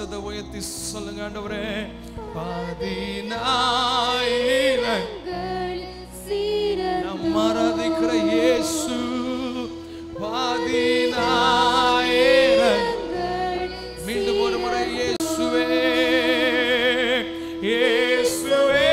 கரத்தை உயர்த்தி சொல்லுங்க ஆண்டவரே. 10,000 நம் ஆராதிக்கிற இயேசு 10,000 மீண்டும் ஒரு முறை இயேசுவே இயேசுவே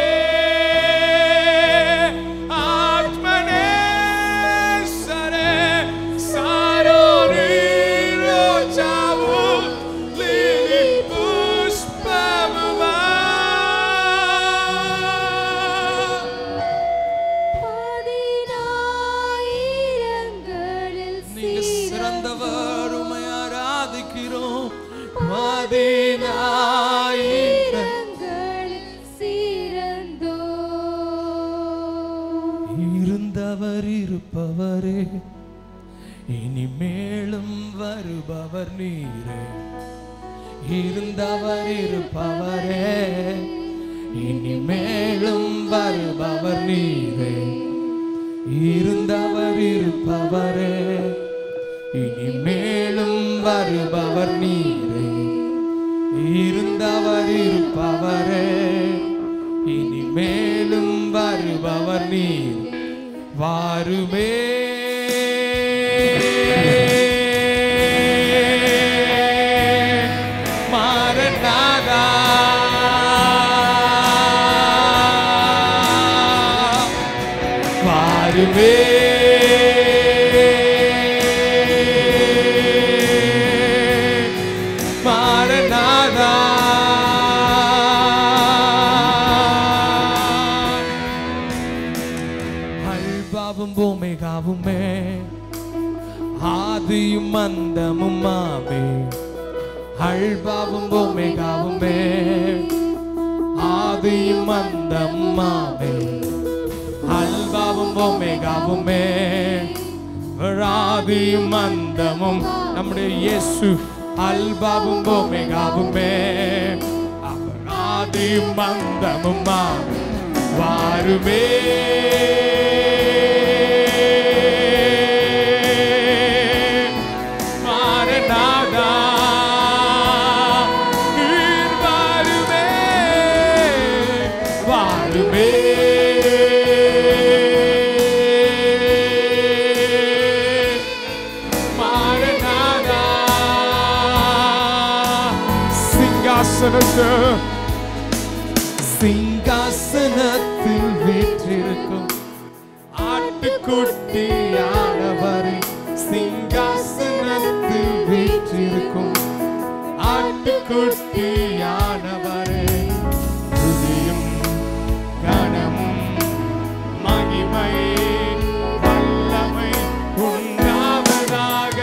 இருப்பவரே இனிமேலும் வருபவர் நீரே. இருந்தவர் இருப்பவரே இனிமேலும் வருபவர் நீரே. இருந்தவர் இருப்பவரே இனிமேலும் வருபவர் நீரே. இருந்தவர் இருப்பவரே இனிமேலும் வருபவர் நீரே. வாருமே மாரநாதா வாருமே மாரநாதா பூமிகாவுமே ஆதியும் அந்தமும் மாமே. அல்பாவும் பூமிகாவுமே ஆதியும் அந்தமும் மாமே. அல்பாவும் பூமிகாவுமே ஆதியும் அந்தமும் நம்முடைய இயேசு. அல்பாவும் பூமிகாவுமே ஆதியும் அந்தமும் மாமே. வாருமே சிங்காசனத்தில் வீற்றிருக்கும் ஆட்டுக்குட்டியானவரே. சிங்காசனத்தில் வீற்றிருக்கும் ஆட்டுக்குட்டியானவரே. துதியும் கனமும் மகிமை வல்லமை உண்டாவதாக.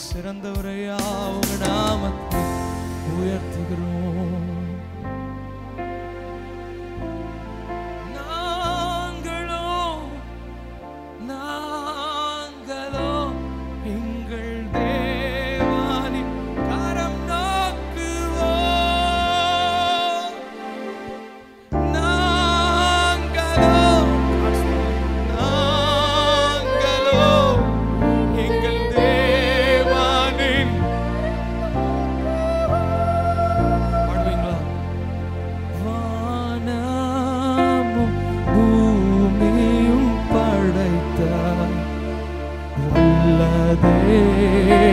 சிறந்தவரையா உங்க நாமத்தை உயர்த்துகிறோம். நாங்களோ எங்கள் தேவனின் கரம் நோக்குவோம். நாங்களோ எங்கள்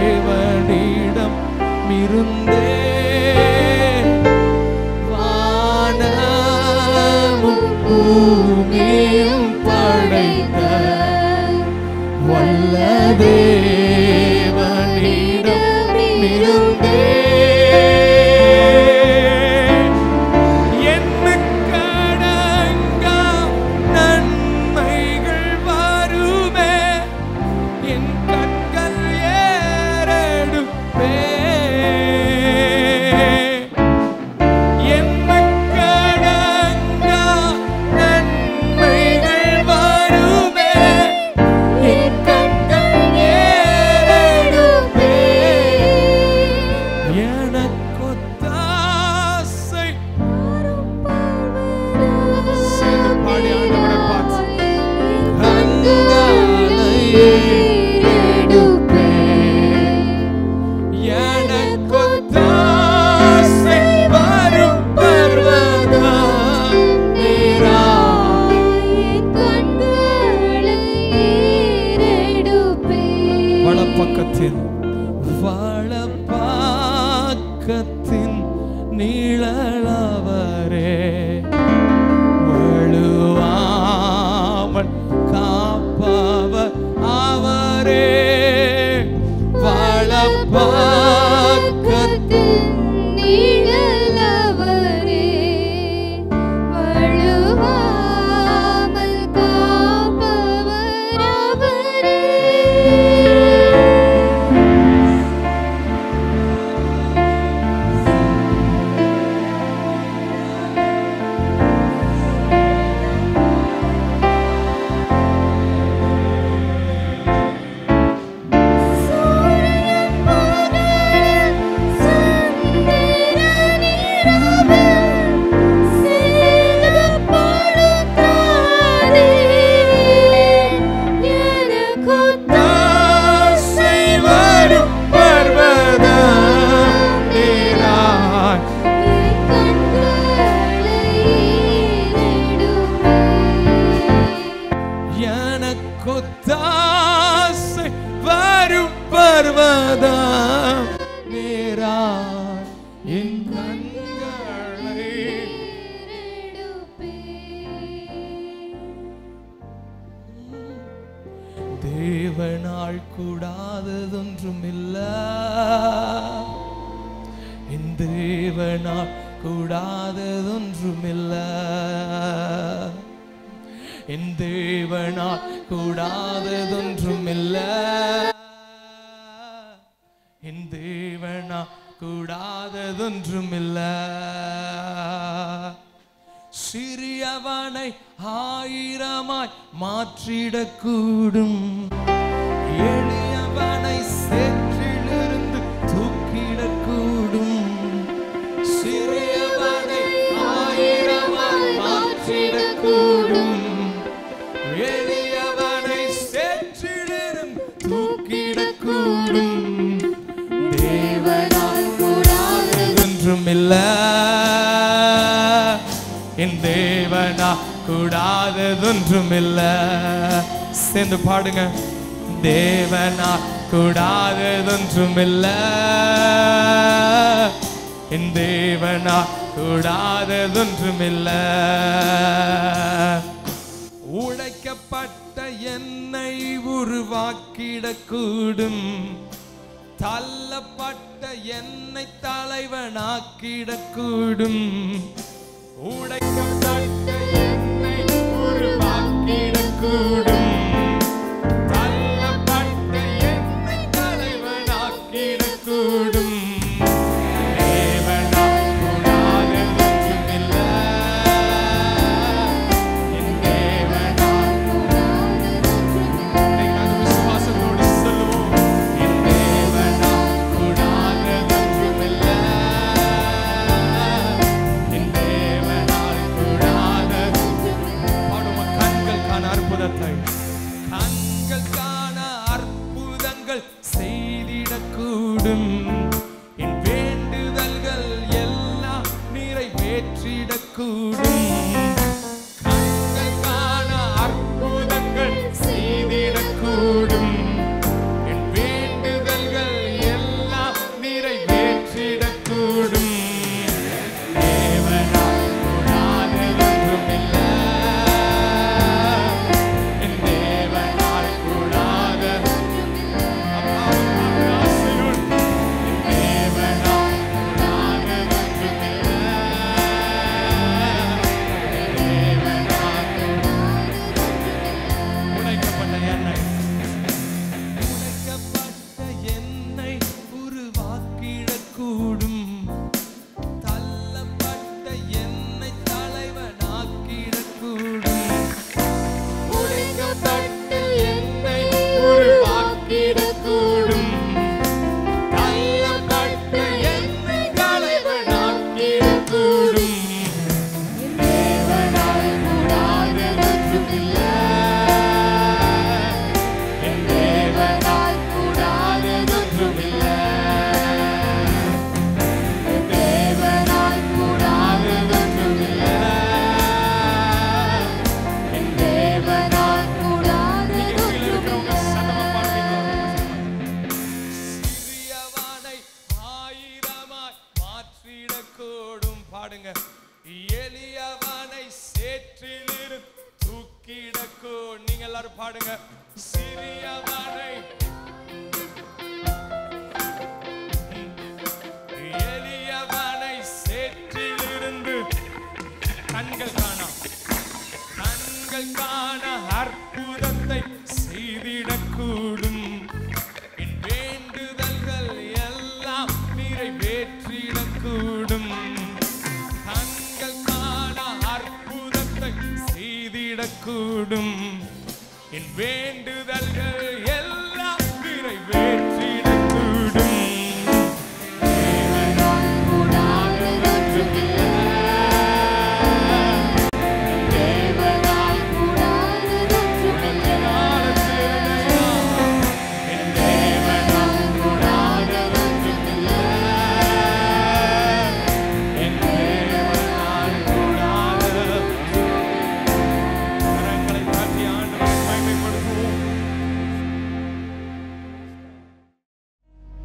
தேவனிடம் இருந்தே தேவனிடமிருந்தே எண்ணுக்கடங்கா நன்மைகள் வருமே, என் கண்கள் ஏறெடுப்பே. வலப்பக்கத்தின் நீழலவரே, வழுவாமல் காப்பவர் அவரே. வலப்பக்கத்தின் நீழலவரே, வழுவாமல் காப்பவர் அவரே. கொத்தாசை வரும் பர்வதம் நேராய் என் கண்களை தேவனால் கூடாததொன்றுமில்ல, என் தேவனால் கூடாததொன்றுமில்ல, என் தேவனால் கூடாததொன்றுமில்ல, என் தேவனால் கூடாததொன்றுமில்ல. சிறியவனை ஆயிரமாய் மாற்றிடக்கூடும், எளியவனை சேற்றிலிருந்து தூக்கிடக்கூடும். சிறியவனை ஆயிரமாய் மாற்றிடக்கூடும், எளியவனை சேற்றிலிருந்து தூக்கிடக்கூடும். தேவனால் கூடாததொன்றுமில்ல, என் தேவனால் கூடாததொன்றுமில்ல. சேர்ந்து பாடுங்க. தேவனால் கூடாததொன்றுமில்ல, என் தேவனால் கூடாததொன்றுமில்ல. உடைக்கப்பட்ட என்னை உருவாக்கிடக்கூடும், தள்ளப்பட்ட என்னை தலைவனாக்கிடக்கூடும். உடைக்கப்பட்ட என்னை உருவாக்கிடக்கூடும், தள்ளப்பட்ட என்னை தலைவனாக்கிடக்கூடும். தேவனால் கூடாததொன்றுமில்ல, என் தேவனால் கூடாததொன்றுமில்ல. விசுவாசத்தோடு சொல்லுவோம். என் தேவனால் கூடாததொன்றுமில்ல, என் தேவனால் கூடாததொன்றுமில்ல. பாடுமா. கண்கள் காண அற்புதத்தை, கண்கள் காண அற்புதங்கள் செய்திடக்கூடும். என் வேண்டுதல்கள் எல்லாம் நிறைவேற்றிடக்கூடும். கண்கள் காண அற்புதங்கள் செய்திடக்கூடும். என் வேண்டுதல்கள் எல்லாம் நிறைவேற்றிடக்கூடும். தேவனால் கூடாததொன்றுமில்ல, என் தேவனால் கூடாததொன்றுமில்ல.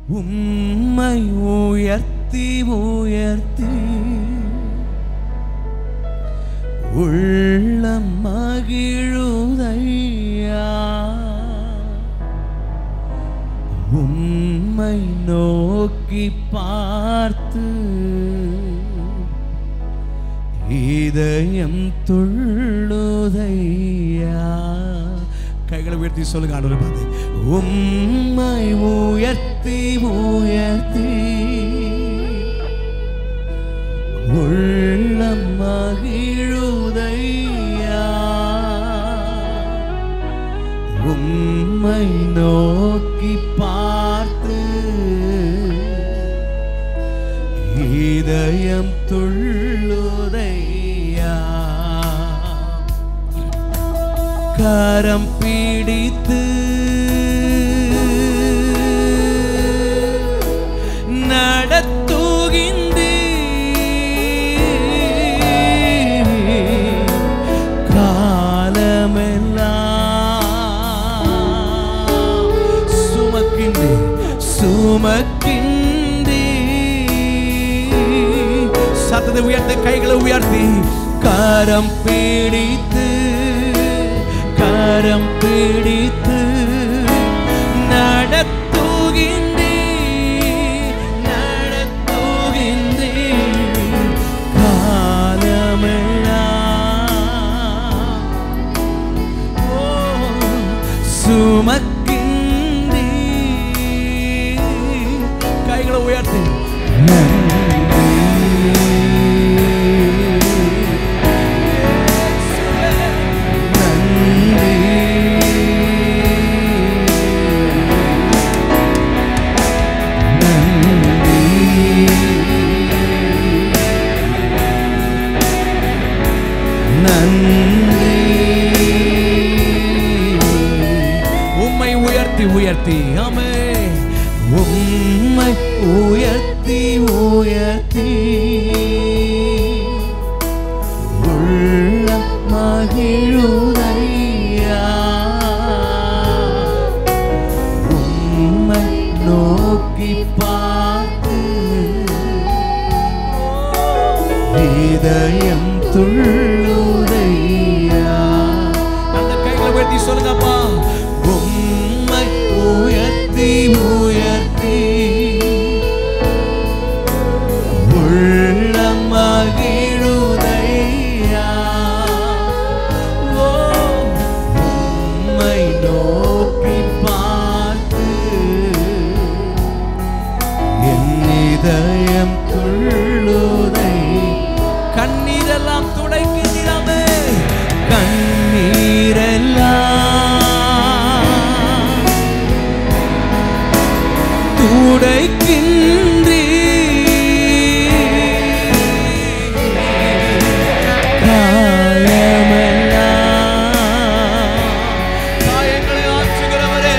உம்மை உயர்த்தி உயர்த்தி உள்ளம் மகிழுதையா, உம்மை நோக்கி பார்த்து இதயம் துள்ளுதையா. கைகளை உயர்த்தி சொல்லுங்க ஆண்டவரை பார்த்து. உம்மை உயர்த்தி உயர்த்தி உள்ளம் மகிழுதையா, உம்மை நோக்கி பார்த்து இதயம் துள்ளுதையா. கரம் பிடித்து நடத்துகின்றீர், காலமெல்லாம் சுமக்கின்றீர். சத்தத்தை உயர்த்த, கைகளை உயர்த்தி, கரம் பிடித்து கரம் பிடித்து நடத்துகின்றீர், நடத்துகின்றீர், காலமெல்லாம் சுமக்கின்றீர். கைகளை உயர்த்தி நன்றி. உம்மை உயர்த்தி உயர்த்தி ஆமே, உம்மை உயர்த்தி உயர்த்தி உள்ள மகிழுதையா, உம்மை நோக்கி பார்த்து இதயம் துள்ளுதையா. அந்த கைகளை உயர்த்தி சொல்லுங்கப்பா. உம்மை உயர்த்தி உயர்த்தி உள்ள மகிழுதையா, உம்மை நோக்கி பார்த்து என் இதயம் துள்ளுதை. கண்ணீரெல்லாம் துடைக்கின்றமே, கண்ணீரெல்லாம் துடைக்கின்றீர், காயங்களை ஆற்றுகிறவரே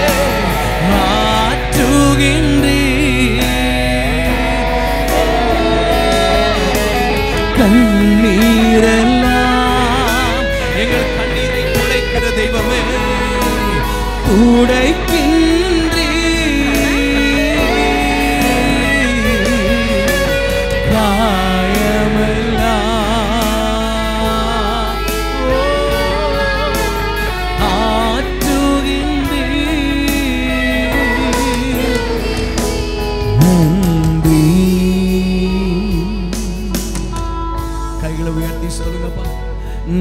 ஆற்றுகின்றீர். கண்ணீரெல்லாம் எங்கள் கண்ணீரை துடைக்கிற தெய்வமே, துடைக்கின்றீர், காயமெல்லாம் ஆற்றுகின்றீர். நன்றி. கைகளை உயர்த்தி சொல்லுங்கப்பா.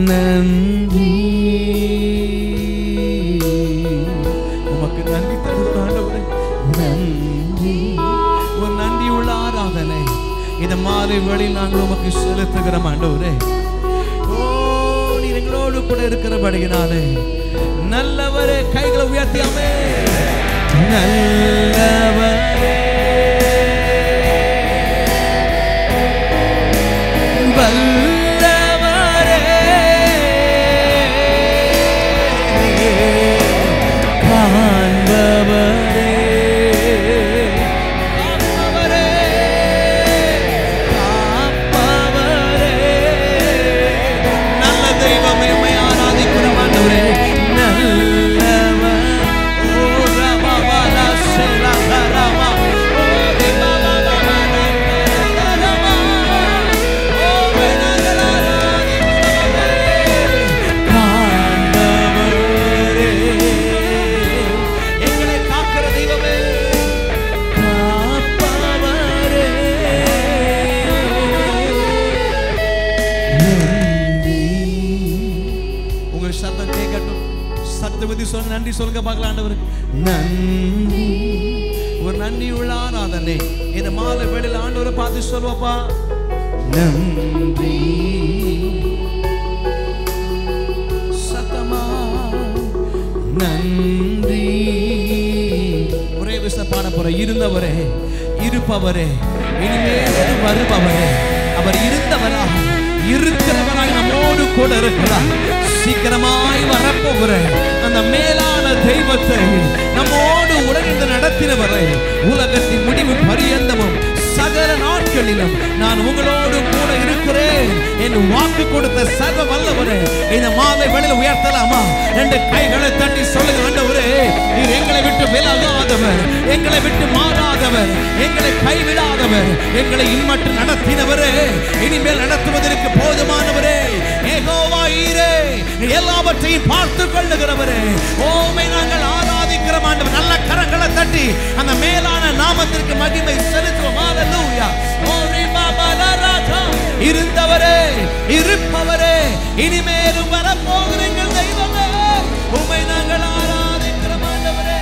நன்றி. உமக்கு நன்றி தருகிற ஆண்டவரே, நன்றி. ஒரு நன்றி உள்ள ஆராதனை இந்த மாலை வேளையில் நாங்கள் உமக்கு செலுத்துகிறோம் ஆண்டவரே. ஓ, நீர் எங்களோடு கூட இருக்கிறபடியினாலே நல்லவரே. கைகளை உயர்த்தியாமே, நல்லவரே, வல்லவரே, காண்பவரே, காப்பவரே, காப்பவரே, நல்ல தெய்வமே, உம்மை ஆராதிக்கிறோம் ஆண்டவரே. நல்லவர், ஓ ரபா பாலா செல் சொல்லுங்க பார்க்கலாம். ஆண்டவருக்கு நன்றி. ஒரு நன்றி உள்ள ஆராதனை இந்த மாலை வேளையில் ஆண்டவரை பார்த்து சொல்லுவாப்பா, நன்றி. சத்தமா நன்றி. ஒரே விஷயம் பாட போற. இருந்தவரே, இருப்பவரே, இனிமேல் வருபவரே, அவர் இருந்தவராக இருக்கிறவராக நம்மோடு கூட இருக்கிறார். சீக்கிரமாய் வரப்போகிற அந்த மேலான தெய்வத்தை நம்மோடு உடனிருந்து நடத்தினவரை உலகத்தின் முடிவு பரியந்தமும் சகல நாட்களிலும் நான் உங்களோடு கூட இருக்கிறேன் என்று வாக்கு கொடுத்த சர்வ வல்லவரே, இந்த மாலை வேளையில் உயர்த்தலாமா? ரெண்டு கைகளை தட்டி சொல்லுங்க, ஆண்டவரே நீர் எங்களை விட்டு விலகாதவர், எங்களை விட்டு மாறாதவர், எங்களை கைவிடாதவர், எங்களை இன்மட்டு நடத்தினவரே, இனிமேல் நடத்துவதற்கு போதுமானவரே, யெகோவா ஈரே, எல்லாவற்றையும் பார்த்து கொள்ளுகிறவரே, ஓமை நாங்கள் ஆராதிக்கிறோம் ஆண்டவர். நல்ல கரங்களை தட்டி அந்த மேலான நாமத்திற்கு மகிமை செலுத்துவோம். ஹalleluya. ஓரி பாபா ராஜா, இருந்தவரே, இருப்பவரே, இனிமேலும் வரப்போகிற எங்கள் தெய்வமே, உம்மை நாங்கள் ஆராதிக்கிறோம் ஆண்டவரே.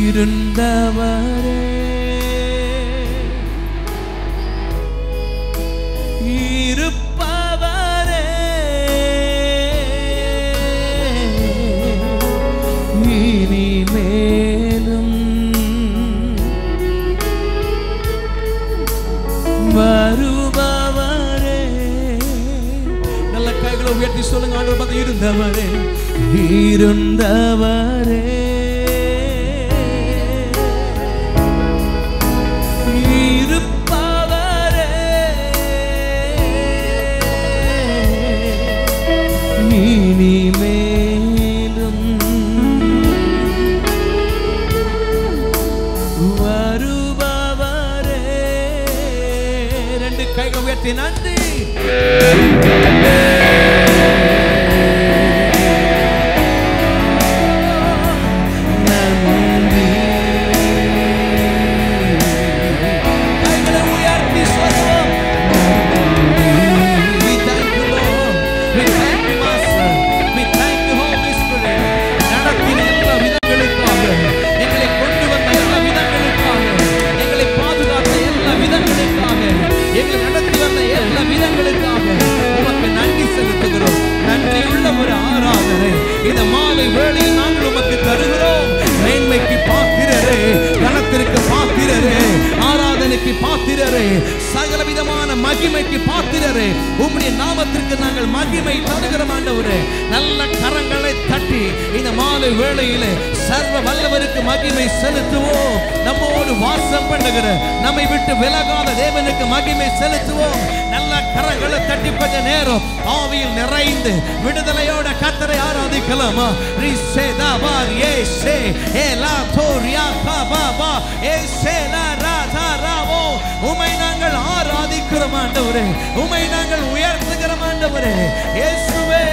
இருந்தவரே, இருப்பவரே, இனிமேலும் வருபவரே. நல்ல கைகளை உயர்த்தி சொல்லுங்க ஆண்டவர் பார்த்து, இருந்தவரே, இருந்தவரே, இருப்பவரே, இனிமேலும் வருபவரே. ரெண்டு கைகள் உயர்த்தி நன்றி. இந்த மாலை வேளையில் நாங்கள் உமக்கு தருகிறோம். மேன்மைக்கு பாத்திரரே, கனத்திற்கு பாத்திரரே, ஆராதனைக்கு பாத்திரரே, சகல விதமான மகிமைக்கு பாத்திரரே, உம்முடைய நாமத்திற்கு நாங்கள் மகிமை தருகிறோம் ஆண்டவரே. நல்ல கரங்களை தட்டி இந்த மாலை வேளையிலே சர்வ வல்லவருக்கு மகிமை செலுத்துவோம். நம்மோடு வாசம் பண்ணுகிற, நம்மை விட்டு விலகாத தேவனுக்கு மகிமை செலுத்துவோம். நல்ல கரங்களை தட்டி கொஞ்ச நேரம் ஆவியில் நிறைந்து விடுதலையோட கர்த்தரை ஆராதிக்கலாமா? ரிசேதாபா ஏசே ஏலா தோரியா காபாபா ஏசேலா ராதா ராவோ. உம்மை நாங்கள் ஆராதிக்கிறோம் ஆண்டவரே, உம்மை நாங்கள் உயர்த்துகிறோம் ஆண்டவரே. இயேசுவே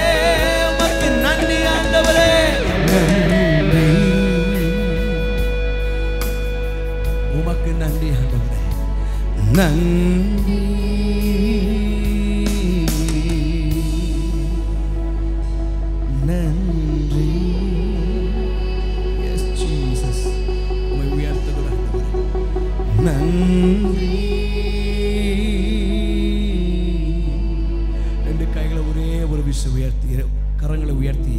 உமக்கு நன்றி ஆண்டவரே. நன்றி, உமக்கு நன்றி ஆண்டவரே. நன்றி, நன்றி. எஸ் ஜீசஸ், உம்மை உயர்த்துகிறோம் ஆண்டவரே. நன்றி. ரெண்டு கைகளை ஒரே ஒரு விஷயம் உயர்த்தி, கரங்களை உயர்த்தி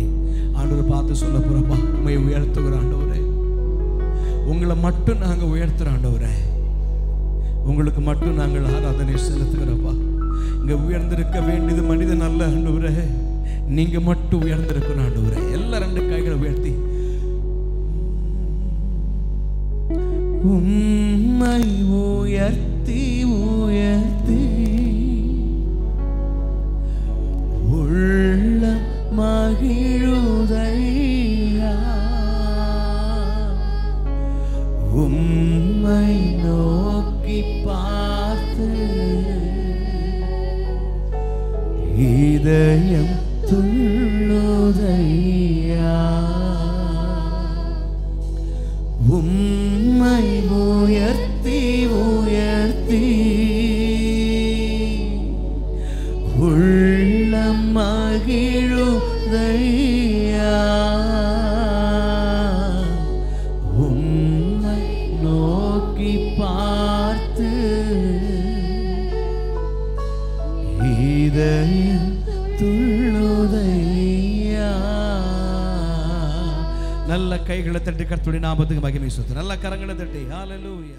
ஆண்டவரை பார்த்து சொல்ல போறப்பா, உம்மை உயர்த்துகிறோம் ஆண்டவரே. உங்களை மட்டும் நாங்க உயர்த்துறோம் ஆண்டவரே. உங்களுக்கு மட்டும் நாங்கள் ஆராதனை செலுத்துகிறப்பா. இங்க உயர்ந்திருக்க வேண்டியது மனிதன் அல்ல ஆண்டவரே, நீங்க மட்டும் உயர்ந்திருக்கணும் ஆண்டவரே. எல்லா ரெண்டு கைகளை உயர்த்தி உம்மை உயர்த்தி உயர்த்தி உள்ள மகிழுதையா. உம்மை நோக்கி பார்த்து இதயம் துள்ளுதையா. உம்மை உயர்த்தி உயர்த்தி நல்ல கைகளை தட்டி கர்த்தருடைய நாமத்துக்கு மகிமை செலுத்து. நல்ல கரங்களை தட்டி ஹalleluya.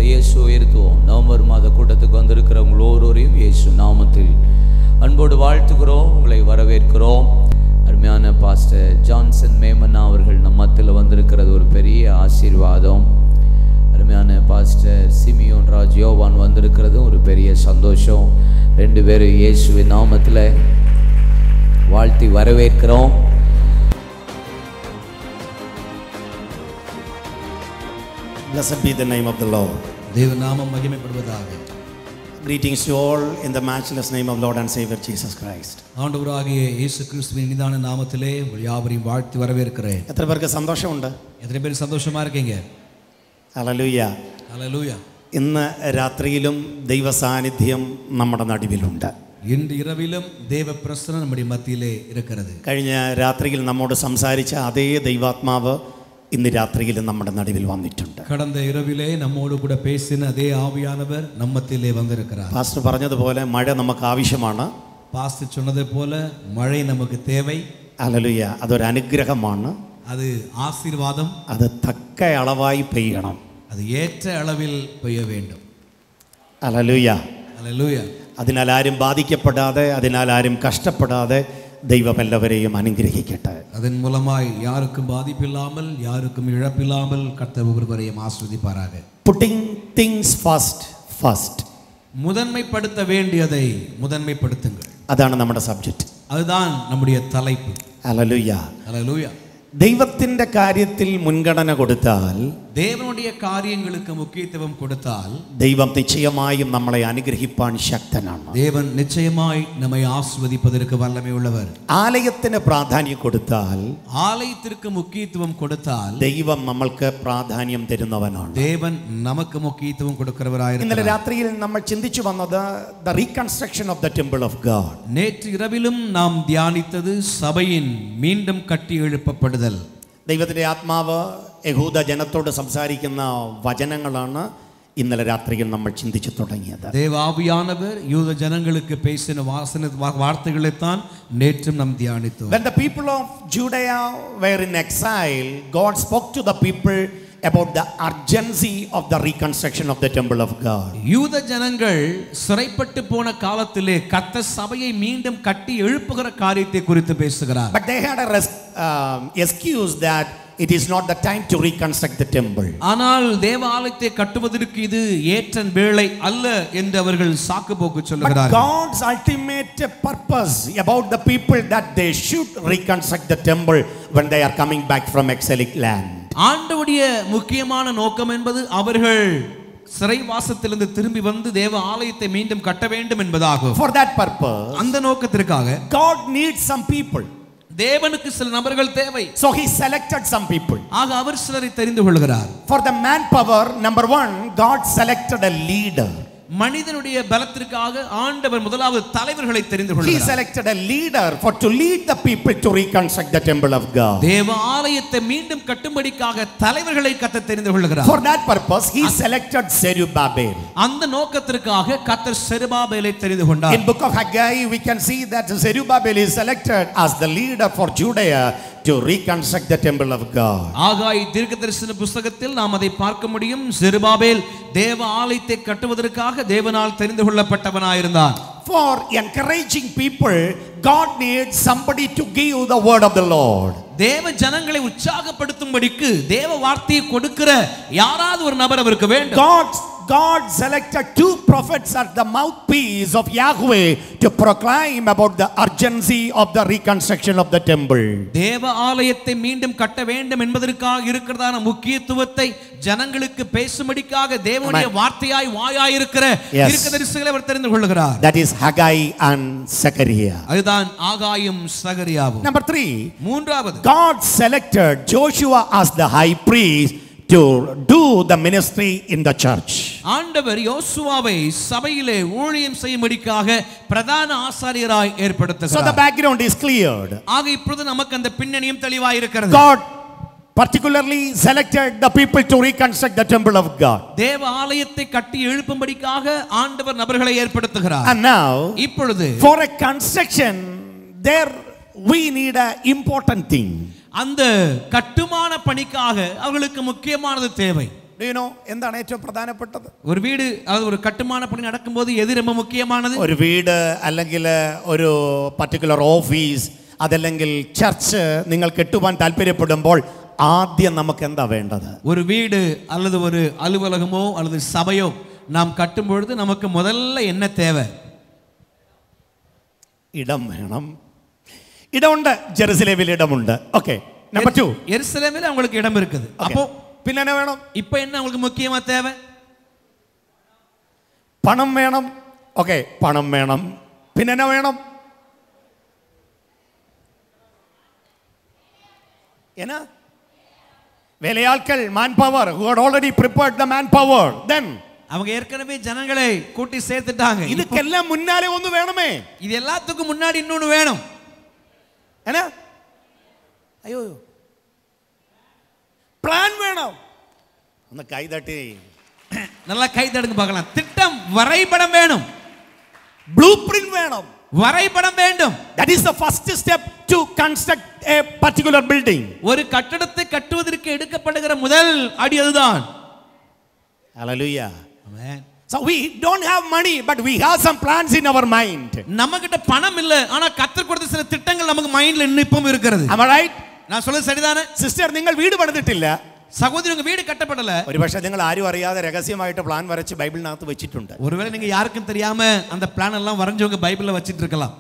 இயேசு உயர்த்துவோம். நவம்பர் மாத கூட்டத்துக்கு வந்திருக்கிறவங்க ஒவ்வொருவரையும் இயேசு நாமத்தில் அன்போடு வாழ்த்துகிறோம், உங்களை வரவேற்கிறோம். அருமையான பாஸ்டர் ஜான்சன் மேமன்னா அவர்கள் நம்ம மத்தியில் வந்திருக்கிறது ஒரு பெரிய ஆசீர்வாதம். அருமையான பாஸ்டர் சிமியோன் ராஜ் யோவான் வந்திருக்கிறது ஒரு பெரிய சந்தோஷம். ரெண்டு பேரும் இயேசுவின் நாமத்தில் வாழ்த்தி வரவேற்கிறோம். Blessed be the name of the Lord. தேவ நாமம் மகிமைப்படுவதாக. Greetings to all in the matchless name of Lord and Savior Jesus Christ. ஆண்டவராகிய இயேசு கிறிஸ்துவின் இனிதான நாமத்திலே உங்கள் யாவரையும் வாழ்த்தி வரவேற்கிறேன். எத்தனை பேருக்கு சந்தோஷமுണ്ട്? எத்தனை பேர் சந்தோஷமா இருக்கீங்க? ഹല്ലേലൂയ. ஹல்லேலூயா. ഇന്ന് രാത്രിയിലും ദൈവ സാന്നിധ്യം നമ്മുടെ നടുവിലുണ്ട്. இன்று இரவிலும் தேவ பிரசன்னம் நம்முடைய மத்தியிலே இருக்கிறது. കഴിഞ്ഞ രാത്രിയിൽ നമ്മോട് സംസാരിച്ച അതേ ദൈവാത്മാവ് ഇന്ന് രാത്രിയിലും നമ്മുടെ നടുവിൽ വന്നിട്ടുണ്ട്. கடந்த இரவிலே நம்மோடு கூட பேசின அதே ஆவியானவர் நம்மத்திலே வந்திருக்கிறார். പാസ്റ്റർ പറഞ്ഞതുപോലെ മഴ നമുക്ക് ആവശ്യമാണ്. பாஸ்டர் சொன்னதை போல மழை நமக்கு தேவை. ഹല്ലേലൂയ. അതൊരു അനുഗ്രഹമാണ്. அது ஆசீர்வாதம். അത് തക്ക അളവായി പെയ്യണം. அது ஏற்ற அளவில் பெய்ய வேண்டும். ഹല്ലേലൂയ. ஹல்லேலூயா. അതിനാൽ ആരും ബാധിക്കപ്പെടാതെ, അതിനാൽ ആരും കഷ്ടപ്പെടാതെ ദൈവം എല്ലാവരെയും അനുഗ്രഹിക്കട്ടെ. அதன் மூலமாய் யாருக்கும் பாதிப்பில்லாமல் யாருக்கும் இழப்பில்லாமல் கர்த்தர் ஒவ்வொருவரையும் ஆசீர்வதிப்பாராக. Putting things first. முதன்மைப்படுத்த வேண்டியதை முதன்மைப்படுத்துங்கள். അതാണ് നമ്മുടെ സബ്ജക്റ്റ്. அதுதான் நம்முடைய தலைப்பு. ഹല്ലേലൂയ. ஹல்லேலூயா. ദൈവത്തിന്റെ കാര്യത്തിൽ മുൻഗണന കൊടുത്താൽ, தேவனுடைய காரியங்களுக்கு முக்கியத்துவம் கொடுத்தால் ദൈവം നിശ്ചയമായും നമ്മളെ അനുഗ്രഹിപ്പാൻ ശക്തനാണ്. தேவன் நிச்சயமாய் நம்மை ஆசீர்வதிப்பதற்கு வல்லமை உள்ளவர். ആലയത്തിന് പ്രാധാന്യം കൊടുത്താൽ, ஆலயத்திற்கு முக்கியத்துவம் கொடுத்தால் ദൈവം നമ്മൾക്ക് പ്രാധാന്യം തരുന്നവനാണ്. தேவன் நமக்கு முக்கியத்துவம் ഇന്നലെ கொடுக்கிறவராயிருக்கிறார். രാത്രിയിൽ നമ്മൾ ചിന്തിച്ചു വന്നത് the reconstruction of the temple of God. நேற்று இரவிலும் நாம் தியானித்தது சபையின் மீண்டும் கட்டி எழுப்பப்படுதல். ദൈവത്തിൻ്റെ ആത്മാവ് യഹൂദ ജനത്തോട് സംസാരിക്കുന്ന വചനങ്ങളാണ് ഇന്നലെ രാത്രിയിൽ നമ്മൾ ചിന്തിച്ചു തുടങ്ങിയത്. தேவாவியானவர் யூத ஜனங்களுக்கு பேசின வார்த்தைகளைத்தான் நேற்றும் நாம் தியானித்தோம். When the people of Judea were in exile, God spoke to the people about the urgency of the reconstruction of the temple of God. யூத ஜனங்கள் சிறைப்பட்டு போன காலத்திலே கர்த்தர் சபையை மீண்டும் கட்டி எழுப்புகிற காரியத்தை குறித்து பேசுகிறார். But they had a excuse that it is not the time to reconstruct the temple. ஆனால் தேவாலயத்தை கட்டுவதற்கு இது ஏற்ற வேளை அல்ல என்று அவர்கள் சாக்கு போக்கு But சொல்லுகிறார்கள். God's ultimate purpose about the people that they should reconstruct the temple when they are coming back from exilic land. ஆண்டவருடைய முக்கியமான நோக்கம் என்பது அவர்கள் சிறைவாசத்திலிருந்து திரும்பி வந்து தேவ ஆலயத்தை மீண்டும் கட்ட வேண்டும் என்பதாகும். For that purpose, அந்த நோக்கத்திற்காக God needs some people. தேவனுக்கு சில நபர்கள் தேவை. So he selected some people. ஆக அவர் சிலரை தெரிந்து கொள்கிறார். For the manpower, number one, God selected a leader. மனிதனுடைய பலத்திற்காக ஆண்டவர் முதலாவது தலைவர்களை தெரிந்து He கொள்கிறார். selected a leader to lead the people to reconstruct the temple of God. தேவ ஆலயத்தை மீண்டும் கட்டும்படிக்காக தலைவர்களை கர்த்தர் தெரிந்து கொள்கிறார். For that purpose, he selected Zerubbabel. அந்த நோக்கத்திற்காக கர்த்தர் செருபாபேலை தெரிந்து கொண்டார். In book of Haggai, we can see that Zerubbabel is selected as the leader for Judea to reconstruct the temple of God. ஆகாய் தீர்க்கதரிசன புத்தகத்தில் நாம் அதை பார்க்க முடியும். செருபாபேல் தேவ ஆலயத்தை கட்டுவதற்காக தேவனால் தெரிந்து கொள்ளப்பட்டவனாயிருந்தான். For encouraging people, God needs somebody to give the word of the Lord. தேவ ஜனங்களை உற்சாகப்படுத்தும்படிக்கு தேவ வார்த்தையை கொடுக்கிற யாராவது ஒரு நபர் அவருக்கு வேண்டும். God selected two prophets as the mouthpiece of Yahweh to proclaim about the urgency of the reconstruction of the temple. தேவ ஆலயத்தை மீண்டும் கட்ட வேண்டும் என்பதற்காக இருக்கிறதான முக்கியத்துவத்தை ஜனங்களுக்கு பேசும்படிக்காக தேவனுடைய வார்த்தையாய் வாயாய் இருக்கிற தீர்க்கதரிசிகளை அவர் தெரிந்து கொள்கிறார். That is Haggai and Zechariah. அதுதான் ஆகாயும் சகரியாவும். Number 3, மூன்றாவது, God selected Joshua as the high priest to do the ministry in the church. ஆண்டவர் யோசுவாவை சபையிலே ஊழியம் செய்யும்படிக்காக பிரதான ஆசாரியராய் ஏற்படுத்துகிறார். So the background is cleared. ஆக இப்பொழுது நமக்கு அந்த பின்னணியும் தெளிவாய் இருக்கிறது. God particularly selected the people to reconstruct the temple of God. தேவ ஆலயத்தை கட்டி எழுப்பும்படிக்காக ஆண்டவர் நபர்களை ஏற்படுத்துகிறார். And now, இப்பொழுது for a construction, there we need an important thing. அந்த கட்டுமான பணிக்காக அவர்களுக்கு முக்கியமானது தேவை. Do you know എന്താണ് ഏറ്റവും പ്രധാനപ്പെട്ടത്? ஒரு வீடு அது ஒரு கட்டுமான பணி நடக்கும்போது எது ரொம்ப முக்கியமானது? ഒരു വീട് അല്ലെങ്കിൽ ഒരു പർട്ടിക്കുലർ ഓഫീസ് അതല്ലെങ്കിൽ ചർച്ച് നിങ്ങൾ കെട്ടുവാൻ താല്പര്യപ്പെടുമ്പോൾ ആദ്യം നമുക്ക് എന്താ വേണ്ടത്? ஒரு வீடு அல்லது ஒரு அலுவலகமோ அல்லது சபையோ நாம் கட்டும் பொழுது நமக்கு முதல்ல என்ன தேவை? ഇടം വേണം. ഇടമുണ്ട്, ജെറുസലേമിൽ ഇടമുണ്ട്. ഓക്കെ, നമ്പർ 2 எருசலேமில் அவங்களுக்கு இடம் இருக்குது. அப்போ പിന്നെ എന്നാ വേണം? இப்போ என்ன உங்களுக்கு முக்கியமா தேவை? പണം വേണം. ഓക്കെ, പണം വേണം. പിന്നെ എന്നാ വേണം? എന്നാ? വേലയാൾക്കൾ, manpower, who had already prepared the manpower. Then அவங்க ஏற்கனவே ஜனங்களை கூட்டி சேர்த்துட்டாங்க. இதுக்கெல்லாம் முன்னாலே ஒன்று வேணுமே. இது எல்லாத்துக்கும் முன்னாடி இன்னொன்னு வேணும். என்ன? ஐயோ, பிளான் வேணும். அந்த கை தட்டி நல்லா கை தட்டுங்க பார்க்கலாம். திட்டம், வரைபடம் வேணும். ப்ளூ பிரிண்ட் வேணும். வரைபடம் வேண்டும். That is the first step to construct a particular building. ஒரு கட்டடத்தை கட்டுவதற்கு எடுக்கப்படுகிற முதல் அடி அதுதான். Hallelujah. Amen. So we don't have money, but we have some plans in our mind. நம்மகிட்ட பணம் இல்ல, ஆனா கர்த்தர் கொடுத்த சில திட்டங்கள் நமக்கு மைண்ட்ல இன்னும் இருக்கிறது. Am I right? நான் சொல்றது சரிதானே? സിസ്റ്റർ, നിങ്ങൾ വീട് പണിതിട്ടില്ല. சகோதரி, உங்க வீடு கட்டப்படல. ഒരുപക്ഷേ നിങ്ങൾ ആരും അറിയാതെ രഹസ്യമായിട്ട് പ്ലാൻ വരച്ച് ബൈബിളിനകത്ത് വെച്ചിട്ടുണ്ട്. ஒருவேளை நீங்க யாருக்கும் தெரியாம அந்த பிளான் எல்லாம் வரைஞ்சவங்க பைபிள்ல வச்சிட்டு இருக்கலாம்.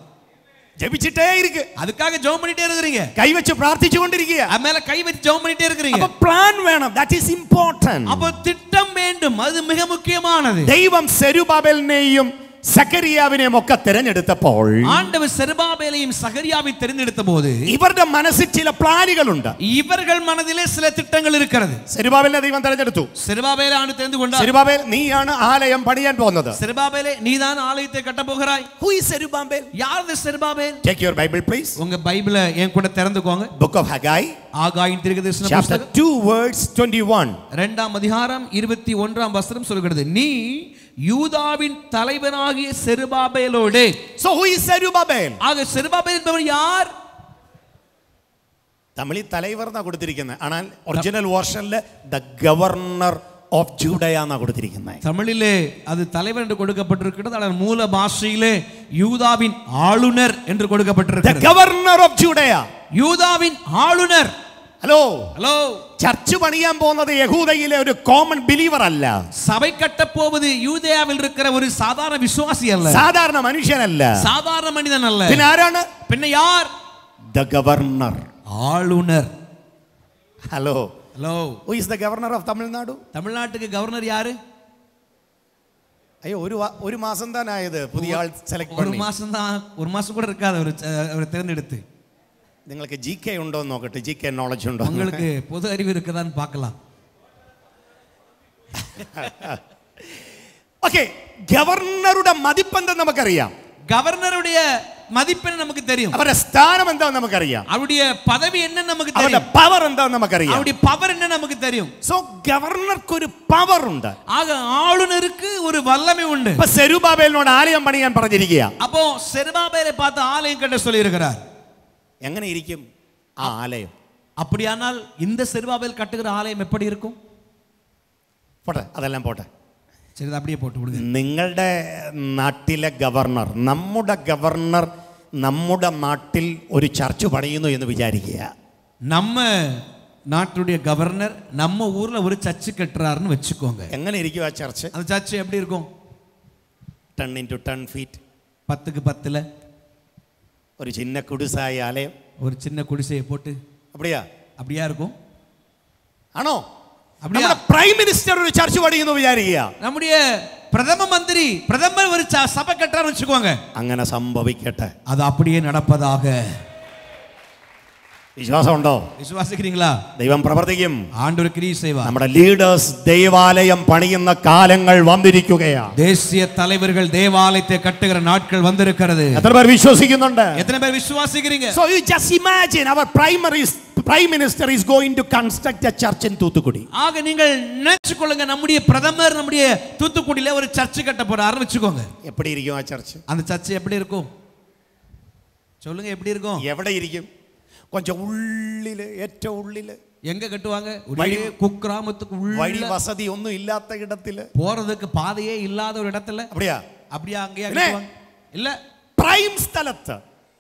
ജപിച്ചിട്ടേ ഇരിക്ക്. அதுக்காக ஜெபம் பண்ணிட்டே இருக்கீங்க. കൈ വെച്ച് പ്രാർത്ഥിച്ചുകൊണ്ടിരിക്കുക. அது மேல கை வச்சு ஜெபம் பண்ணிட்டே இருக்கீங்க. அப்ப பிளான் வேணும். that is important. அப்ப திட்டம் வேண்டும். அது மிக முக்கியமானது. ദൈവം സെരുബാബേലിനെയും സക്കറിയാവിനെയും ഒക്കെ തിരഞ്ഞെടുത്തപ്പോൾ ஆண்டவர் செருபாபேலையும் சகரியாவையும் தெரிந்தெடுத்தபோது ഇവരുടെ മനസ്സിൽ ചില പ്ലാനുകളുണ്ട്. இவர்கள் மனதிலே சில திட்டங்கள் இருக்கிறது. സെരുബാബേലിനെ ദൈവം തിരഞ്ഞെടുത്തു. செருபாபேலை ஆண்டு தெரிந்து கொண்டார். സെരുബാബേൽ, നീയാണ് ആലയം പണിയാൻ പോകുന്നത്. செருபாபேலே, நீதான் ஆலயத்தை கட்ட போகிறாய். Who is Zerubbabel? யார் இந்த Zerubbabel? Take your Bible please. உங்க பைபிளை என் கூட திறந்துக்கோங்க. Book of Haggai, ஆகாயின் தீர்க்கதரிசன chapter புத்தகம் 2 verse 21. 2ஆம் அதிகாரம் 21ஆம் வசனம் சொல்கிறது, நீ யூதாவின் தலைவனாகிய செருபாபேலோடு. So who is Zerubbabel? ஆக செருபாபேல் என்பவர் யார்? തമിഴിൽ തലൈവർ എന്നാ കൊടുത്തിരിക്കുന്നത്. ஆனால் original വേർഷനിൽ the governor of Judea എന്നാ കൊടുത്തിരിക്കുന്നത്. தமிழிலே அது தலைவர் என்று கொடுக்கப்பட்டிருக்கிறது. ஆனால் மூல பாஷையிலே யூதாவின் ஆளுநர் என்று கொடுக்கப்பட்டிருக்கிறது. The governor of Judea. யூதாவின் ஆளுநர். ഹലോ ஹலோ, ചർച്ച് പണിയാൻ പോകുന്നത് യഹൂദയിലെ ഒരു കോമൺ ബിലീവർ അല്ല. சபை கட்டப் போவது யூதேயாவில் இருக்கிற ஒரு சாதாரண விசுவாசி அல்ல, സാധാരണ മനുഷ്യനല്ല, சாதாரண மனிதன் அல்ல. പിന്നെ ആരാണ്? பின்ன யார்? The governor. ஆளுநர். Hello, hello, who is the governor of Tamil Nadu? தமிழ்நாட்டுக்கு கவர்னர் யாரு? അയ്യോ, ഒരു മാസം തന്നെ ആയത് പുതിയ ആൾ സെലക്ട് ஒரு பண்ணி. மாசம் தான், ஒரு மாசம் கூட இருக்காது அவர் தேர்ந்தெடுத்து. നിങ്ങൾക്ക് GK ഉണ്ടോ എന്ന് നോക്കട്ടെ. GK നോളജ് ഉണ്ടോ? உங்களுக்கு பொது அறிவு இருக்குதான்னு பார்க்கலாம். ഓക്കെ, ഗവർണറുടെ മതിപ്പെന്താ നമുക്കറിയാം. கவர்னருடைய மதிப்பெண் நமக்கு தெரியும். അവരുടെ സ്ഥാനം എന്താന്ന് നമുക്കറിയാം. அவருடைய பதவி என்ன நமக்கு അവരുടെ தெரியும். പവർ എന്താന്ന് നമുക്കറിയാം. அவருடைய பவர் என்ன நமக்கு தெரியும். സോ ഗവർണർക്ക് ഒരു പവർ ഉണ്ട്. ஆக ஆளுநருக்கு ஒரு வல்லமை உண்டு. ഇപ്പൊ സെരുബാബേലിനോട് ആലയം പണിയാൻ പറഞ്ഞിരിക്കുക. அப்போ செருபாபேலை பார்த்து ஆலயம் கட்ட சொல்லி இருக்கிறார். എങ്ങനെ ഇരിക്കും ആ ആലയം? அப்படியானால் இந்த செருபாபேல் கட்டுகிற ஆலயம் எப்படி இருக்கும்? പോട്ടെ, അതെല്ലാം പോട്ടെ. சரி, அப்படியே போட்டு விடுங்க. നിങ്ങളുടെ നാട്ടിലെ ഗവർണർ, നമ്മുടെ ഗവർണർ നമ്മുടെ നാട്ടിൽ ഒരു ചർച്ച് പണിയുന്നു എന്ന് വിചാരിക്കുക. நம்ம நாட்டுடைய கவர்னர் நம்ம ஊர்ல ஒரு சர்ச்சு கட்டுறாருன்னு வச்சுக்கோங்க. എങ്ങനെ ഇരിക്കും ആ ചർച്ച്? அந்த சர்ச்சு எப்படி இருக்கும்? 10 into 10 feet, 10க்கு 10ல ഒരു ചിന്ന കുടിസായ ആലയം. ஒரு சின்ன குடிசையை போட்டு அப்படியா இருக்கும்? ആണോ? அப்படியா? പ്രൈം മിനിസ്റ്റർ ഒരു ചർച്ച് പണിയുന്നു വിചാരിക്കുക. நம்முடைய பிரதமர் ஒரு சபை கட்டுறாருன்னு வச்சுக்கோங்க. അങ്ങനെ സംഭവിക്കട്ടെ. அது அப்படியே நடப்பதாக. വിശ്വാസമുണ്ടോ? விசுவாசிக்கிறீங்களா? ദൈവം പ്രവർത്തിക്കും. ஆண்டவர் கிரியை செய்வார். നമ്മുടെ ലീഡേഴ്സ് ദൈവാലയം പണിയുന്ന കാലങ്ങൾ വന്നിരിക്കുകയാണ്. தேசிய தலைவர்கள் தேவாலயத்தை கட்டுகிற நாட்கள் வந்திருக்கிறது. എത്ര പേർ വിശ്വസിക്കുന്നുണ്ട്? எத்தனை பேர் விசுவாசிக்கிறீங்க? So you just imagine our prime minister is going to construct a church in Thoothukudi. ஆக நீங்கள் நினைச்சு கொள்ளுங்க, நம்முடைய பிரதமர் நம்முடைய தூத்துக்குடியில ஒரு சர்ச் கட்ட போறாருன்னு வெச்சுக்கோங்க. எப்படி இருக்கும் ആ ചർച്ച്? அந்த சர்ச் எப்படி இருக்கும் சொல்லுங்க, எப்படி இருக்கும்? എവിടെ ഇരിക്കും? கொஞ்சம் ഉള്ളില്, ഏറ്റവും ഉള്ളില്. எங்க கட்டுவாங்க? ஒரே குக்கிராமத்துக்கு வழி உள்ள வசதி ஒன்றும் இல்லாத இடத்துல, போறதுக்கு பாதையே இல்லாத ஒரு இடத்துல. அப்படியா? அப்படியா? அங்கேயா கட்டுவாங்க? இல்ல, பிரைம் ஸ்தலத்தை,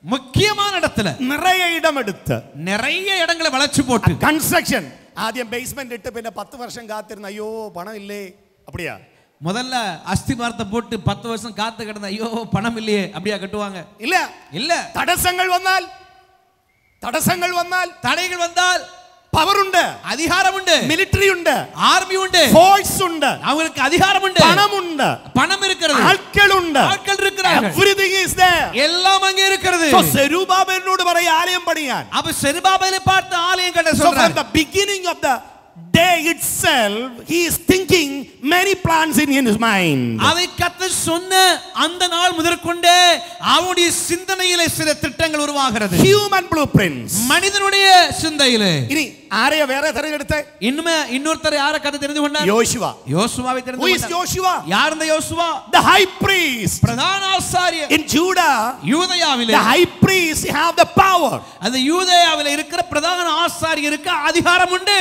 முக்கியமான இடத்துல நிறைய இடம் எடுத்து, நிறைய இடங்களை வளைச்சு போட்டு கன்ஸ்ட்ரக்ஷன். ஆദ്യം பேஸ்மெண்ட் இட்டு പിന്നെ 10 வருஷம் காத்திருந்த, ஐயோ பணம் இல்லை, அப்படியா? முதல்ல அஸ்திபாரத்தை போட்டு 10 வருஷம் காத்து கிடந்த, ஐயோ பணம் இல்லையே, அப்படியா கட்டுவாங்க? இல்ல இல்ல. தடசங்கள் வந்தால், தடைகள் வந்தால் பவர் உண்டு, அதிகாரம் உண்டு, மிலிட்டரி உண்டு, ஆர்மி உண்டு, ஃபோர்ஸ் உண்டு, அவங்களுக்கு அதிகாரம் உண்டு, பணம் உண்டு, பணம் இருக்கிறது, ஆட்கள் உண்டு, ஆட்கள் இருக்கிறார்கள், everything is there, எல்லாம் அங்கே இருக்கிறது. so செருபாபேலோடு வரை ஆலயம் பணியான். அப்ப செருபாபேலை பார்த்து ஆலயம் கட்ட So from சொல்றார். the beginning of the day itself, he is thinking many plans in his mind. அதை கர்த்தர் சொன்ன அந்த நாள் முதற்கொண்டே அவருடைய சிந்தனையிலே சில திட்டங்கள் உருவாகிறது. Human blueprints. மனிதனுடைய சிந்தையிலே. இனி ஆரைய வேற தெரிஞ்செடுத்த இன்னொருத்தர் யாரை கதை தெரிந்து கொண்டார்? யோசுவா. யோசுவாவை தெரிந்து Who is கொண்டார். Joshua? யார் இந்த யோசுவா? The high priest. பிரதான ஆசாரியர். In Judah, யூதேயாவிலே the high priest have the power. அந்த யூதேயாவிலே இருக்கிற பிரதான ஆசாரியருக்கு அதிகாரம் உண்டு.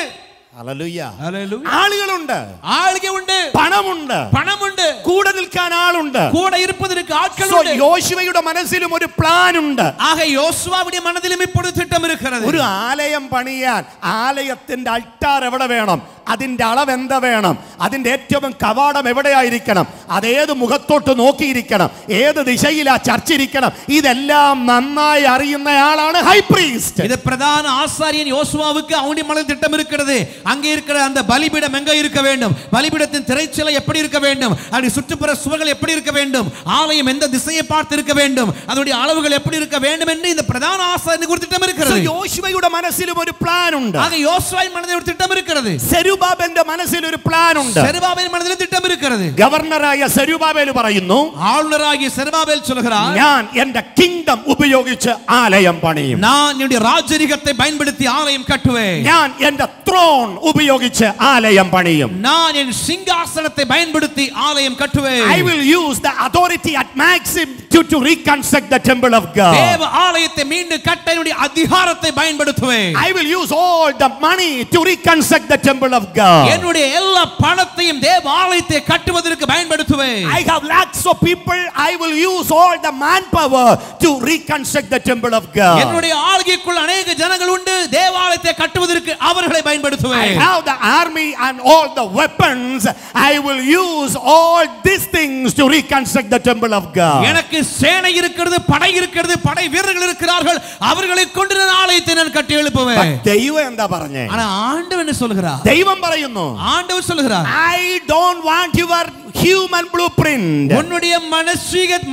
Hallelujah. Hallelujah. ஆளுகளுண்டு, ஆளுகை உண்டு, பணம் உண்டு, பணம் உண்டு, கூட நிற்கான ஆளுண்டு, கூட இருப்பதற்கு ஆட்கள் So உண்டு. யோசுവയുടെ മനസ്സിലും ഒരു പ്ലാൻ ഉണ്ട്. ஆக யோசுவாவுடைய மனதிலும் இப்பொழுது திட்டம் இருக்கிறது. ഒരു ആലയം പണിയാൻ ആലയത്തിന്റെ അൾട്ടാർ എവിടെ വേണം, അതിന്റെ അളവ് എന്താ വേണം, അതിന്റെ ഏറ്റവും കവാടം എവിടെയായിരിക്കണം, അതേത് മുഖത്തോട്ട് നോക്കിയിരിക്കണം, ഏത് ദിശയിലാ ചർച്ച ഇരിക്കണം, ഇതെല്ലാം നന്നായി അറിയുന്നയാളാണ് ഹൈ പ്രീസ്റ്റ്. இது பிரதான ஆசாரியன் யோசுவாவுக்கு அவனுடைய மனதில் திட்டம் இருக்கிறது. அங்கே இருக்கிற அந்த பலிபீடம் எங்க இருக்க வேண்டும், பலிபீடத்தின் திரைச்சீலை எப்படி இருக்க வேண்டும், அதனுடைய சுற்றுப்புற சுவர்கள் எப்படி இருக்க வேண்டும், ஆலயம் எந்த திசையை பார்த்து இருக்க வேண்டும், அதனுடைய அளவுகள் எப்படி இருக்க வேண்டும் என்று இந்த பிரதான ஆசாரியனுக்கு ஒரு திட்டம் இருக்கிறது. യോശുവയുടെ മനസ്സിലും ഒരു പ്ലാൻ ഉണ്ട്. ஆக யோசுவாவின் மனதில் ஒரு திட்டம் இருக்கிறது. സെരുബാബേലിന്റെ മനസ്സിൽ ഒരു പ്ലാൻ ഉണ്ട്. செருபாபேல் மனதில் திட்டம் இருக்கிறது. ഗവർണറായ സെരുബാബേൽ പറയുന്നു, ஆளுநராகிய செருபாபேல் சொல்கிறார், ഞാൻ എന്റെ കിങ്ഡം ഉപയോഗിച്ച് ആലയം പണിയും. நான் என்னுடைய ராஜரிகத்தை பயன்படுத்தி ஆலயம் கட்டுவேன். ഞാൻ എന്റെ ത്രോൺ ഉപയോഗിച്ച് ആലയം പണിയും. நான் என் சிங்காசனத்தை பயன்படுத்தி ஆலயம் கட்டுவேன். I will use the authority at maximum to reconstruct the temple of God. தேவ ஆலயத்தை மீண்டும் கட்ட என்னுடைய அதிகாரத்தை பயன்படுத்துவேன். I will use all the money to reconstruct the temple of God. என்னுடைய எல்லா பணத்தையும் தேவ ஆலயத்தை கட்டுவதற்கு பயன்படுத்துவேன். I have lakhs of people. I will use all the manpower to reconstruct the temple of God. என்னுடைய ஆளுகைக்குள் अनेक ஜனங்கள் உண்டு, தேவாலயத்தை கட்டுவதற்கு அவர்களை பயன்படுத்துவேன். I have the army and all the weapons. I will use all these things to reconstruct the temple of God. எனக்கு சேனை இருக்கிறது, படை இருக்கிறது, படை வீரர்கள் இருக்கிறார்கள், அவர்களை கொண்டு நான் ஆலயத்தை நான் கட்டி எழுப்புவேன். ദൈവം എന്താ പറഞ്ഞേ? ஆனா ஆண்டவர் என்ன சொல்கிறார்? ദൈവം പറയുന്നു, ஆண்டவர் சொல்கிறார், I don't want your human blueprint. உன்னுடைய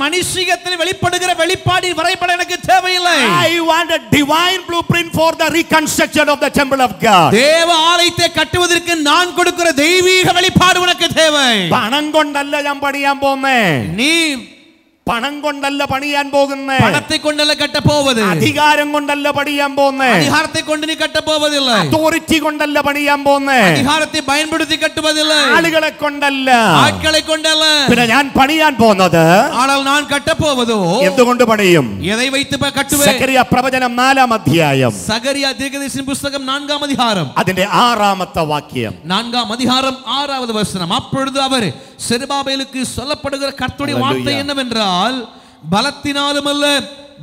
மனுஷிகத்தில் வெளிப்படுகிற வெளிப்பாடின் வரைபடம் எனக்கு தேவையில்லை. I want a divine blueprint for the reconstruction of the temple of God. தேவ ஆலயத்தை கட்டுவதற்கு நான் கொடுக்கிற தெய்வீக வெளிப்பாடு உனக்கு தேவை. പണം കൊണ്ടല്ല ഞാൻ പണിയാൻ പോകുന്നേ. நீ പണം കൊണ്ടല്ല പണിയാൻ പോകുന്നേ. பணத்தை கொண்டல்ல கட்ட போவது, അധികാരം കൊണ്ടല്ല പണിയാൻ പോകുന്നേ. அதிகாரத்தை கொண்டு நீ கட்ட போவதில்லை, അതോറിറ്റി കൊണ്ടല്ല പണിയാൻ പോകുന്നേ. அதிகாரத்தை பயன்படுத்தி கட்டுவதில்லை, ആളുകളെ കൊണ്ടല്ല, ஆட்களை கொண்டல்ல. പിന്നെ ഞാൻ പണിയാൻ പോകുന്നത് ஆனால் நான் கட்ட போவதோ എന്തുകൊണ്ട് പണിയും? எதை வைத்து கட்டுவேன்? സക്കറിയ പ്രവചനം 4-ാം അധ്യായം சகரியா தீர்க்கதரிசியின் புத்தகம் 4-ஆம் அதிகாரம் അതിന്റെ 6-ാമത്തെ വാക്യം. 4-ஆம் அதிகாரம் 6-வது வசனம். அப்பொழுது அவர் செருபாபேலுக்கு சொல்லப்படுகிற கர்த்தருடைய வார்த்தை என்னவென்றால், பலத்தினாலும் அல்ல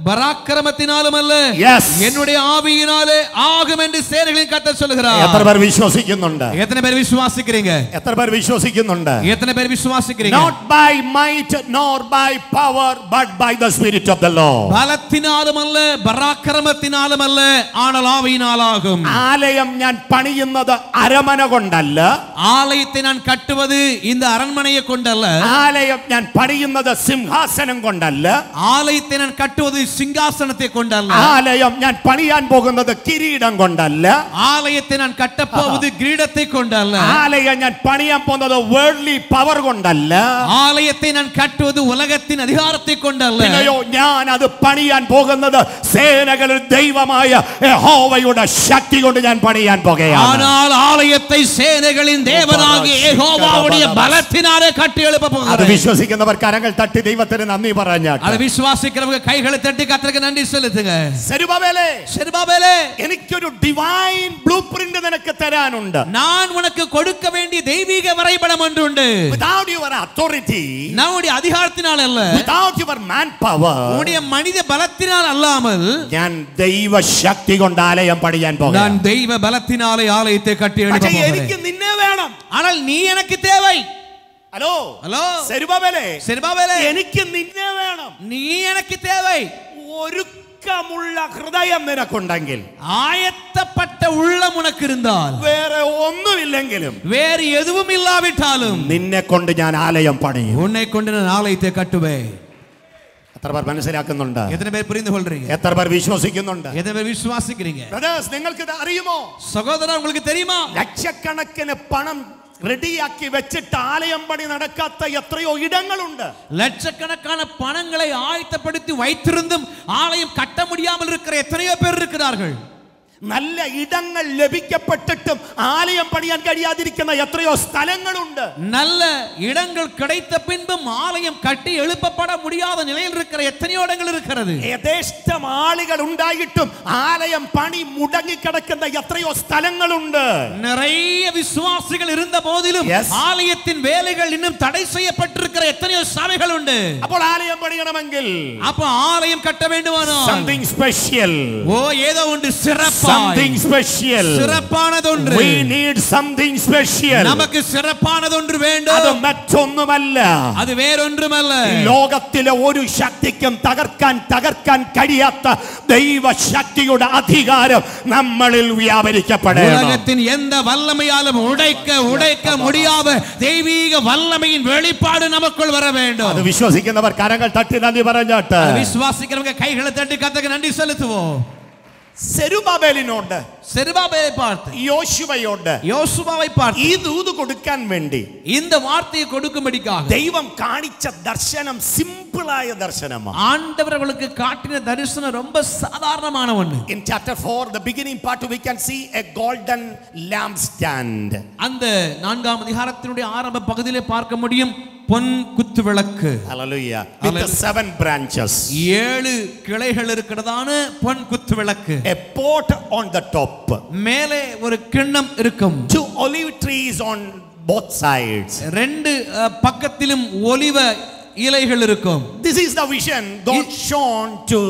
பராக்கிரமத்தினாலும் அல்ல, என்னுடைய ஆவியினாலே ஆகும் என்று சேனைகளின் கர்த்தர் சொல்கிறார். എത്ര പേർ വിശ്വസിക്കുന്നുണ്ട്? எத்தனை பேர் விசுவாசிக்கிறீங்க? എത്ര പേർ വിശ്വസിക്കുന്നുണ്ട്? எத்தனை பேர் விசுவாசிக்கிறீங்க? Not by might nor by power but by the spirit of the Lord. பலத்தினாலும் அல்ல பராக்கிரமத்தினாலும் அல்ல, ஆனால் ஆவியினாலாகும். ആലയം ഞാൻ പണിയുന്നത് അരമന കൊണ്ടല്ല. ஆலயத்தை நான் கட்டுவது இந்த அரண்மனையை கொண்டல்ல. ആലയം ഞാൻ പണിയുന്നത് സിംഹാസനം കൊണ്ടല്ല. ஆலயத்தை நான் கட்டுவது சிங்காசனத்தை கொண்டல்ல. ആലയം ഞാൻ പണിയാൻ പോകുന്നത് കിരീടം കൊണ്ടല്ല. ஆலயத்தை நான் கட்டப் போவது கிரீடத்தை கொண்டல்ல. ആലയം ഞാൻ പണിയാൻ പോകുന്നത് വേൾഡ്ലി പവർ കൊണ്ടല്ല. ஆலயத்தை நான் கட்டுவது உலகத்தின் அதிகாரத்தை கொண்டல்ல. പിന്നെയോ ഞാൻ അത് പണിയാൻ പോകുന്നത് സേനകളിൽ ദൈവമായ യഹോവയുടെ ശക്തി കൊണ്ട് ഞാൻ പണിയാൻ പോകുകയാണ്. ஆனால் ஆலயத்தை சேனைகளின் தேவனாகிய யெகோவாவுடைய பலத்தினாலே கட்டி எழுப்ப போகிறேன். അത് വിശ്വസിക്കുന്നവർ കരങ്ങൾ തട്ടി ദൈവത്തിന് നന്ദി പറഞ്ഞാട്ടെ. அதை விசுவாசிக்கிறவங்க கைகளை தட்டி தட்டி கர்த்தருக்கு நன்றி செலுத்துங்க. സെരുബാബേലേ, செருபாபேலே, എനിക്കൊരു ഡിവൈൻ ബ്ലൂ പ്രിന്റ് നിനക്ക് തരാനുണ്ട്. நான் உனக்கு கொடுக்க வேண்டிய தெய்வீக வரைபடம் ஒன்று உண்டு. Without your authority, நம்முடைய அதிகாரத்தினால் அல்ல, without your manpower, உன்னுடைய மனித பலத்தினால் அல்லாமல் ഞാൻ ദൈവ ശക്തി കൊണ്ട് ആലയം പണിയാൻ நான் പോകുന്നു. தெய்வ பலத்தினாலே ஆலயத்தை கட்டி எழுப்ப പക്ഷേ போகிறேன். എനിക്ക് നിന്നെ വേണം. ஆனால் நீ எனக்கு தேவை. ഹലോ ஹலோ സെരുബാബേലേ, செருபாபேலே, എനിക്ക് നിന്നെ വേണം. நீ எனக்கு தேவை. ഒരുക്കമുള്ള ഹൃദയം നിനക്കുണ്ടെങ്കിൽ, ஆயத்தப்பட்ட உள்ளம் உனக்கு இருந்தால், വേറെ ഒന്നുമില്ലെങ്കിലും வேறு எதுவும் இல்லாவிட்டாலும் നിന്നെ കൊണ്ട് ഞാൻ ആലയം പണിയും. உன்னை கொண்டு நான் ஆலயத்தை கட்டுவேன். എത്ര പേർ മനസ്സിലാക്കുന്നുണ്ട്? எத்தனை பேர் புரிந்து கொள்றீங்க? എത്ര പേർ വിശ്വസിക്കുന്നുണ്ട്? எத்தனை பேர் விசுவாசிக்கிறீங்க? ബ്രദേഴ്സ്, നിങ്ങൾക്ക് ഇത് അറിയുമോ? சகோதரா, உங்களுக்கு தெரியுமா? ലക്ഷക്കണക്കിന് പണം റെഡിയാക്കി വെച്ചിട്ട് ആലയം പണി നടക്കാത്ത എത്രയോ ഇടങ്ങളുണ്ട്. லட்சக்கணக்கான பணங்களை ஆயத்தப்படுத்தி வைத்திருந்தும் ஆலயம் கட்ட முடியாமல் இருக்கிற எத்தனையோ பேர் இருக்கிறார்கள். നല്ല ഇടങ്ങൾ ലഭിക്കപ്പെട്ടിട്ടും ആലയം പണിയാൻ കഴിയാതിരിക്കുന്ന എത്രയോ സ്ഥലങ്ങളുണ്ട്. நல்ல இடங்கள் கிடைத்த பின்பும் ஆலயம் கட்டி எழுப்பப்பட முடியாத நிலையில் இருக்கிற எத்தனையோ இடங்கள் இருக்கிறது. യഥേഷ്ടം ആളുകൾ ഉണ്ടായിട്ടും ആലയം പണി മുടങ്ങിക്കിടക്കുന്ന എത്രയോ സ്ഥലങ്ങളുണ്ട്. நிறைய விசுவாசிகள் இருந்த போதிலும் Yes. ஆலயத்தின் வேலைகள் இன்னும் தடை செய்யப்பட்டிருக்கிற எத்தனையோ சபைகள் உண்டு. അപ്പോൾ ആലയം പണിയണമെങ്കിൽ அப்ப ஆலயம் கட்ட வேண்டுமானால் something special, ஓ ஏதோ ஒன்று சிறப்பாய், something special, சிறப்பானதொன்று, we need something special. நமக்கு சிறப்பானதொன்று வேண்டும். അത് മറ്റൊന്നുമല്ല, அது வேறொன்றுமல்ல. ലോകത്തിലെ ഒരു ശക്തിക്കും തകർക്കാൻ കഴിയാത്ത ദൈവശക്തിയുടെ അധികാരം നമ്മളിൽ വ്യാപരിക്കപ്പെടണം. உலகத்தின் எந்த வல்லமையாலும் உடைக்க முடியாத தெய்வீக வல்லமையின் வெளிப்பாடு நமக்குள் வர வேண்டும். അത് വിശ്വസിക്കുന്നവർ കരങ്ങൾ തട്ടി നന്ദി പറഞ്ഞാട്ട് விசுவாசிக்கிறவங்க கைகளை தட்டி கர்த்தருக்கு நன்றி செலுத்துவோம். സെരുബാബേലിനോട്, செருபாபேலை பார்த்து, യോശുവയോട് யோசுவாவை பார்த்து ഈ ദൂത് കൊടുക്കാൻ വേണ്ടി இந்த வார்த்தையை கொடுக்கும்படிக்காக ദൈവം കാണിച്ച ദർശനം സിമ്പിളായ ദർശനമാണ്. ஆண்டவர் அவர்களுக்கு காட்டின தரிசனம் ரொம்ப சாதாரணமான ஒன்று. In chapter 4, the beginning part, we can see a golden lampstand. அந்த 4ஆம் அதிகாரத்தினுடைய ஆரம்ப பகுதியிலே பார்க்க முடியும் பொன் குத்து விளக்கு. Hallelujah. With the 7 branches. 7 கிளைகள் இருக்கிறதான பொன் குத்து விளக்கு. A pot on the top. மேலே ஒரு கிண்ணம் இருக்கும். 2 olive trees on both sides. 2 பக்கத்திலும் ஒலிவ இலைகள் இருக்கும். This is the vision God shown to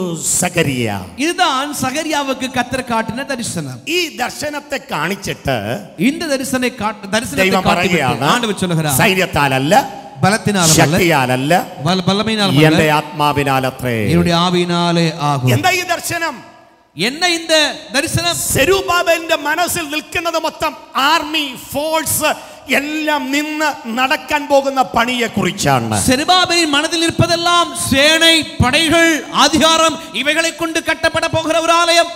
Zechariah. இதுதான் சகரியாவுக்கு கர்த்தர் காட்டின தரிசனம். ഈ ദർശനത്തെ കാണിച്ചിട്ട് இந்த ദൈവം ദൈവം പറയുകയാണ്, ஆண்டவர் சொல்கிறார், സൈന്യത്താലല്ല, பலத்தினாலும் அல்ல, ശക്തിയാലല്ല, வல்லமையினாலும் എന്റെ அல்ல, ആത്മാവിനാലത്രേ. என்னுடைய ஆவியினாலே ஆகும். എന്താ ഈ ദർശനം? என்ன இந்த தரிசனம்? സെരുബാബേലിന്റെ മനസ്സിൽ നിൽക്കുന്നത് മൊത്തം ആർമി ഫോഴ്സ് എല്ലാം നിന്ന് നടക്കാൻ പോകുന്ന പണിയെ കുറിച്ചാണ്. செருபாபேலின் மனதில் இருப்பதெல்லாம் சேனை, படைகள், அதிகாரம், இவைகளை கொண்டு கட்டப்பட போகிற ஒரு ஆலயம்.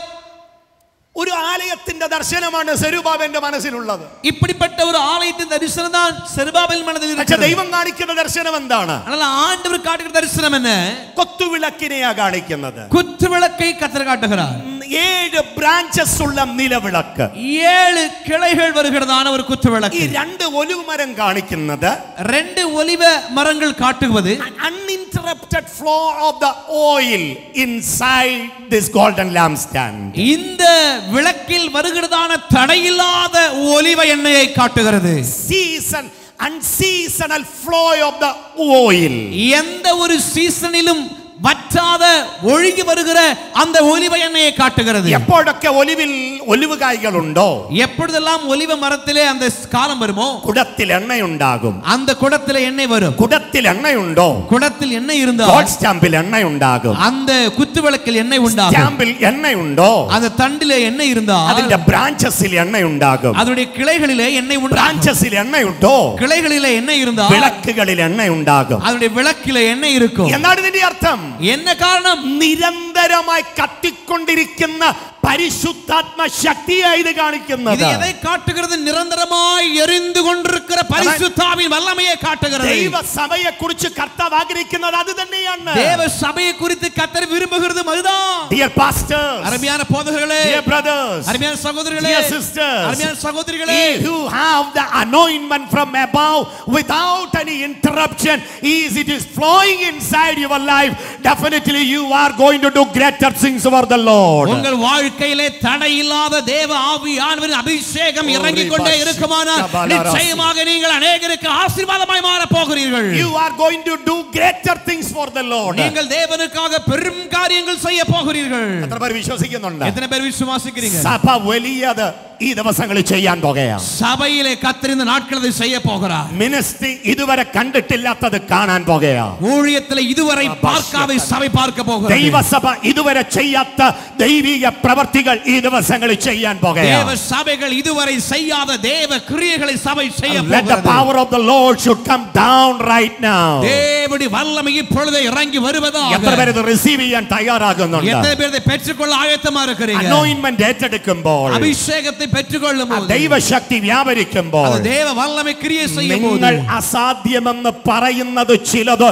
ഒരു ആലയത്തിന്റെ ദർശനമാണ് സെരുബാബേലിന്റെ മനസ്സിലുള്ളത്. இப்படிப்பட்ட ஒரு ஆலயத்தின் தரிசனம் தான் செருபாபேல் மனதில் പക്ഷേ இருக்கிறது. ദൈവം കാണിക്കുന്ന ദർശനം എന്താണ്? ஆனால் ஆண்டவர் காட்டுகிற தரிசனம் என்ன? കൊത്തുവിളക്കിനെയാ കാണിക്കുന്നത്. குத்து விளக்கை கர்த்தர் காட்டுகிறார். 7 branches ഉള്ള നിലവിളക്ക്, 7 கிளைகள் வருகிறதான ஒரு குத்து ഈ விளக்கு. 2 ഒലിവ് മരം കാണിക്കുന്നത് 2 ஒலிவ மரங்கள் காட்டுவது uninterrupted flow of the oil inside this golden lampstand. இந்த விளக்கில் வருகிறதான தடையில்லாத ஒலிவ எண்ணெயை காட்டுகிறது. Season unseasonal flow of the oil. எந்த ஒரு சீசனிலும் வற்றாத ஒழுகி வருகிற அந்த ஒலிவ எண்ணெயை காட்டுகிறது. എപ്പോഴൊക്കെ ഒലിവിൽ ഒലിവ് കായ്കൾ ഉണ്ടോ, எப்பொழுதெல்லாம் ஒலிவ மரத்திலே அந்த காலம் வருமோ കുടത്തിൽ എണ്ണയുണ്ടാകും. அந்த குடத்திலே எண்ணெய் வரும். കുടത്തിൽ എണ്ണയുണ്ടോ, குடத்தில் எண்ணெய் இருந்தால் ഗോഡ് സ്റ്റാമ്പിൽ എണ്ണയുണ്ടാകും. அந்த குத்து விளக்கில் எண்ணெய் உண்டாகும். സ്റ്റാമ്പിൽ എണ്ണയുണ്ടോ, அந்த தண்டிலே எண்ணெய் இருந்தால் അതിന്റെ ബ്രാഞ്ചസിൽ എണ്ണയുണ്ടാകും. அதனுடைய கிளைகளிலே எண்ணெய் உண்டாகும். ബ്രാഞ്ചസിൽ എണ്ണയുണ്ടോ, கிளைகளிலே எண்ணெய் இருந்தால் വിളക്കുകളിൽ എണ്ണയുണ്ടാകും. அதனுடைய விளக்கிலே எண்ணெய் இருக்கும். എന്താണ് ഇതിന്റെ അർത്ഥം? என்ன காரணம்? നിരന്തരമായി കത്തിക്കൊണ്ടിരിക്കുന്ന പരിശുദ്ധാത്മ ശക്തിയായി ഇത് കാണിക്കുന്നത്. இது எதை காட்டுகிறது? நிரந்தரமாய் எரிந்து கொண்டிருக்கிற பரிசுத்தாவின் வல்லமையை காட்டுகிறது. ദൈവ സഭയെ കുറിച്ച് കർത്താവ് ആഗ്രഹിക്കുന്നത് അത് തന്നെയാണ്. தேவ சபையை குறித்து கர்த்தர் விரும்புகிறது அதுதான். Dear pastors, அருமையான போதகர்களே, dear brothers, அருமையான சகோதரர்களே, dear sisters, அருமையான சகோதரிகளே, who have the anointment from above without any interruption, it is flowing inside your life, definitely you are going to do greater things for the Lord. உங்கள் வாழ்க்கையிலே தடையில்லாத தேவ ஆவியானவரின் அபிஷேகம் இறங்கிக் கொண்டே இருக்குமானால் நிச்சயமாக நீங்கள் அநேகருக்கு ஆசீர்வாதமாய் மாறப் போகிறீர்கள். You are going to do greater things for the Lord. நீங்கள் தேவனுக்காக பெரும் காரியங்கள் செய்ய போகிறீர்கள். എത്ര പേർ വിശ്വസിക്കുന്നുണ്ട്? எத்தனை பேர் விசுவாசிக்கிறீங்க? സഭ വലിയത് ഈ ദിവസങ്ങളിൽ ചെയ്യാൻ പോകുകയാണ്. சபையிலே கர்த்தர் இந்த நாட்களில் செய்ய போகிறார். മിനിസ്ട്രി ഇതുവരെ കണ്ടിട്ടില്ലാത്തത് കാണാൻ പോകുകയാണ്. ஊழியத்திலே இதுவரை பார்க்காத சபை பார்க்க போகிறது. ദൈവസഭ ഇതുവരെ ചെയ്യാത്ത ദൈവിക പ്രവർത്തികൾ ഈ ദിവസങ്ങളിൽ ചെയ്യാൻ പോകുകയാണ്. தேவ சபைகள் இதுவரை செய்யாத தேவ கிரியைகளை சபை செய்ய போகிறது. Let the power of the Lord should come down right now. தேவனுடைய வல்லமை இப்பொழுது இறங்கி வருவதாக. എത്ര പേർ ഇത് റിസീവ് ചെയ്യാൻ തയ്യാറാകുന്നുണ്ട്? எத்தனை பேர் இதை பெற்றுக்கொள்ள ஆயத்தமா இருக்கிறீங்க? അനോയിന്റ്മെന്റ് ഏറ്റെടുക്കുമ്പോൾ, அபிஷேகத்தை பெற்றுக்கொள்ளும்போது, ദൈവശക്തി വ്യാപരിക്കുമ്പോൾ, அது தேவ வல்லமை கிரியை செய்யும்போது, നിങ്ങൾ അസാധ്യമെന്ന് പറയുന്നത് ചിലത്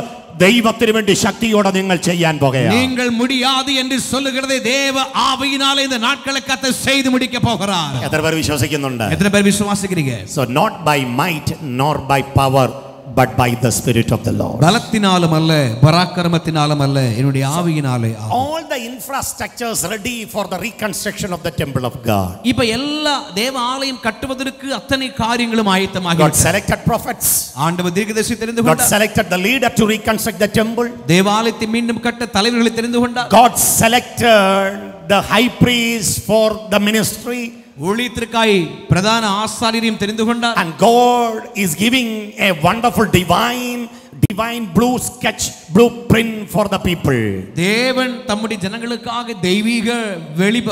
ദൈവത്തിന് വേണ്ടി ശക്തിയോടെ നിങ്ങൾ ചെയ്യാൻ പോകുകയാണ്. நீங்கள் முடியாது என்று சொல்லுகிறதை தேவ ஆவியினாலே இந்த நாட்களை கர்த்தர் செய்து முடிக்க போகிறார். എത്ര പേർ വിശ്വസിക്കുന്നുണ്ട്? எத்தனை பேர் விசுவாசிக்கிறீங்க? So not by might nor by power but by the Spirit of the Lord. பலத்தினாலும் அல்ல, பராக்கிரமத்தினாலும் அல்ல, என்னுடைய ஆவியினாலே. All the infrastructures ready for the reconstruction of the temple of God. இப்ப எல்லா தேவ ஆலயம் கட்டுவதற்கு அத்தனை காரியங்களும் ஆயத்தமாகி God selected prophets. ஆண்டவர் தீர்க்கதரிசி தெரிந்து God கொண்டார். selected the leader to reconstruct the temple. தேவாலயத்தை மீண்டும் கட்ட தலைவர்களை தெரிந்து கொண்டார். God selected the high priest for the ministry. ஊழியத்திற்காய் பிரதான ஆசாரியரையும் தெரிந்து கொண்டார். And God is giving a wonderful divine blue sketch, blueprint for the people. தேவன் தம்முடைய ஜனங்களுக்காக தெய்வீக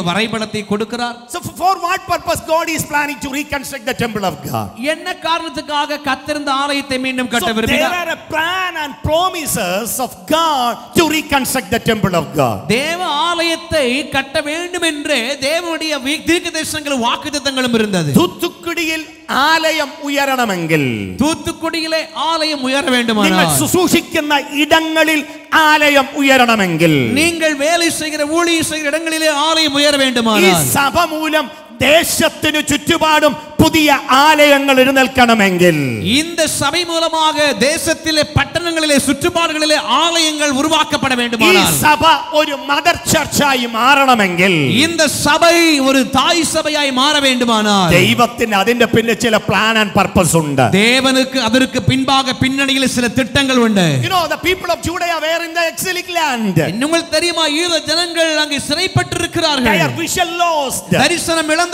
வரைபடத்தை கொடுக்கிறார். So for what purpose God is planning to reconstruct the temple of God? என்ன காரணத்துக்காக கர்த்தர் இந்த ஆலயத்தை மீண்டும் கட்ட So there விரும்பினார்? are a plan and promises of God to reconstruct the temple of God. தேவ ஆலயத்தை கட்ட வேண்டும் என்று தேவனுடைய தீர்க்கதரிசனங்களும் வாக்குத்தத்தங்களும் இருந்தது. തൂത്തുക്കുടിയിൽ ആലയം ഉയരണമെങ്കിൽ, தூத்துக்குடியிலே ஆலயம் உயர வேண்டுமானால், നിങ്ങൾ ശുശ്രൂഷിക്കുന്ന ഇടങ്ങളിൽ ആലയം ഉയരണമെങ്കിൽ, நீங்கள் வேலை செய்கிற ஊழியம் செய்கிற இடங்களிலே ஆலயம் உயர ഈ வேண்டுமானால், സഭ മൂലം ദേശത്തിന് ചുറ്റുപാടും പുതിയ ആലയങ്ങൾ എഴുന്നേൽക്കണമെങ്കിൽ, இந்த சபை மூலமாக தேசத்திலே பட்டணங்களிலே சுற்றுப்பாடுகளிலே ஆலயங்கள் உருவாக்கப்பட ഈ வேண்டுமானால், സഭ ഒരു മദർ ചർച്ചായി മാറണമെങ്കിൽ, இந்த சபை ஒரு தாய் சபையாய் மாற வேண்டுமானால், ദൈവത്തിന് അതിന്റെ പിന്നിൽ ചില പ്ലാൻ ആൻഡ് പർപ്പസ് ഉണ്ട്. தேவனுக்கு அதற்கு பின்பாக பின்னணியில் சில திட்டங்கள் உண்டு. You know, the people of Judea were in the exilic land. உங்களுக்கு தெரியுமா, யூத ஜனங்கள் அங்கே சிறைப்பட்டிருக்கிறார்கள். Their vision lost. தரிசனம் இழந்தது.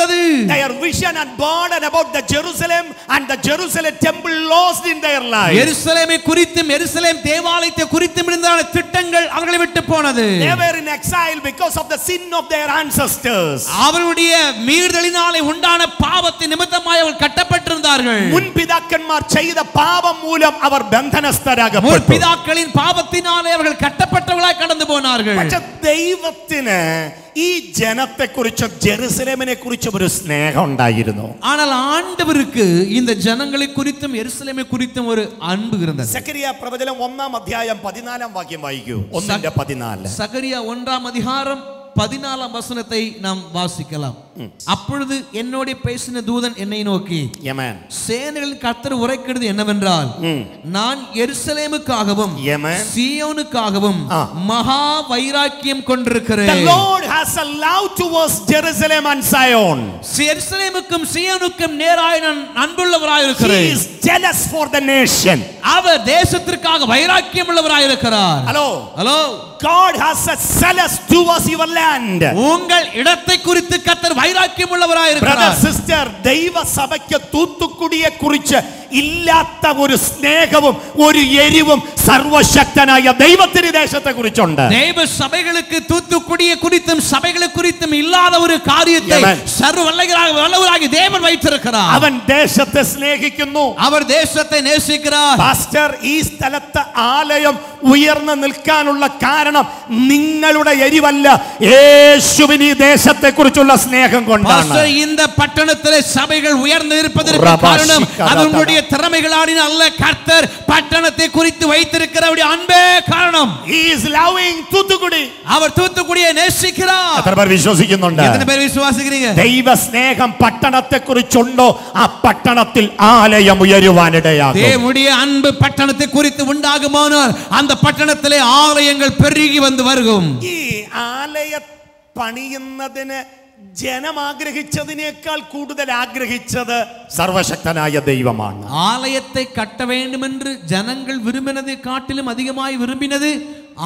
Their vision and burden about the Jerusalem and the Jerusalem temple lost in their life. எருசலேமை குறித்தும் எருசலேம் தேவாலயத்தை குறித்தும் இருந்த திட்டங்கள் அவர்களை விட்டு போனது. They were in exile because of the sin of their ancestors. அவருடைய மீறுதலினாலே உண்டான பாவத்தின் நிமித்தமாய் அவர்கள் கட்டப்பட்டிருந்தார்கள். മുൻപിതാക്കന്മാർ ചെയ്ത പാപം മൂലം അവർ ബന്ധനസ്ഥരാകപ്പെട്ടു. முற்பிதாக்களின் பாவத்தினாலே அவர்கள் கட்டப்பட்டவர்களாய் கடந்து போனார்கள். പക്ഷേ ദൈവത്തിന് ഈ ജനത്തെക്കുറിച്ചും ജെറുസലേമിനെ കുറിച്ചും ഒരു സ്നേഹം ഉണ്ടായിരുന്നു. ஆனால் ஆண்டவருக்கு இந்த ஜனங்களை குறித்தும் எருசலேமை குறித்தும் ஒரு அன்பு இருந்தது. സക്കറിയ പ്രവചനം 1-ാം അധ്യായം 14-ാം വാക്യം വായിക്കൂ. 1:14. சகரியா 1-ாம் அதிகாரம் 14-ாம் வசனத்தை நாம் வாசிக்கலாம். அப்பொழுது என்னோட பேசின தூதன் என்னை நோக்கி, Amen. சேனைகளின் கர்த்தர் உரைக்கிறது என்னவென்றால், நான் எருசலேமுக்காகவும் சீயோனுக்காகவும் மகா வைராக்கியம் கொண்டிருக்கிறேன். The Lord has a love towards Jerusalem and Zion. எருசலேமுக்கும் சீயோனுக்கும் நேராய் நான் அன்புள்ளவராய் இருக்கிறேன். He is jealous for the nation. அவர் தேசத்திற்காக வைராக்கியம் உள்ளவராய் இருக்கிறார். Hello, God has a zealous towards your land. உங்கள் இடத்தை குறித்து கர்த்தர் வைராக்கியம் உள்ளவராய் இருக்கிறார். Brother, sister, ദൈവ സഭയ്ക്ക് തൂത്തുക്കുടിയെ കുറിച്ച് ഇല്ലാത്ത ഒരു സ്നേഹവും ഒരു എരിവും സർവശക്തനായ ദൈവത്തിന് ദേശത്തെ കുറിച്ചുണ്ട്. தேவ சபைகளுக்கு தூத்துக்குடியை குறித்தும் சபைகளை குறித்தும் இல்லாத ஒரு காரியத்தை சர்வ வல்லவராகிய தேவன் வைத்திருக்கிறார். അവൻ ദേശത്തെ സ്നേഹിക്കുന്നു. அவர் தேசத்தை நேசிக்கிறார். പാസ്റ്റർ, ഈ സ്ഥലത്തെ ആലയം ഉയർന്നു നിൽക്കാനുള്ള കാരണം നിങ്ങളുടെ എരിവല്ല, യേശുവിന് ഈ ദേശത്തെ കുറിച്ചുള്ള സ്നേഹം കൊണ്ടാണ്. பாஸ்டர், இந்த பட்டணத்திலே சபைகள் உயர்ந்து இருப்பதற்கு காரணம் அதனுடைய திறமைகளால் அல்ல, கர்த்தர் பட்டணத்தை குறித்து வைத்திருக்கிற அவருடைய அன்பே காரணம். He is loving Thuthukudi. அவர் தூத்துக்குடியை நேசிக்கிறார். എത്ര പേർ വിശ്വസിക്കുന്നുണ്ട്? எத்தனை பேர் விசுவாசிக்கிறீங்க? ദൈവ സ്നേഹം പട്ടണത്തെ കുറിച്ചുണ്ടോ ആ പട്ടണത്തിൽ ആലയം ഉയരുവാനിടയാകും. தேவனுடைய அன்பு பட்டணத்தை குறித்து உண்டாகுமானால் அந்த பட்டணத்திலே ஆலயங்கள் பெருகி வந்து வருகும். ഈ ആലയ പണിയുന്നതിന് ജനം ആഗ്രഹിച്ചതിനേക്കാൾ കൂടുതൽ ആഗ്രഹിച്ചത് സർവശക്തനായ ദൈവമാണ്. ஆலயத்தை கட்ட வேண்டும் என்று ஜனங்கள் விரும்பினதை காட்டிலும் அதிகமாய் விரும்பினது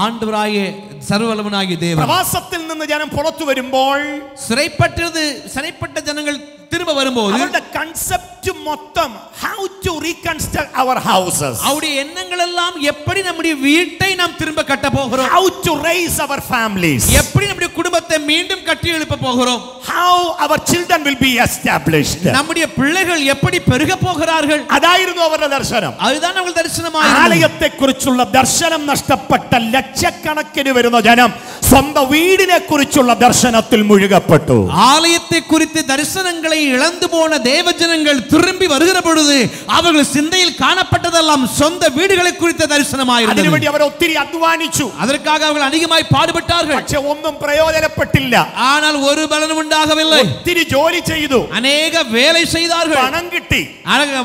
ஆண்டவராகிய சர்வவல்லவனாகிய தேவன். പ്രവാസത്തിൽ നിന്ന് ജനം പുറത്തു വരുമ്പോൾ சிறைப்பட்ட ஜனங்கள் திரும்ப வரும்போது അവരുടെ കൺസെപ്റ്റ് മൊത്തം how to reconstruct our houses, அவருடைய எண்ணங்கள் எல்லாம் எப்படி நம்முடைய வீட்டை நாம் திரும்ப கட்ட போகிறோம், how to raise our families, எப்படி நம்முடைய குடும்பத்தை மீண்டும் கட்டி எழுப்ப போகிறோம், how our children will be established. நம்முடைய பிள்ளைகள் எப்படி பெருக போகிறார்கள். അതായിരുന്നു അവരുടെ ദർശനം. அதுதான் அவர்கள் தரிசனமாயிருந்தது. ആലയത്തെ കുറിച്ചുള്ള ദർശനം നഷ്ടപ്പെട്ട ലക്ഷക്കണക്കിന് വരുന്ന ജനം സ്വന്തം വീടിനെ കുറിച്ചുള്ള ദർശനത്തിൽ മുഴുകപ്പെട്ടു. ஆலயத்தை குறித்து தரிசனங்களை இழந்து போன தேவஜனங்கள் திரும்பி வருகிற பொழுது அவர்கள் சிந்தையில் காணப்பட்டதெல்லாம் சொந்த வீடுகளை குறித்த தரிசனமாயிருந்தது. അതിനുവേണ്ടി അവർ ഒത്തിരി അധ്വാനിച്ചു. அதற்காக அவர்கள் அதிகமாய் பாடுபட்டார்கள். പക്ഷേ ഒന്നും പ്രയോജനപ്പെട്ടില്ല. ஆனால் ஒரு பலனும் உண்டாகவில்லை. ഒത്തിരി ജോലി ചെയ്തു, அநேக வேலை செய்தார்கள், പണം കിട്ടി,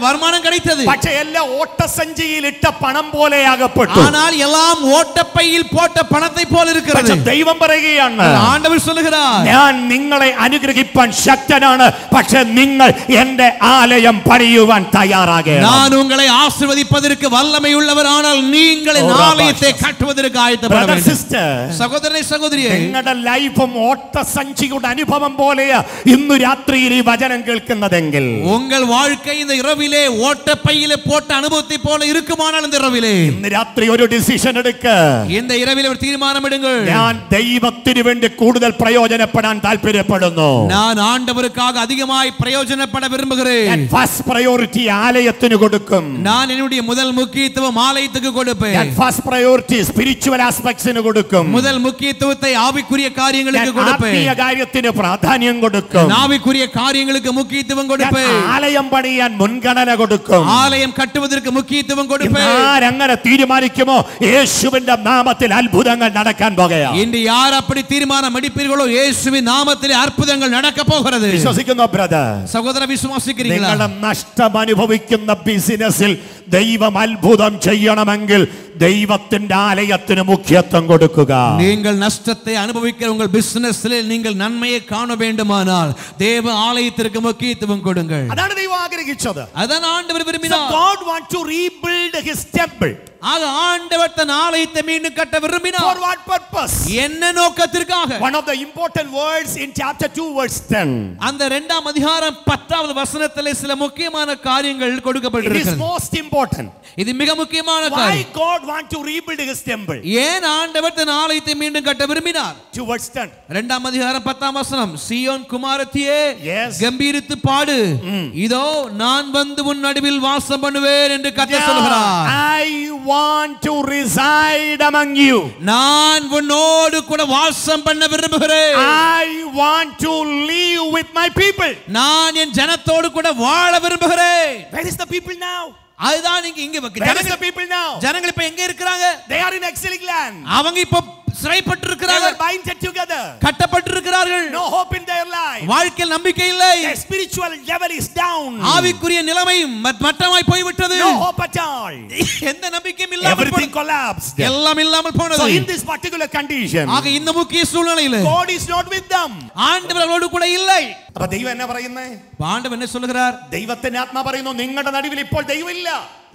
வருமானம் கிடைத்தது. പക്ഷേ എല്ലാം ഓട്ടസഞ്ചിയിൽ ഇട്ട പണം പോലെ ആകപ്പെട്ടു. ஆனால் எல்லாம் ஓட்டப்பையில் போட்ட பணத்தை போல இருக்கிறது. ദൈവം പറയുകയാണ്, ஆண்டவர் சொல்லுகிறார், ഞാൻ നിങ്ങളെ അനുഗ്രഹിപ്പാൻ ശക്തനാണ്, പക്ഷേ നിങ്ങൾ എന്റെ ആലയം പണിയുവാൻ തയ്യാറാകണം. நான் உங்களை ஆசீர்வதிப்பதற்கு வல்லமை உள்ளவர், ஆனால் நீங்கள் என் ஆலயத்தை கட்டுவதற்கு ஆயத்தப்பட வேண்டும். സഹോദരനേ സഹോദരിയേ, നിങ്ങളുടെ ലൈഫും ഓട്ടസഞ്ചിയുടെ അനുഭവം പോലെയാ ഇന്ന് രാത്രിയിൽ ഈ വചനം കേൾക്കുന്നതെങ്കിൽ உங்கள் வாழ்க்கை இந்த இரவிலே ஓட்டப்பையிலே போட்ட அனுபவத்தை போல இருக்குமானால் இந்த இரவிலே ഇന്ന് രാത്രി ഒരു ഡിസിഷൻ എടുക്ക. இந்த இரவிலே ஒரு தீர்மானம் எடுங்கள். ഞാൻ ദൈവത്തിന് വേണ്ടി കൂടുതൽ പ്രയോജനപ്പെടാൻ താല്പര്യപ്പെടുന്നു. நான் ஆண்டவருக்காக அதிகமாய் பிரயோஜனப்பட விரும்புகிறேன். ഫസ്റ്റ് പ്രയോറിറ്റി ആലയത്തിന് കൊടുക്കും. நான் என்னுடைய முதல் முக்கியத்துவம் ஆலயத்துக்கு கொடுப்பேன். ഫസ്റ്റ് പ്രയോറിറ്റി സ്പിരിച്വൽ ആസ്പെക്ട്സിന് കൊടുക്കും. முதல் முக்கியத்துவத்தை ஆவிக்குரிய காரியங்களுக்கு கொடுப்பேன். ആത്മീയ കാര്യത്തിന് പ്രാധാന്യം കൊടുക്കും. ஆவிக்குரிய காரியங்களுக்கு முக்கியத்துவம் கொடுப்பேன். ആലയം പണിയാൻ മുൻഗണന കൊടുക്കും. ஆலயம் கட்டுவதற்கு முக்கியத்துவம் கொடுப்பேன். ആരങ്ങനെ തീരുമാനിക്കുമോ യേശുവിന്റെ നാമത്തിൽ അത്ഭുതങ്ങൾ നടക്കാൻ പോകുകയാണ്. இன்று யார் அப்படி தீர்மானம் எடுப்பீர்களோ இயேசுவின் நாமத்திலே அற்புதங்கள் நடக்க போகிறது. വിശ്വസിക്കുന്നു ബ്രദർ? സഹോദര വിശ്വസിக்கிறீங்களா? നിങ്ങളുടെ നഷ്ടം അനുഭവിക്കുന്ന ബിസിനസ്സിൽ ദൈവം അത്ഭുതം ചെയ്യണമെങ്കിൽ ദൈവത്തിന്റെ ആലയത്തിന് മുഖ്യത്വം കൊടുക്കുക. நீங்கள் நஷ்டத்தை அனுபவிக்கிற உங்கள் பிசினஸ்ல நீங்கள் நன்மையை காண வேண்டுமானால் தேவ ஆலயத்திற்கு முக்கியத்துவம் கொடுங்கள். അതാണ് ദൈവം ആഗ്രഹിച്ചത്. அதான் ஆண்டவர் விரும்பினார். God want to rebuild his temple. ஆக ஆண்டவர் தன் ஆலயத்தை மீண்டும் கட்ட விரும்பினார். For what purpose? என்ன நோக்கத்திற்காக? One of the important words in chapter 2 verse 10. அந்த 2ஆம் அதிகாரம் 10வது வசனத்திலே சில முக்கியமான காரியங்கள் It is கொடுக்கப்பட்டிருக்கிறது. most important. இது மிக முக்கியமான Why காரியம். God want to rebuild his temple? ஏன் ஆண்டவர் தன் ஆலயத்தை மீண்டும் கட்ட விரும்பினார்? 2 verse 10. 2ஆம் அதிகாரம் 10ஆம் வசனம், சீயோன் குமாரத்தியே Yes. கம்பீரித்து பாடு, இதோ நான் வந்து உன் நடுவில் வாசம் பண்ணுவேன் என்று கர்த்தர் சொல்கிறார். I want to reside among you. நான் உன்னோடு கூட வாசம் பண்ண விரும்புகிறேன். I want to live with my people. நான் என் ஜனத்தோடு கூட வாழ விரும்புகிறேன். Where is the people now? அதுதான் இங்க Where is the people now? ஜனங்கள் இப்ப எங்க இருக்கிறாங்க? They are in exiling land. அவங்க இப்ப They சிறைப்பட்டிருக்கிறார்கள், were binded together. கட்டப்பட்டிருக்கிறார்கள். No hope in their life. வாழ்க்கையில் நம்பிக்கை இல்லை. Their spiritual level is down. ஆவிக்குரிய நிலைமை மட்டமாய் போய்விட்டது. No hope at all. எந்த நம்பிக்கையும் இல்லாமல் Everything collapsed. எல்லாம் இல்லாமல் So போனது. in this particular condition, ஆக இந்த முக்கிய சூழ்நிலையில God is not with them. ஆண்டவர் அவரோடு கூட இல்லை. அப்ப ദൈവം என்ன പറയുന്നേ? ஆண்டவர் என்ன சொல்லுகிறார்? ദൈവത്തിന്റെ ആത്മാ പറയുന്നു നിങ്ങളുടെ നടുവിൽ ഇപ്പോൾ ദൈവമില്ല.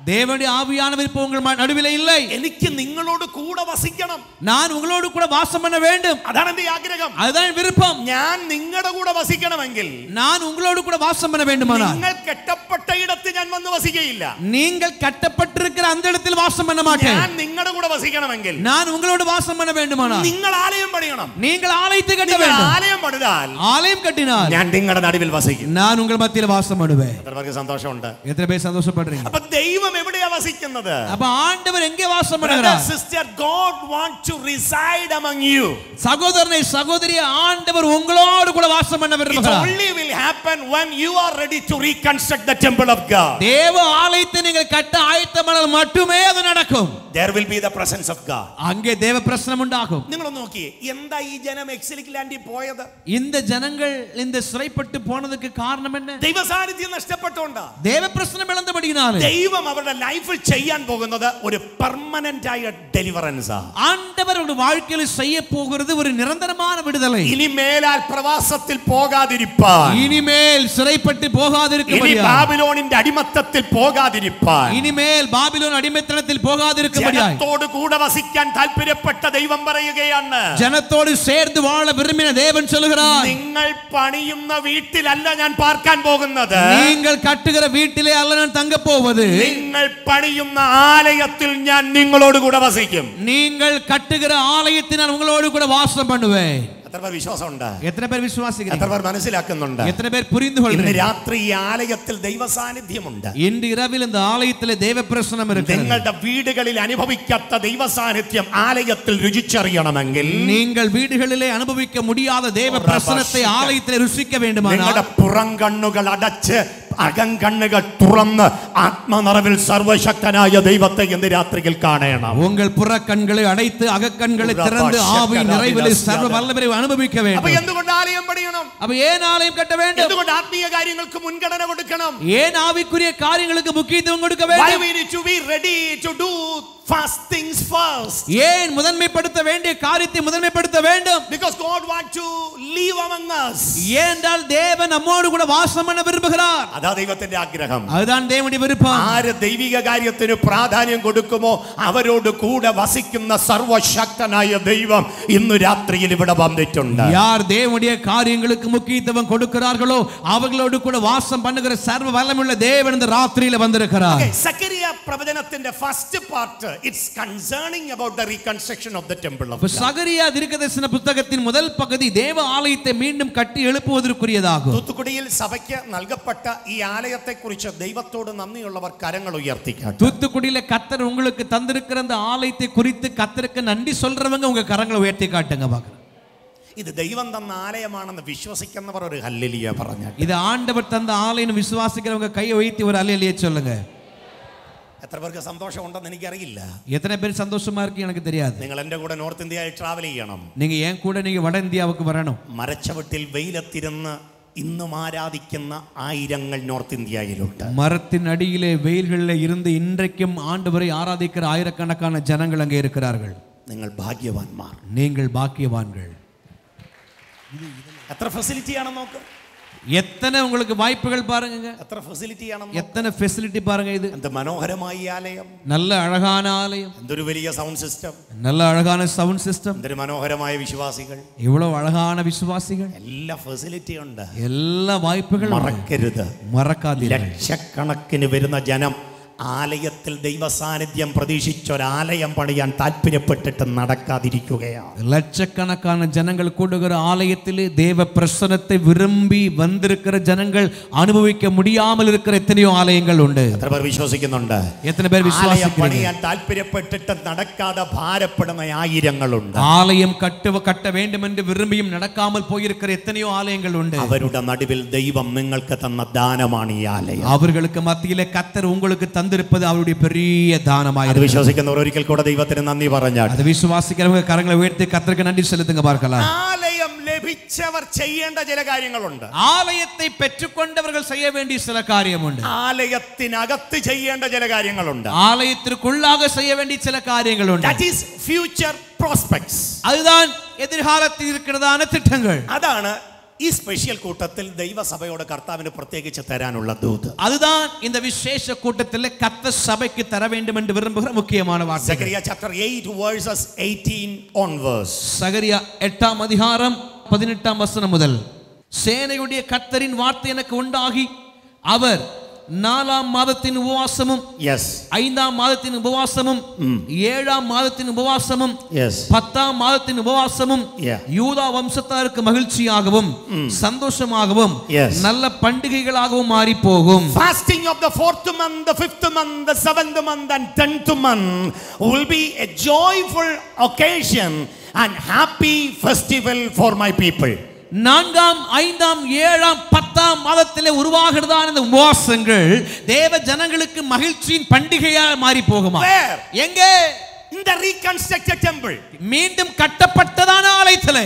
தேவனுடைய ஆவியானவர் இப்போ உங்கள் நடுவிலே இல்லை. എനിക്ക് നിങ്ങളോട് കൂടെ വസിക്കണം. நான் உங்களோடு கூட வாசம் பண்ண வேண்டும். അതാണ് എന്റെ ആഗ്രഹം. அதுதான் விருப்பம். ഞാൻ നിങ്ങളുടെ കൂടെ വസിക്കണമെങ്കിൽ நான் உங்களோடு கூட வாசம் பண்ண வேண்டுமானால் നിങ്ങൾ കെട്ടപ്പെട്ട ഇടത്ത് ഞാൻ വന്ന് വസിക്കുകയില്ല. நீங்கள் கட்டப்பட்டிருக்கிற அந்த இடத்தில் வாசம் பண்ண மாட்டேன். ഞാൻ നിങ്ങളുടെ കൂടെ വസിക്കണമെങ്കിൽ நான் உங்களோடு வாசம் பண்ண வேண்டுமானால் നിങ്ങൾ ആലയം പണിയണം. நீங்கள் ஆலயத்தை கட்ட നിങ്ങൾ வேண்டும். ആലയം പണിതാൽ ஆலயம் கட்டினால் ഞാൻ നിങ്ങളുടെ നടുവിൽ വസിക്കും. நான் உங்கள் மத்தியில் வாசம் பண்ணுவேன். എത്രപേർക്ക് സന്തോഷമുണ്ട്? எத்தனை பேர் சந்தோஷப்படுறீங்க? അപ്പൊ ദൈവം എവിടെയാ വസിക്കുന്നത്? அப்ப ஆண்டவர் எங்கே வாசம் Brother, பண்ணுகிறார்? sister, God wants to reside among you. சகோதரனே சகோதரியே, ஆண்டவர் உங்களோடு கூட வாசம் பண்ண It விரும்புகிறார். only will happen when you are ready to reconstruct the temple of God. God, தேவ ஆலயத்தை நீங்கள் கட்ட ஆயத்தமானால் மட்டுமே அது நடக்கும். there will be the presence of God. அங்கே தேவ பிரசன்னம் உண்டாகும். നിങ്ങൾ നോക്കിയേ, എന്താ ഈ ജനം എക്സിലിക് ലാൻഡിൽ പോയത്? இந்த ஜனங்கள் இந்த சிறைப்பட்டு போனதுக்கு காரணம் என்ன? ദൈവ സാന്നിധ്യം നഷ്ടപ്പെട്ടുകൊണ്ടാ. தேவ பிரசன்னம் இழந்தபடியினாலே. ദൈവം അവരുടെ ലൈഫിൽ ചെയ്യാൻ പോകുന്നത് ഒരു പെർമനന്റ് ആയ ഡെലിവറൻസ് ആ. ஆண்டவர் அவருடைய வாழ்க்கையில் செய்ய போகிறது ஒரு நிரந்தரமான விடுதலை. ഇനി മേലാൽ പ്രവാസത്തിൽ പോകാതിരിപ്പാൻ, இனிமேல் சிறைப்பட்டு போகாதிருக்க ഇനി ബാബിലോണിന്റെ അടിമത്തത്തിൽ പോകാതിരിപ്പാൻ, இனிமேல் பாபிலோன் அடிமைத்தனத்தில் போகாதிருக்க ജനത്തോട് കൂടെ വസിക്കാൻ താല്പര്യപ്പെട്ട ദൈവം പറയുകയാണ്, ஜனத்தோடு சேர்ந்து வாழ விரும்பின தேவன் சொல்கிறார், നിങ്ങൾ പണിയുന്ന വീട്ടിലല്ല ഞാൻ പാർക്കാൻ പോകുന്നത്, நீங்கள் கட்டுகிற வீட்டிலே அல்ல நான் தங்க போவது, നിങ്ങൾ പണിയുന്ന ആലയത്തിൽ ഞാൻ നിങ്ങളോട് കൂടെ വസിക്കും. நீங்கள் கட்டுகிற ஆலயத்தில் நான் உங்களோடு கூட வாசம் பண்ணுவேன். എത്ര പേർ വിശ്വാസമുണ്ട്? எத்தனை பேர் விசுவாசிக்கிறீங்க? എത്ര പേർ മനസ്സിലാക്കുന്നുണ്ട്? எத்தனை பேர் புரிந்து ഇന്ന് கொள்கிறீங்க? രാത്രി ഈ ആലയത്തിൽ ദൈവ സാന്നിധ്യമുണ്ട്. இன்று இரவில் இந்த ஆலயத்திலே தேவ பிரசன்னம் இருக்கிறது. നിങ്ങളുടെ വീടുകളിൽ അനുഭവിക്കാത്ത ദൈവ സാന്നിധ്യം ആലയത്തിൽ രുചിച്ചറിയണമെങ്കിൽ, நீங்கள் வீடுகளிலே அனுபவிக்க முடியாத தேவ பிரசன்னத்தை ஆலயத்திலே ருசிக்க வேண்டுமானால் നിങ്ങളുടെ പുറം കണ്ണുകൾ അടച്ച് അകങ്കണ്ണുകൾ തുറന്ന് ആത്മനിറവിൽ സർവശക്തനായ ദൈവത്തെ ഇന്ന് രാത്രിയിൽ കാണണം. உங்கள் புற கண்களை அடைத்து அகக்கண்களை திறந்து ஆவி நிறைவிலே சர்வ வல்லவரை அனுபவிக்க வேண்டும். അപ്പോൾ എന്തുകൊണ്ട് ആലയം പണിയണം? அப்ப ஏன் ஆலயம் கட்ட வேண்டும்? എന്തുകൊണ്ട് ആത്മീയ കാര്യങ്ങൾക്ക് മുൻഗണന കൊടുക്കണം? ஏன் ஆவிக்குரிய காரியங்களுக்கு முக்கியத்துவம் கொடுக்க Why வேண்டும்? we need to be ready to do fast things first? ஏன் முதன்மைப்படுத்த வேண்டிய காரியத்தை முதன்மைப்படுத்த வேண்டும்? Because God wants to live among us. ஏனென்றால் தேவன் நம்மோடு கூட வாசம் பண்ண விரும்புகிறார். അതാ ദൈവത്തിന്റെ ആഗ്രഹം. அதுதான் தேவனுடைய விருப்பம். ആര് ദൈവിക കാര്യത്തിന് പ്രാധാന്യം കൊടുക്കുമോ അവരോട് കൂടെ വസിക്കുന്ന സർവശക്തനായ ദൈവം ഇന്ന് രാത്രിയിൽ ഇവിടെ വന്നിട്ടുണ്ട്. யார் தேவனுடைய காரியங்களுக்கு முக்கியத்துவம் கொடுக்கிறார்களோ அவர்களோடு கூட வாசம் பண்ணுகிற சர்வ வல்லமையுள்ள தேவன் இந்த ராத்திரியில வந்திருக்கிறார். സക്കറിയ പ്രവചനത്തിന്റെ first part, it's concerning about the reconstruction of the temple of God. சகரியா தீர்க்கதரிசன புத்தகத்தின் முதல் பகுதி தேவ ஆலயத்தை மீண்டும் கட்டி எழுப்புவதற்குரியதாகும். തൂത്തുക്കുടിയിൽ സഭയ്ക്ക് നൽകപ്പെട്ട ഈ ആലയത്തെക്കുറിച്ച് ദൈവത്തോട് നന്ദിയുള്ളവർ കരങ്ങൾ ഉയർത്തിക്കാട്ടെ. தூத்துக்குடியில கர்த்தர் உங்களுக்கு தந்திருக்கிற அந்த ஆலயத்தை குறித்து கர்த்தருக்கு நன்றி சொல்றவங்க உங்க கரங்களை உயர்த்தி காட்டுங்க பார்க்கலாம். ഇത് ദൈവം തന്ന ആലയമാണെന്ന് വിശ്വസിക്കുന്നവർ ഒരു ഹല്ലേലൂയ പറഞ്ഞു. இது ஆண்டவர் தந்த ஆலயம் விசுவாசிக்கிறவங்க கையை உயர்த்தி ஒரு அல்லேலூயா சொல்லுங்க. എത്ര പേർക്ക് സന്തോഷമുണ്ടെന്ന് എനിക്കറിയില്ല. எத்தனை பேர் சந்தோஷமா இருக்கு எனக்கு தெரியாது. നിങ്ങൾ എൻ്റെ കൂടെ നോർത്ത് ഇന്ത്യയിൽ ട്രാവൽ ചെയ്യണം. நீங்க ஏன் கூட நீங்க வட இந்தியாவுக்கு வரணும். മരച്ചവട്ടിൽ വെയിലത്തിരുന്ന് ഇന്നും ആരാധിക്കുന്ന ആയിരങ്ങൾ നോർത്ത് ഇന്ത്യയിലുണ്ട്. மரத்தின் அடியிலே வெயில்களில் இருந்து இன்றைக்கும் ஆண்டவரை ஆராதிக்கிற ஆயிரக்கணக்கான ஜனங்கள் அங்கே இருக்கிறார்கள். നിങ്ങൾ ഭാഗ്യവാന്മാർ. நீங்கள் பாக்கியவான்கள். എത്ര ഫെസിലിറ്റിയാണ് നോക്ക്. எத்தனை உங்களுக்கு வாய்ப்புகள் பாருங்க. എത്ര ഫെസിലിറ്റിയാണ്, எத்தனை ஃபெசிலிட்டி பாருங்க. இது എന്ത് മനോഹരമായ ഈ ആലയം, நல்ல അഴகான ஆலயம், എന്തൊരു വലിയ സൗണ്ട് സിസ്റ്റം, நல்ல அழகான சவுண்ட் சிஸ்டம், എന്തൊരു മനോഹരമായ വിശ്വാസികൾ, இவ்வளவு அழகான விசுவாசிகள், എല്ലാ ഫെസിലിറ്റി ഉണ്ട്. எல்லா வாய்ப்புகளும் മറക്കരുത്. மறக்காதீர்கள். ലക്ഷക്കണക്കിന് വരുന്ന ജനം ആലയത്തിൽ ദൈവ സാന്നിധ്യം പ്രതീക്ഷിച്ചൊരാലയം പണിയാൻ താല്പര്യപ്പെട്ടിട്ട് നടക്കാതിരിക്കുകയാണ്. லட்சக்கணக்கான ஜனங்கள் கூடுகிற ஆலயத்திலே தேவ பிரசன்னத்தை விரும்பி வந்திருக்கிற ஜனங்கள் அனுபவிக்க முடியாமல் இருக்கிற எத்தனையோ ஆலயங்கள் உண்டு. എത്ര പേർ വിശ്വസിക്കുന്നുണ്ട്? எத்தனை பேர் ആലയം விசுவாசிக்கிறீங்க? പണിയാൻ താല്പര്യപ്പെട്ടിട്ട് നടക്കാതെ ഭാരപ്പെടുന്ന ആയിരങ്ങളുണ്ട്. ஆலயம் கட்ட வேண்டும் என்று விரும்பியும் நடக்காமல் போயிருக்கிற எத்தனையோ ஆலயங்கள் உண்டு. അവരുടെ നടുവിൽ ദൈവം നിങ്ങൾക്ക് തന്ന ദാനമാണ് ഈ ആലയം. அவர்களுக்கு மத்தியிலே கர்த்தர் உங்களுக்கு தந்திருப்பது அவருடைய பெரிய தானமாய். അത് വിശ്വസിക്കുന്നവർ ഒരിക്കൽ കൂടെ ദൈവത്തിന് നന്ദി പറഞ്ഞാൽ, அது விசுவாசிக்கிறவங்க கரங்களை உயர்த்தி கர்த்தருக்கு நன்றி செலுத்துங்க பார்க்கலாம். ആലയം ലഭിച്ചവർ ചെയ്യേണ്ട ചില കാര്യങ്ങളുണ്ട്. ஆலயத்தை பெற்றுக்கொண்டவர்கள் செய்ய வேண்டிய சில காரியம் உண்டு. ആലയത്തിനകത്ത് ചെയ്യേണ്ട ചില കാര്യങ്ങളുണ്ട്. ஆலயத்திற்குள்ளாக செய்ய வேண்டிய சில காரியங்கள் உண்டு. That is future prospects. அதுதான் எதிர்காலத்தில் இருக்கிறதான திட்டங்கள். അതാണ് ഈ സ്പെഷ്യൽ കൂട്ടത്തിൽ ദൈവസഭയോട് കർത്താവിന് പ്രത്യേകിച്ച് തരാനുള്ള ദൂത്. அதுதான் இந்த விசேஷ கூட்டத்தில் கர்த்தர் சபைக்கு தர வேண்டும் என்று விரும்புகிற முக்கியமான வார்த்தை. Zechariah chapter 8 verses 18 onwards. சகரியா 8ஆம் அதிகாரம் 18ஆம் வசனம் முதல். சேனையுடைய கர்த்தரின் வார்த்தை எனக்கு உண்டாகி அவர் 4ஆம் மாதத்தின் உபவாசமும், Yes. 5ஆம் மாதத்தின் உபவாசமும், 7ஆம் மாதத்தின் உபவாசமும், Yes. 10ஆம் மாதத்தின் உபவாசமும் Yeah. யூதா வம்சத்தாருக்கு மகிழ்ச்சியாகவும் சந்தோஷமாகவும் Yes. நல்ல பண்டிகைகளாகவும் மாறி போகும். Fasting of the 4th month, the 5th month, the 7th month and 10th month will be a joyful occasion and happy festival for my people. நான்காம், ஐந்தாம், ஏழாம், 10ஆம் மாதத்திலே உருவாகிறதான இந்த உபவாசங்கள் தேவ ஜனங்களுக்கு மகிழ்ச்சியின் பண்டிகையாக மாறி போகுமா? Where? எங்கே? In the reconstructed temple. மீண்டும் கட்டப்பட்டதான ஆலயத்திலே.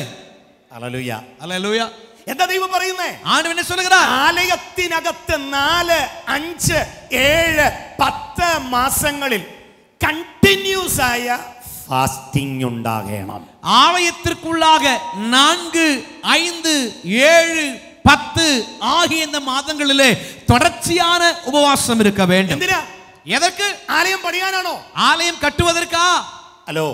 Hallelujah. அல்லேலூயா. എന്താ ദൈവം പറയുന്നേ? ஆண்டவர் என்ன சொல்கிறார்? ആലയത്തിനകത്ത് 4, 5, 7, 10 മാസങ്ങളിൽ കണ്ടിന്യൂസ് ആയ ഫാസ്റ്റിംഗ് ഉണ്ടാകണം. ஆலயத்திற்குள்ளாக 4, 5, 7, 10 ஆகிய இந்த மாதங்களிலே தொடர்ச்சியான உபவாசம் இருக்க வேண்டும். എന്തിനാ? எதற்கு? ആലയം പണിയാനാണോ? ஆலயம் கட்டுவதற்கா? ഹലോ,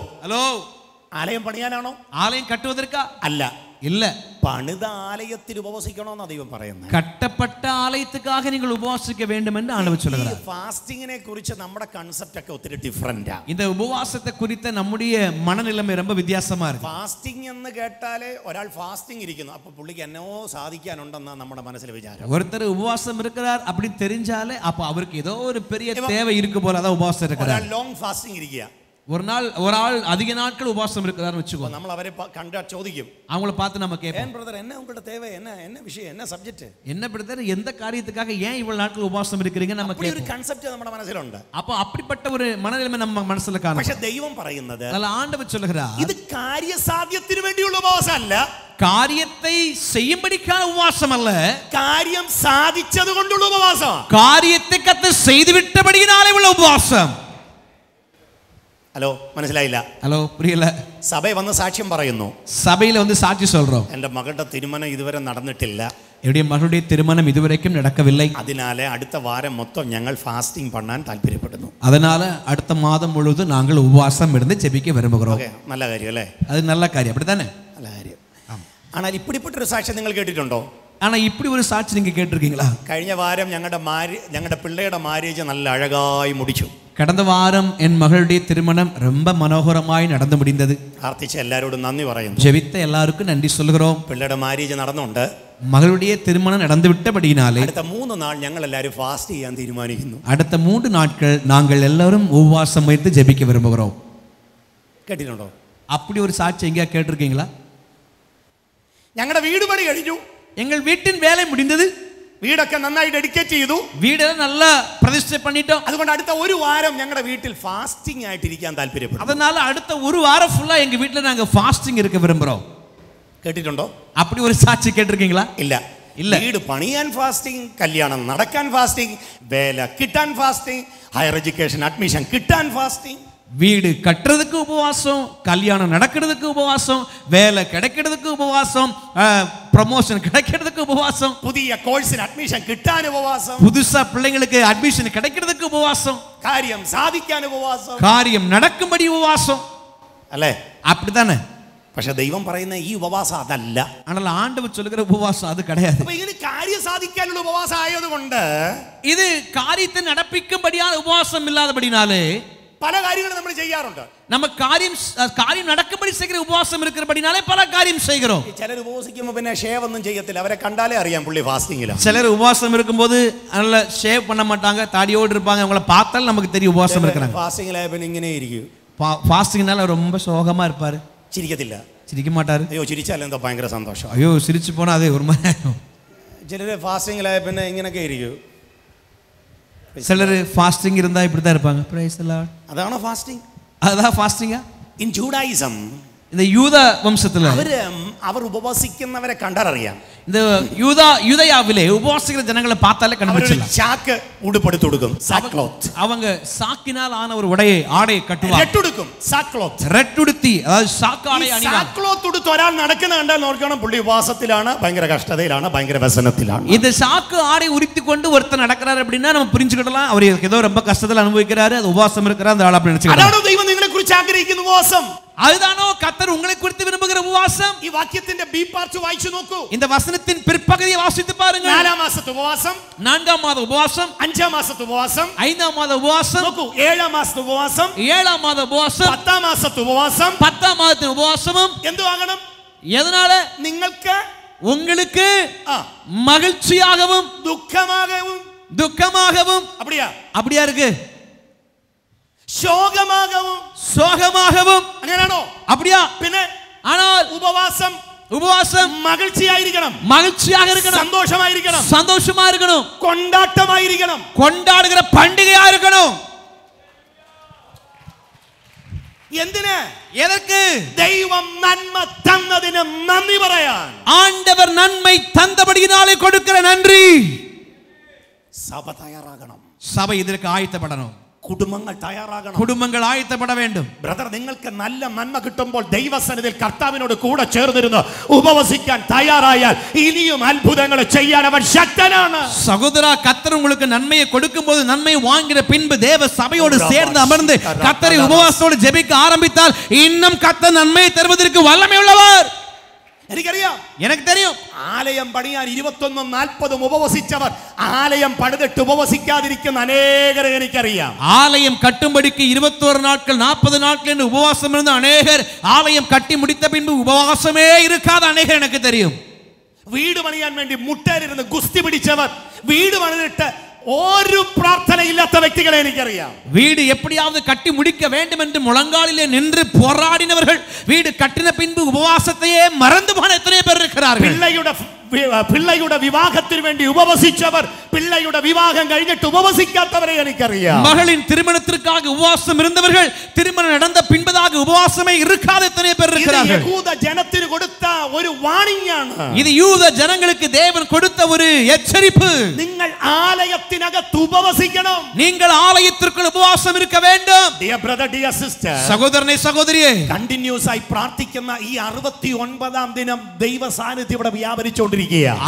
ആലയം പണിയാനാണോ? ஆலயம் கட்டுவதற்கா? അല്ല, இல்ல. പണിത ആലയത്തിൽ ഉപവസിക്കണമെന്നാ ദൈവം പറയുന്നത്. கட்டப்பட்ட ஆலயத்துக்காக நீங்கள் உபவாசிக்க வேண்டும் என்று ஆண்டவர் சொல்கிறார். ഫാസ്റ്റിങ്ങിനെ കുറിച്ച് നമ്മുടെ കൺസെപ്റ്റ് ഒക്കെ ഒത്തിരി ഡിഫറെന്റാ. இந்த உபவாசத்தை குறித்த நம்முடைய மனநிலைமை ரொம்ப வித்தியாசமா இருக்கு. ഫാസ്റ്റിംഗ് എന്ന് കേട്ടാലേ ഒരാൾ ഫാസ്റ്റിംഗ് ഇരിക്കുന്നു, അപ്പൊ പുള്ളിക്ക് എന്നോ സാധിക്കാനുണ്ടെന്നാ നമ്മുടെ മനസ്സിൽ വിചാരം. ஒருத்தர் உபவாசம் இருக்கிறார் அப்படி தெரிஞ்சாலே அப்ப அவருக்கு ஏதோ ஒரு பெரிய தேவை இருக்கு போல அதான் உபவாசம் இருக்கிறார். ലോങ് ഫാസ്റ്റിംഗ് ഇരിക്കുക. ஒரு ஆள் அதிக நாட்கள் உபவாசம் இருக்கிறார்னு வெச்சுக்கோ. നമ്മൾ അവരെ കണ്ടാ ചോദിക്കും, அவங்கள பார்த்து நம்ம கேட்போம், ஏன் பிரதர் என்ன உங்களோட தேவை, என்ன விஷயம், என்ன சப்ஜெக்ட், என்ன பிரதர் எந்த காரியத்துக்காக ஏன் இவ்வளவு நாட்கள் உபவாசம் இருக்கிறீங்க நம்ம அப்படி ஒரு கேட்போம். கான்செப்ட் നമ്മുടെ മനസ്സിലുണ്ട്. அப்ப அப்படிப்பட்ட ஒரு மனநிலைமை நம்ம മനസ്സിல കാണും. പക്ഷേ ദൈവം പറയുന്നത് அதனால ஆண்டவர் சொல்கிறார், ഇത് കാര്യസാധ്യത്തിന് വേണ്ടിയുള്ള ഉപവാസം അല്ല, காரியத்தை செய்யும்படிக்கான உபவாசம் அல்ல, കാര്യം സാധിച്ചത് കൊണ്ടുള്ള ഉപവാസം. காரியத்தை கர்த்தர் செய்துவிட்டபடியினாலே உள்ள உபவாசம். ഹലോ, മനസ്സിലായില്ല? ஹலோ, புரியல? സഭ വന്ന് സാക്ഷ്യം പറയുന്നു, சபையில வந்து சாட்சி சொல்றோம், എൻ്റെ മകളുടെ തിരുമനം ഇതുവരെ നടന്നിട്ടില്ല, என்னுடைய மகளுடைய திருமணம் இதுவரைக்கும் நடக்கவில்லை, അതിനാലെ അടുത്ത വാരം മൊത്തം ഞങ്ങൾ ഫാസ്റ്റിംഗ് பண்ணാൻ താല്പര്യപ്പെടുന്നു. அதனால அடுத்த மாதம் முழுவதும் நாங்கள் உபவாசம் இருந்து ஜெபிக்க விரும்புகிறோம். ഓക്കേ, നല്ല കാര്യം അല്ലേ? அது நல்ல காரியம், அப்படித்தானே? നല്ല കാര്യം. ஆனால் இப்படிப்பட்டൊരു സാക്ഷ്യം നിങ്ങൾ കേട്ടിട്ടുണ്ടോ? ஆனா இப்படி ஒரு சாட்சி நீங்க கேட்டிருக்கீங்களா? കഴിഞ്ഞ വാരം ഞങ്ങളുടെ പിള്ളയുടെ മാരേജ് നല്ല അഴകായി മുടിച്ചു. கடந்த வாரம் என் மகளுடைய திருமணம் ரொம்ப மனோகரமாய் நடந்து முடிந்தது. പ്രാർത്ഥിച്ച എല്ലാവരോടും നന്ദി പറയുന്നു. ஜெபித்த எல்லாருக்கும் நன்றி சொல்கிறோம். പിള്ളയുടെ മാരേജ് നടന്നുണ്ട്. மகளுடைய திருமணம் நடந்து விட்டபடியினாலே അടുത്ത 3 നാൾ ഞങ്ങൾ എല്ലാവരും ഫാസ്റ്റ് ചെയ്യാൻ തീരുമാനിക്കുന്നു. அடுத்த 3 நாட்கள் நாங்கள் எல்லாரும் உபவாசம் வைத்து ஜெபிக்க விரும்புகிறோம். കേട്ടിട്ടുണ്ടോ? அப்படி ஒரு சாட்சி எங்கேயா கேட்டிருக்கீங்களா? ഞങ്ങളുടെ വീട് പണി കഴിഞ്ഞു. எங்கள் வீட்டின் வேலை முடிந்தது. വീടൊക്കെ നന്നായി ഡെഡിക്കേറ്റ് ചെയ്തു. வீடெல்லாம் நல்லா பிரதிஷ்டை பண்ணிட்டோம். അതുകൊണ്ട് അടുത്ത ഒരു വാരം ഞങ്ങളുടെ വീട്ടിൽ ഫാസ്റ്റിംഗ് ആയിട്ട് ഇരിക്കാൻ താല്പര്യപ്പെടുന്നു. அதனால அடுத்த ஒரு வாரம் ஃபுல்லா எங்க வீட்ல நாங்க ஃபாஸ்டிங் இருக்க விரும்புறோம். കേട്ടിട്ടുണ്ടോ? அப்படி ஒரு சாட்சி கேட்டிருக்கீங்களா? ഇല്ല. ഇല്ല. വീട് പണിയാൻ ഫാസ്റ്റിംഗ്, കല്യാണം നടക്കാൻ ഫാസ്റ്റിംഗ്, വേല കിട്ടാൻ ഫാസ്റ്റിംഗ്, ഹയർ എഡ്യൂക്കേഷൻ അഡ്മിഷൻ കിട്ടാൻ ഫാസ്റ്റിംഗ്. வீடு கட்டுறதுக்கு உபவாசம், கல்யாணம் நடக்கிறதுக்கு உபவாசம், வேலை கிடைக்கிறதுக்கு உபவாசம், ப்ரமோஷன் கிடைக்கிறதுக்கு உபவாசம், പുതിയ കോഴ്സിന് അഡ്മിഷൻ കിട്ടാൻ ഉപവാസം, புதுசா பிள்ளைங்களுக்கு அட்மிஷன் கிடைக்கிறதுக்கு உபவாசம், കാര്യം സാധിക്കാൻ ഉപവാസം, காரியம் நடக்கும்படி உபவாசம், അല്ലേ? அப்படித்தானே? പക്ഷെ ദൈവം പറയുന്ന ഈ ഉപവാസം അതല്ല. ஆனால் ஆண்டவர் சொல்லுகிற உபவாசம் அது கிடையாது. അപ്പൊ ഇങ്ങനെ കാര്യം സാധിക്കാനുള്ള ഉപവാസം ആയതുകൊണ്ട് இது காரியத்தை நடப்பிக்கும்படியான உபவாசம் இல்லாதபடினாலே പല കാര്യങ്ങളും നമ്മൾ ചെയ്യാറുണ്ട്. நம்ம காரியம் நடக்கும்படி செய்கிற உபவாசம் இருக்கிறபடினாலே பல காரியம் செய்கிறோம். ചിലർ ഉപവസിക്കുമ്പോൾ പിന്നെ ഷേവ് ഒന്നും ചെയ്യത്തില്ല, അവരെ കണ്ടാലേ അറിയാം പുള്ളി ഫാസ്റ്റിംഗിലാണ്. சிலர் உபவாசம் இருக்கும்போது நல்ல ஷேவ் பண்ண மாட்டாங்க, தாடியோடு இருப்பாங்க, அவங்கள பார்த்தால் நமக்கு தெரியும் உபவாசம் இருக்கிறாங்க. ഫാസ്റ്റിംഗിലായ പിന്നെ ഇങ്ങനെ ഇരിക്കും. ஃபாஸ்டிங்னால ரொம்ப சோகமா இருப்பாரு, ചിരിക്കത്തില്ല, சிரிக்க மாட்டாரு. അയ്യോ ചിരിച്ചാൽ എന്താ ഭയങ്കര സന്തോഷം. ஐயோ சிரிச்சு போனா அது ஒரு மாதிரி. ചിലര് ഫാസ്റ്റിംഗിലായ പിന്നെ ഇങ്ങനെയൊക്കെ ഇരിക്കും. சிலர் ஃபாஸ்டிங் இருந்தா இப்படி தான் இருப்பாங்க. Praise the Lord. അതാണോ ഫാസ്റ്റിംഗ്? அதான் ஃபாஸ்டிங்கா? ഇൻ ജൂഡായിസം இந்த யூத வம்சத்துல അവർ ഉപവസിക്കുന്നവരെ കണ്ടറിയാം. இந்த யூதயாவிலே உபவாசிக்கிற ஜனங்களை பார்த்தாலே கண்டுபிடிச்சிடலாம். ചാക്ക് ഉടുപ്പെടുത്തു കൊടുക്കും, സാക്ലോത്ത്. அவங்க சாக்கினால் ஆன ஒரு ஆடையை கட்டுவாங்க. ரெட் உடுக்கும், സാക്ലോത്ത്. ரெட் உடுத்தி, அதாவது சாக்கு ஆடை அணிவாங்க. സാക്ലോത്ത് ഉടുത്ത് ഒരാൾ നടക്കുന്ന കണ്ടാൽ നോക്കണം പുള്ളി ഉപവാസത്തിലാണ്, ഭയങ്കര കഷ്ടതയിലാണ്, ഭയങ്കര വ്യസനത്തിലാണ്. இந்த சாக்கு ஆடை உரித்து கொண்டு ஒருத்தர் நடக்கிறார் அப்படின்னா நம்ம புரிஞ்சுக்கிடலாம், அவர் ஏதோ ரொம்ப கஷ்டத்துல அனுபவிக்கிறாரு, அது உபவாசம் இருக்கிறார் அந்த ஆள் அப்படி நினைச்சுக்கலாம். അതാണോ ദൈവം നിങ്ങളെ കുറിച്ച് ആഗ്രഹിക്കുന്ന ഉപവാസം? அதுதானோ கர்த்தர் உங்களை குறித்து விரும்புகிற உபவாசம்? ഈ വാക്യത്തിന്റെ ബി പാർട്ട് വായിച്ചു നോക്കൂ. இந்த வசனத்தின் பிற்பகுதியை வாசித்து பாருங்க. 4 മാസത്തെ ഉപവാസം, 4ஆம் மாத உபவாசம், 5 മാസത്തെ ഉപവാസം, 5ஆம் மாத உபவாசம், നോക്കൂ 7 മാസത്തെ ഉപവാസം, 7ஆம் மாத உபவாசம், 10 മാസത്തെ ഉപവാസം. 10ஆம் மாதத்தின் உபவாசமும் എന്തു ആകണം? எதனால? നിങ്ങൾക്ക് உங்களுக்கு மகிழ்ச்சியாகவும் துக்கமாகவும் அப்படியா இருக்கு? ശോകമാகவும் சோகமாகவும் അങ്ങനെയാണോ? அப்படியா? പിന്നെ ஆனால் ഉപവാസം ഉപവാസം മகிழ்ச்சியாയിരിക്കണം, மகிழ்ச்சியாக இருக்கணும், சந்தோஷமாയിരിക്കണം, சந்தோஷமா இருக்கணும், கொண்டாட்டமாയിരിക്കണം, கொண்டாடுகிற பண்டிகையா இருக்கணும். എന്തിന്? எதற்கு? ദൈവം നന്മ തന്നതിന് നന്ദി പറയാൻ. ஆண்டவர் நன்மை தந்தபடியினாலே கொடுக்கிற நன்றி. സഭ തയ്യാറാകണം, சபை இதற்கு ஆயத்தப்படணும், കുടുംബങ്ങൾ തയ്യാറാകണം, குடும்பங்கள் ஆயத்தப்பட வேண்டும். ബ്രദർ, നിങ്ങൾക്ക് നല്ല നന്മ കിട്ടുമ്പോൾ ദൈവസന്നിധിയിൽ കർത്താവിനോട് കൂടെ ചേർന്നിരുന്ന് ഉപവസിക്കാൻ തയ്യാറായാൽ ഇനിയും അത്ഭുതങ്ങൾ ചെയ്യാൻ അവൻ ശക്തനാണ്. சகோதரா, கர்த்தர் உங்களுக்கு நன்மையை கொடுக்கும்போது நன்மை வாங்கின பின்பு தேவ சபையோடு சேர்ந்து அமர்ந்து கர்த்தரை உபவாசத்தோடு ஜெபிக்க ஆரம்பித்தால் இன்னும் கர்த்தர் நன்மையை தருவதற்கு வல்லமை உள்ளவர். എനിക്കറിയാം, எனக்கு தெரியும். ആലയം പണിയാൻ 21-40 ഉപവസിച്ചവർ ആലയം പണിതിട്ട് ഉപവസിക്കാതിരിക്കുന്ന അനേകരെ എനിക്കറിയാം. ஆலயம் கட்டும்படிக்கு 21 நாட்கள் 40 நாட்கள் என்று உபவாசம் இருந்த அநேகர் ஆலயம் கட்டி முடித்த பின்பு உபவாசமே இருக்காத அநேகர் எனக்கு தெரியும். വീട് പണിയാൻ വേണ്ടി മുട്ടേലിരുന്ന് ഗുസ്തി പിടിച്ചവർ വീട് പണിതിട്ട് ഒരു പ്രാർത്ഥന ഇല്ലാത്ത വ്യക്തികളെ എനിക്കറിയാം. வீடு எப்படியாவது கட்டி முடிக்க வேண்டும் என்று முழங்காலிலே நின்று போராடினவர்கள் வீடு கட்டின பின்பு உபவாசத்தையே மறந்து போன எத்தனை பேர் இருக்கிறார்கள். പിള്ളയുടെ വിവാഹത്തിന് വേണ്ടി ഉപവസിച്ചവർ പിള്ളയുടെ വിവാഹം കഴിഞ്ഞിട്ട് ഉപവസിക്കാത്തവരെ എനിക്കറിയാം. மகளின் திருமணத்திற்காக உபவாசம் இருந்தவர்கள் திருமணம் நடந்த பின்பதாக உபவாசமே இருக்காத எத்தனை பேர் இருக்கிறார்கள். யூத ஜனத்திற்கு கொடுத்த ஒரு வார்னிங் ആണ്. இது யூத ஜனங்களுக்கு தேவன் கொடுத்த ஒரு எச்சரிப்பு. നിങ്ങൾ ആലയത്തിനകത്ത് ഉപവസിക്കണം. நீங்கள் ஆலயத்திற்குள் உபவாசம் இருக்க வேண்டும். Dear brother, dear sister, சகோதரனே சகோதரியே, കണ്ടിന്യൂസ് ആയി പ്രാർത്ഥിക്കുന്ന ഈ 69ാം ദിനം ദൈവ സാന്നിധ്യം ഇവിടെ വ്യാപരിച്ചുകൊണ്ടിരിക്കുകയാണ്.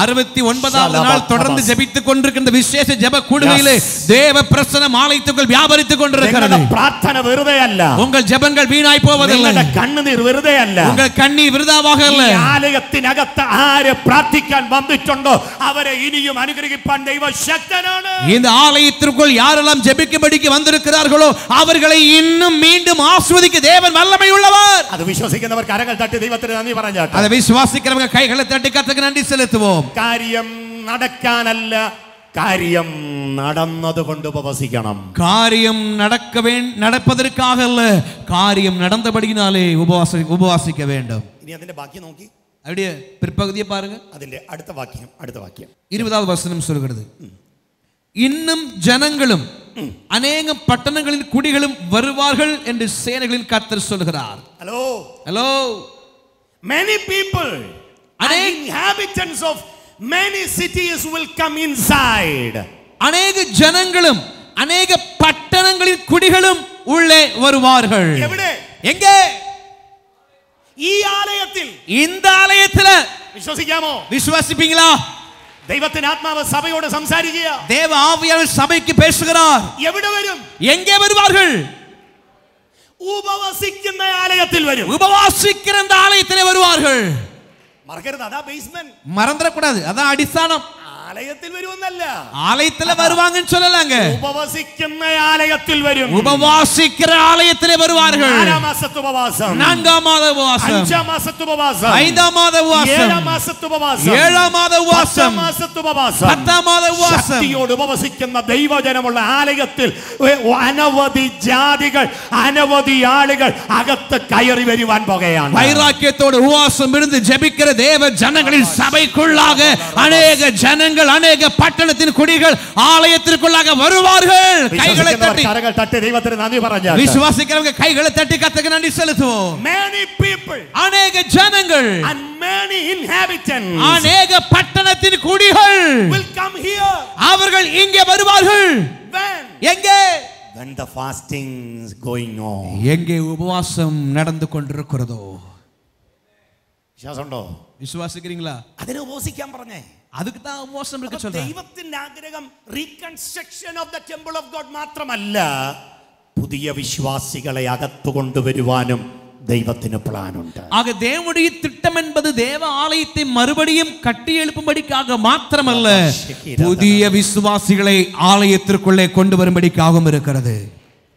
69வது நாள் தொடர்ந்து ஜெபித்துக் கொண்டிருக்கிற விசேஷ ஜெப கூடுகையிலே தேவ பிரசன்னம் ஆலயத்துக்குள் வியாபரித்துக் கொண்டிருக்கிறது. പ്രാർത്ഥന വെറുതെ അല്ല, உங்கள் ஜெபங்கள் வீணாய் போவதில்லை, കണ്ണുനീർ വെറുതെ അല്ല, உங்கள் கண்ணீர் விருதாவாக அல்ல. ആലയത്തിനകത്ത് ആര് പ്രാർത്ഥിക്കാൻ വന്നിട്ടുണ്ടോ അവരെ ഇനിയും അനുഗ്രഹിപ്പാൻ ദൈവം ശക്തനാണ്. இந்த ஆலயத்திற்குள் யாரெல்லாம் ஜெபிக்கும்படிக்கு வந்திருக்கிறார்களோ அவர்களை இன்னும் மீண்டும் ஆசீர்வதிக்க தேவன் வல்லமை உள்ளவர். അത് വിശ്വസിക്കുന്നവർ കരങ്ങൾ തട്ടി ദൈവത്തിന് നന്ദി പറഞ്ഞാട്ടെ. அதை விசுவாசிக்கிறவங்க கைகளை தட்டி கர்த்தருக்கு நன்றி செலுத்துவோம். കാര്യം നടക്കാനല്ല, കാര്യം നടന്നതുകൊണ്ട് ഉപവസിക്കണം. காரியம் நடப்பதற்காக அல்ல, காரியம் நடந்தபடியினாலே உபவாசிக்க வேண்டும். ഇനി അതിന്റെ ബാക്കി നോക്കി அப்படியே பிற்பகுதியை பாருங்க. അതിന്റെ അടുത്ത വാക്യം 20வது வசனம் சொல்கிறது, இன்னும் ஜனங்களும் அநேக பட்டணங்களின் குடிகளும் வருவார்கள் என்று சேனைகளின் கர்த்தர் சொல்கிறார். Hello. Many people and inhabitants of many cities will come inside. அநேக ஜனங்களும் அநேக பட்டணங்களின் குடிகளும் உள்ளே வருவார்கள். எங்கே? ഈ ആലയത്തിൽ, இந்த ஆலயத்தில். വിശ്വസിക്കാമോ? விசுவாசிப்பீங்களா? ദൈവത്തിന്റെ ആത്മാവ് സഭയോട് സംസാരിക്കുക. தேவ ஆவியானவர் சபைக்கு பேசுகிறார். എവിടെ വരും? எங்கே வருவார்கள்? ഉപവസിക്കുന്ന ആലയത്തിൽ വരും. உபவாசிக்கிற அந்த ஆலயத்திலே வருவார்கள். മറക്കരുത്, അതാ ബേസ്മെന്റ്. மறந்துடக்கூடாது, அதான் அடிസ്ഥാனம். ആലയത്തിൽ വരുമെന്നല്ല, ஆலயத்துல வருவாங்கன்னு சொல்லலாங்க. ഉപവസിക്കുന്ന ആലയത്തിൽ വരും. உபவாசிக்கிற ஆலயத்திலே வருவார்கள். 4 മാസത്തെ ഉപവാസം, 4 മാസ ഉപവാസം, 5 മാസത്തെ ഉപവാസം, 5 മാസ ഉപവാസം, 7 മാസത്തെ ഉപവാസം, 7 മാസ ഉപവാസം, 10 മാസത്തെ ഉപവാസം, 10 മാസ ഉപവാസം. ശക്തിയോട് ഉപവസിക്കുന്ന ദൈവജനമുള്ള ആലയത്തിൽ അനവധി ജാതികൾ, അനവധി ആളുകൾ അകത്ത് കയറി വരുവാൻ പോകുകയാണ്. வைராக்கியத்தோடு உபவாசம் இருந்து ஜெபிக்கிற தேவ ஜனங்களின் சபைக்குள்ளாக அநேக ஜனங்கள், அநேக பட்டணத்தின் குடிகள் ஆலயத்திற்குள்ளாக வருவார்கள். கைகளை தட்டி கரங்கள் தட்டி தெய்வத்திற்கு நன்றி പറഞ്ഞാൽ, விசுவாசிக்கிறவங்க கைகளை தட்டி கர்த்தருக்கு நன்றி செலுத்துவோம். many people, அநேக ஜனங்கள் and many inhabitants, அநேக பட்டணத்தின் குடிகள் will come here. அவர்கள் இங்கே வருவார்கள். When? எங்கே? When the fasting is going on. எங்கே உபவாசம் நடந்து கொண்டிருக்கிறதோ. വിശ്വാസമുണ്ടോ? விசுவாசிக்கிறீங்களா? അതിനെ ഉപവസിക്കാൻ പറഞ്ഞേ. அதுக்கு தான் உபவாசம் இருக்க சொல்றேன். ദൈവത്തിന്റെ ആഗ്രഹം reconstruction of the temple of God മാത്രമല്ല, പുതിയ വിശ്വാസികളെ അകത്തു കൊണ്ടുവരുവാനും ദൈവത്തിന് പ്ലാനുണ്ട്. ஆக தேவனுடைய திட்டம் என்பது தேவ ஆலயத்தை மறுபடியும் கட்டி எழுப்பும்படிக்காக மாத்திரமல்ல, புதிய விசுவாசிகளை ஆலயத்திற்குள்ளே கொண்டு வரும்படிக்காகவும் இருக்கிறது.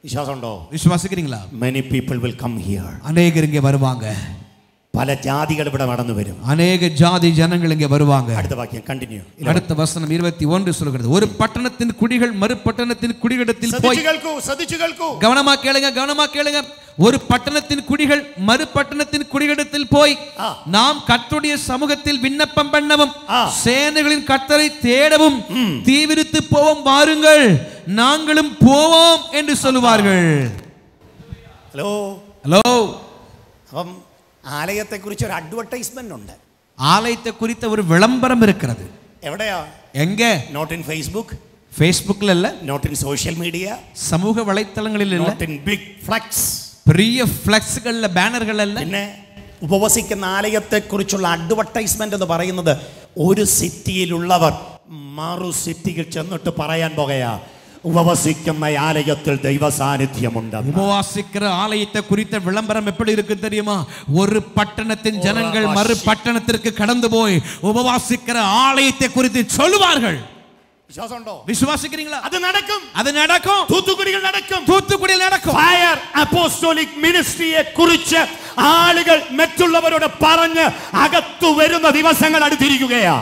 വിശ്വാസമുണ്ടോ? விசுவாசிக்கிறீங்களா? Many people will come here. அநேகர் இங்கே வருவாங்க. പല ജാതികൾ ഇവിടെ നടന്നു വരും. அநேக ஜாதி ஜனங்கள் இங்கே வருவாங்க. അടുത്ത വാക്യം കണ്ടിന്യൂ. அடுத்த வசனம் 21 சொல்கிறது, ஒரு பட்டணத்தின் குடிகள் மறு பட்டணத்தின் குடிகளிடத்தில் போய், கவனமா கேளுங்க, ஒரு பட்டணத்தின் குடிகள் மறு பட்டணத்தின் குடிகளிடத்தில் போய் நாம் கர்த்தருடைய சமூகத்தில் விண்ணப்பம் பண்ணவும் சேனைகளின் கர்த்தரை தேடவும் தீவிரித்து போவோம், வாருங்கள் நாங்களும் போவோம் என்று சொல்லுவார்கள். ഹലോ ஹலோ, അപ്പം ആലയത്തെ കുറിച്ച് ഒരു അഡ്വർടൈസ്മെന്റ് ഉണ്ട്. ஆலயத்தை குறித்த ஒரு விளம்பரம் இருக்கிறது. എവിടെയാ? எங்க? നോട്ട് ഇൻ ഫേസ്ബുക്ക്, ஃபேஸ்புக்ல இல்ல, നോട്ട് ഇൻ സോഷ്യൽ മീഡിയ, சமூக வலைத்தளங்களில் இல்ல, നോട്ട് ഇൻ ബിഗ് ഫ്ലക്സ്, பெரிய ஃப்ளெக்ஸ்கள்ல பேனர்கள் அல்ல. പിന്നെ ഉപവസിക്കുന്ന ആലയത്തെ കുറിച്ചുള്ള അഡ്വർടൈസ്മെന്റ് എന്ന് പറയുന്നത് ഒരു സിറ്റിയിലുള്ളവർ മറു സിറ്റിയിൽ ചെന്നിട്ട് പറയാൻ പോകയാ, ഉപവസിക്കുന്ന ആലയത്തിൽ ദൈവ സാന്നിധ്യമുണ്ട്. உபவாசிக்கிற ஆலயத்தை குறித்த விளம்பரம் எப்படி இருக்கு தெரியுமா? ஒரு பட்டணத்தின் ஜனங்கள் மறு பட்டணத்திற்கு கடந்து போய் உபவாசிக்கிற ஆலயத்தை குறித்து சொல்லுவார்கள். വിശ്വാസമുണ്ടോ? விசுவாசிக்கிறீங்களா? അത് നടക്കും. அது நடக்கும். തൂത്തുക്കുടിയിൽ നടക്കും. தூத்துக்குடியில் நடக்கும். ഫയർ അപ്പോസ്തോലിക് മിനിസ്ട്രിയെ കുറിച്ച് ആളുകൾ മറ്റുള്ളവരോട് പറഞ്ഞ് അകത്തു വരുന്ന ദിവസങ്ങൾ അടുത്തിരിക്കുകയാ.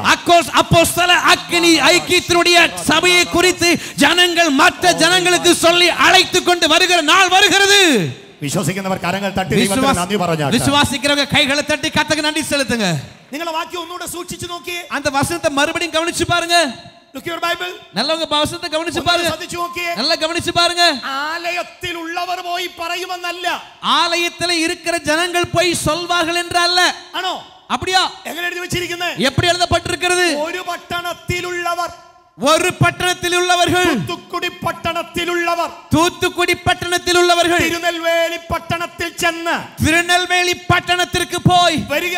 அப்போஸ்தல அக்கினி ஐக்கியத்தினுடைய சபையை குறித்து ஜனங்கள் மற்ற ஜனங்களுக்கு சொல்லி அழைத்து கொண்டு வருகிற நாள் வருகிறது. വിശ്വസിക്കുന്നവർ കരങ്ങൾ തട്ടി ദൈവത്തിന് നന്ദി പറഞ്ഞാട്ടെ. விசுவாசிக்கிறவங்க கைகளை தட்டி கர்த்தருக்கு நன்றி செலுத்துங்க. നിങ്ങളുടെ വാക്യം ഒന്നുകൂടെ സൂക്ഷിച്ചു നോക്കിയേ. அந்த வசனத்தை மறுபடியும் கவனிச்சு பாருங்க. Look your Bible. நல்லவங்க வசனத்தை கவனிச்சு பாருங்க. ശ്രദ്ധിച്ചു നോക്കിയേ. நல்லா கவனிச்சு பாருங்க. ആലയത്തിൽ ഉള്ളവർ പോയി പറയുമെന്നല്ല. ஆலயத்தில் இருக்கிற ஜனங்கள் போய் சொல்வார்கள் என்று அல்ல. ആണോ? அப்படியா? എങ്ങനെ എഴുതി വെച്ചിരിക്കുന്നത്? எப்படி எழுதப்பட்டிருக்கிறது? ഒരു പട്ടണത്തിലുള്ളവർ, ஒரு பட்டணத்தில் உள்ளவர்கள், തൂത്തുക്കുടി പട്ടണത്തിലുള്ളവർ, தூத்துக்குடி பட்டணத்தில் உள்ளவர்கள் തിരുനെൽവേലി പട്ടണത്തിൽ ചെന്ന്, திருநெல்வேலி பட்டணத்திற்கு போய், വരിക,